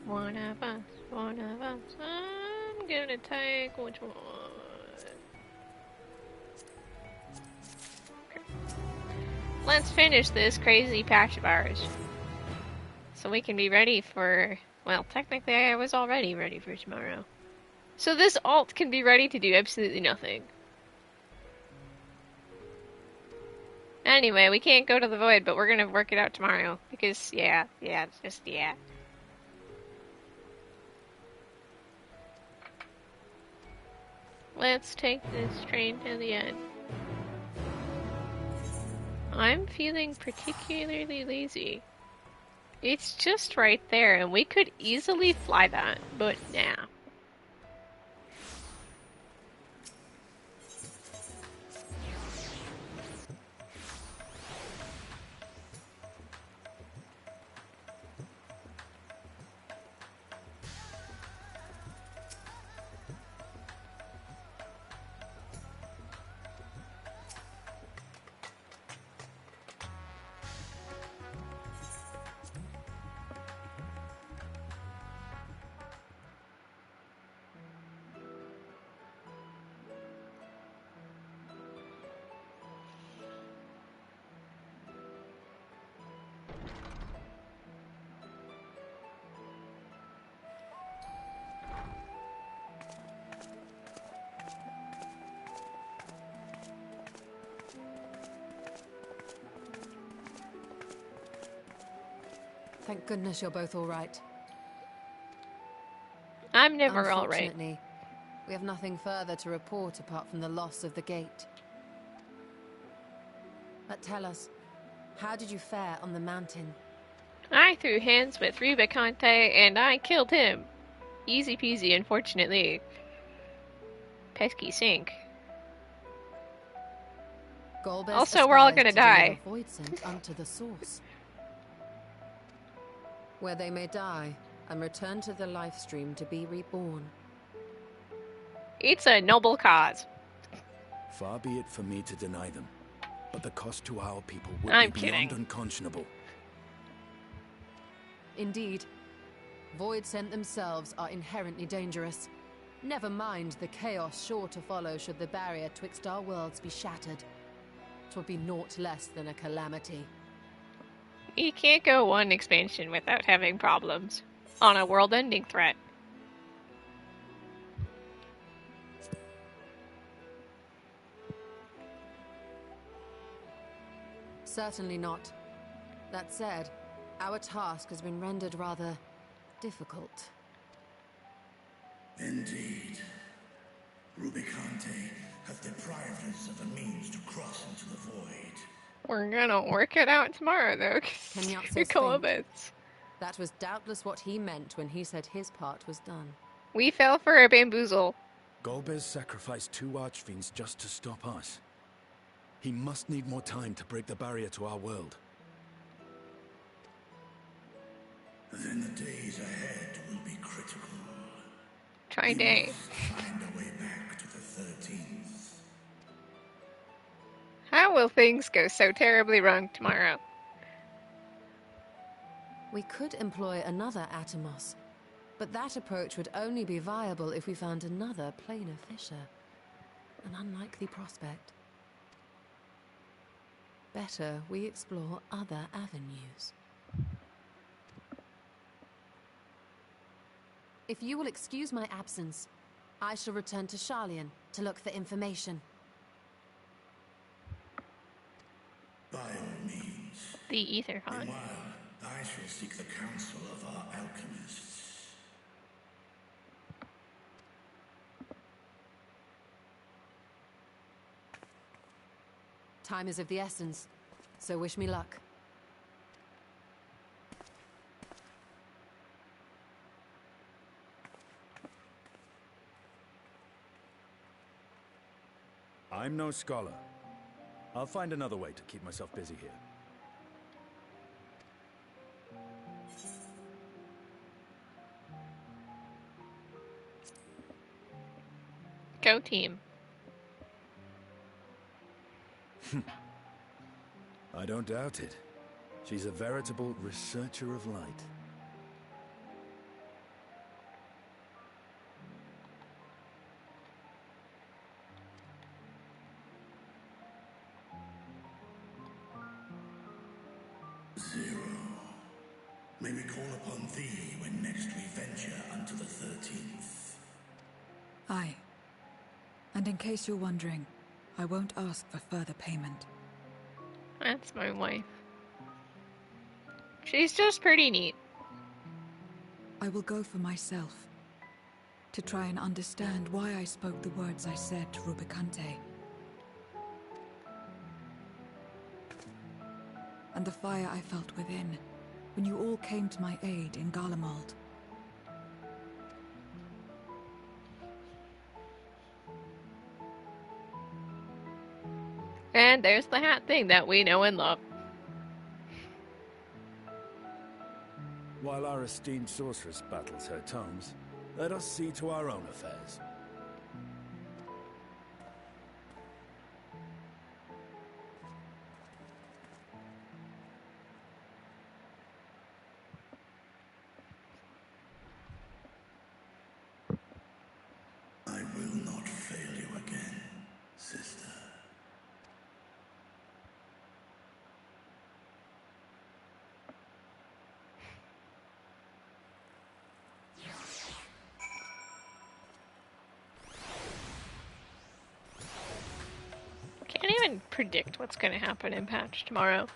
One of us, one of us. I'm gonna take which one? Okay. Let's finish this crazy patch of ours. So we can be ready for... Well, technically I was already ready for tomorrow. So this alt can be ready to do absolutely nothing. Anyway, we can't go to the void, but we're gonna work it out tomorrow. Because, yeah, just, yeah. Let's take this train to the end. I'm feeling particularly lazy. It's just right there, and we could easily fly that, but nah. Thank goodness you're both all right. I'm never all right. Unfortunately, we have nothing further to report apart from the loss of the gate. But tell us, how did you fare on the mountain? I threw hands with Rubicante and I killed him. Easy peasy, unfortunately. Pesky sink. Golbez Also, we're all gonna aspires to deliver die. Voidsent unto the source, where they may die and return to the life stream to be reborn. It's a noble cause. Far be it for me to deny them, but the cost to our people would I'm be beyond kidding. unconscionable. Indeed, Voidsent themselves are inherently dangerous. Never mind the chaos sure to follow should the barrier twixt our worlds be shattered. 'Twould be naught less than a calamity. You can't go one expansion without having problems. On a world-ending threat. Certainly not. That said, our task has been rendered rather difficult. Indeed. Rubicante have deprived us of a means to cross into the void. We're gonna work it out tomorrow, though, because Kenyatt you're says think. Golbez. That was doubtless what he meant when he said his part was done. We fell for a bamboozle. Golbez sacrificed 2 archfiends just to stop us. He must need more time to break the barrier to our world. Then the days ahead will be critical. Try day. Find a way back to the 13th. How will things go so terribly wrong tomorrow? We could employ another Atomos, but that approach would only be viable if we found another planar fissure. An unlikely prospect. Better we explore other avenues. If you will excuse my absence, I shall return to Sharlayan to look for information. By all means. The Ether Hunt. Meanwhile, I shall seek the counsel of our alchemists. Time is of the essence, so wish me luck. I'm no scholar. I'll find another way to keep myself busy here. Go team. I don't doubt it. She's a veritable researcher of light. Zero. May we call upon thee when next we venture unto the 13th. Aye. And in case you're wondering, I won't ask for further payment. That's my wife. She's just pretty neat. I will go for myself. To try and understand why I spoke the words I said to Rubicante. And the fire I felt within, when you all came to my aid in Garlemald. And there's the hat thing that we know and love. While our esteemed sorceress battles her tomes, let us see to our own affairs. I will not fail you again, sister. Can't even predict what's going to happen in patch tomorrow.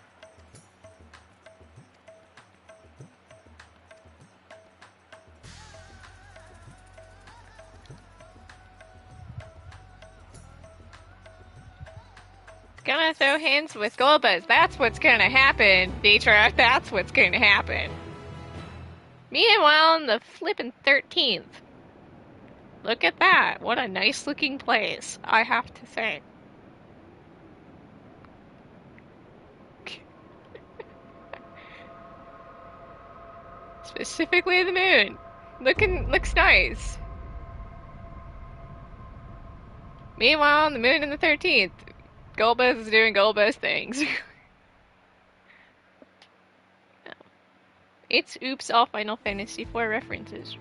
gonna throw hands with Golbez. That's what's gonna happen, Deetra. That's what's gonna happen. Meanwhile, on the flippin' 13th. Look at that. What a nice looking place, I have to say. Specifically the moon. Looks nice. Meanwhile, on the moon and the 13th, Golbez is doing Golbez things. It's oops all Final Fantasy IV references.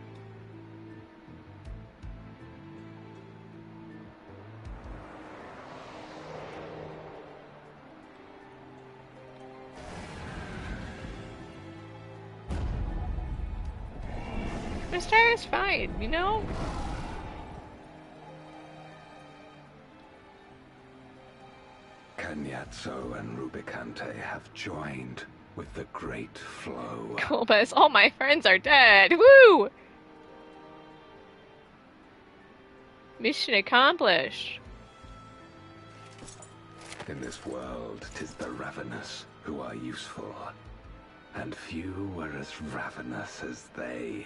Mr. is fine, you know? Cagnazzo and Rubicante have joined with the great flow. Golbez, all my friends are dead. Woo! Mission accomplished. In this world, 'tis the ravenous who are useful, and few were as ravenous as they.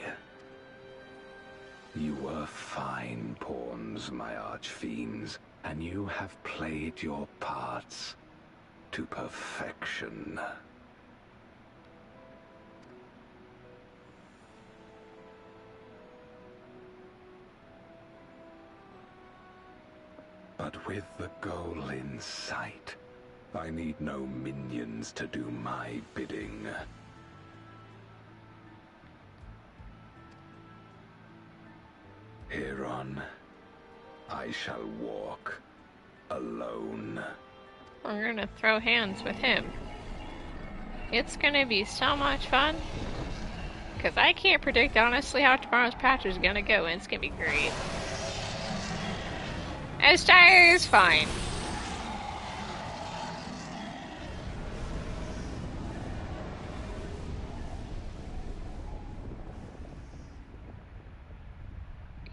You were fine pawns, my archfiends, and you have played your parts to perfection. But with the goal in sight, I need no minions to do my bidding. Hereon, I shall walk alone. We're gonna throw hands with him. It's gonna be so much fun. Because I can't predict, honestly, how tomorrow's patch is gonna go, and it's gonna be great. Estire is fine.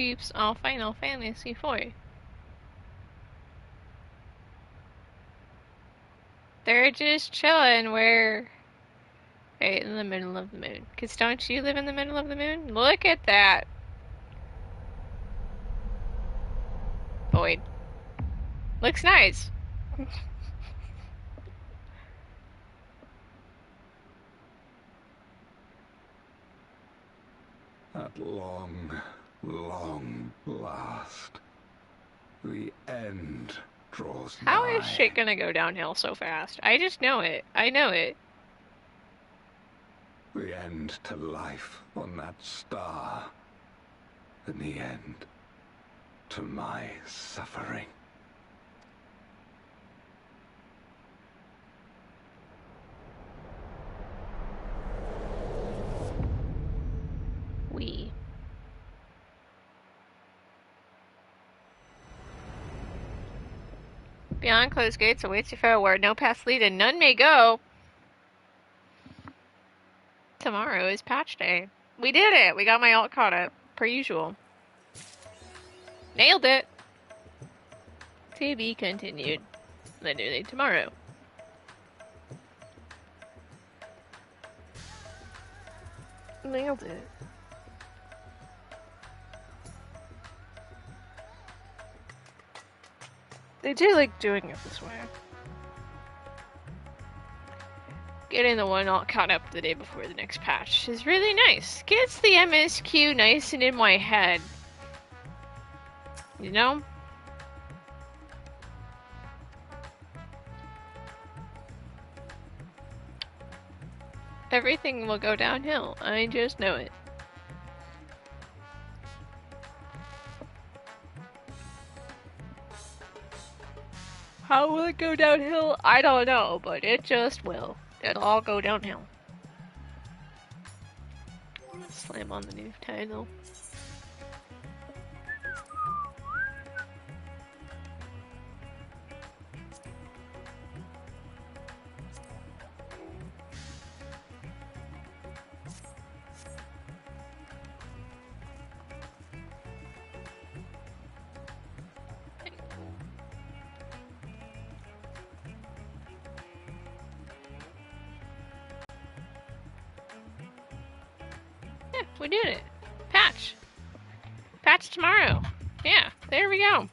Oops, all Final Fantasy IV. They're just chilling where... Right in the middle of the moon. Because don't you live in the middle of the moon? Look at that! Void. Looks nice. At long, long last, the end draws nigh. How is shit gonna go downhill so fast? I just know it. I know it. The end to life on that star, and the end to my suffering. We. Beyond closed gates awaits you for a word. No path lead and none may go. Tomorrow is patch day. We did it! We got my alt caught up, per usual. Nailed it! To be continued. Literally tomorrow. Nailed it. They do like doing it this way. Getting the one all caught up the day before the next patch is really nice. Gets the MSQ nice and in my head. You know? Everything will go downhill. I just know it. How will it go downhill? I don't know, but it just will. It'll all go downhill. Slam on the new title. We did it. Patch. Patch tomorrow. Yeah, there we go.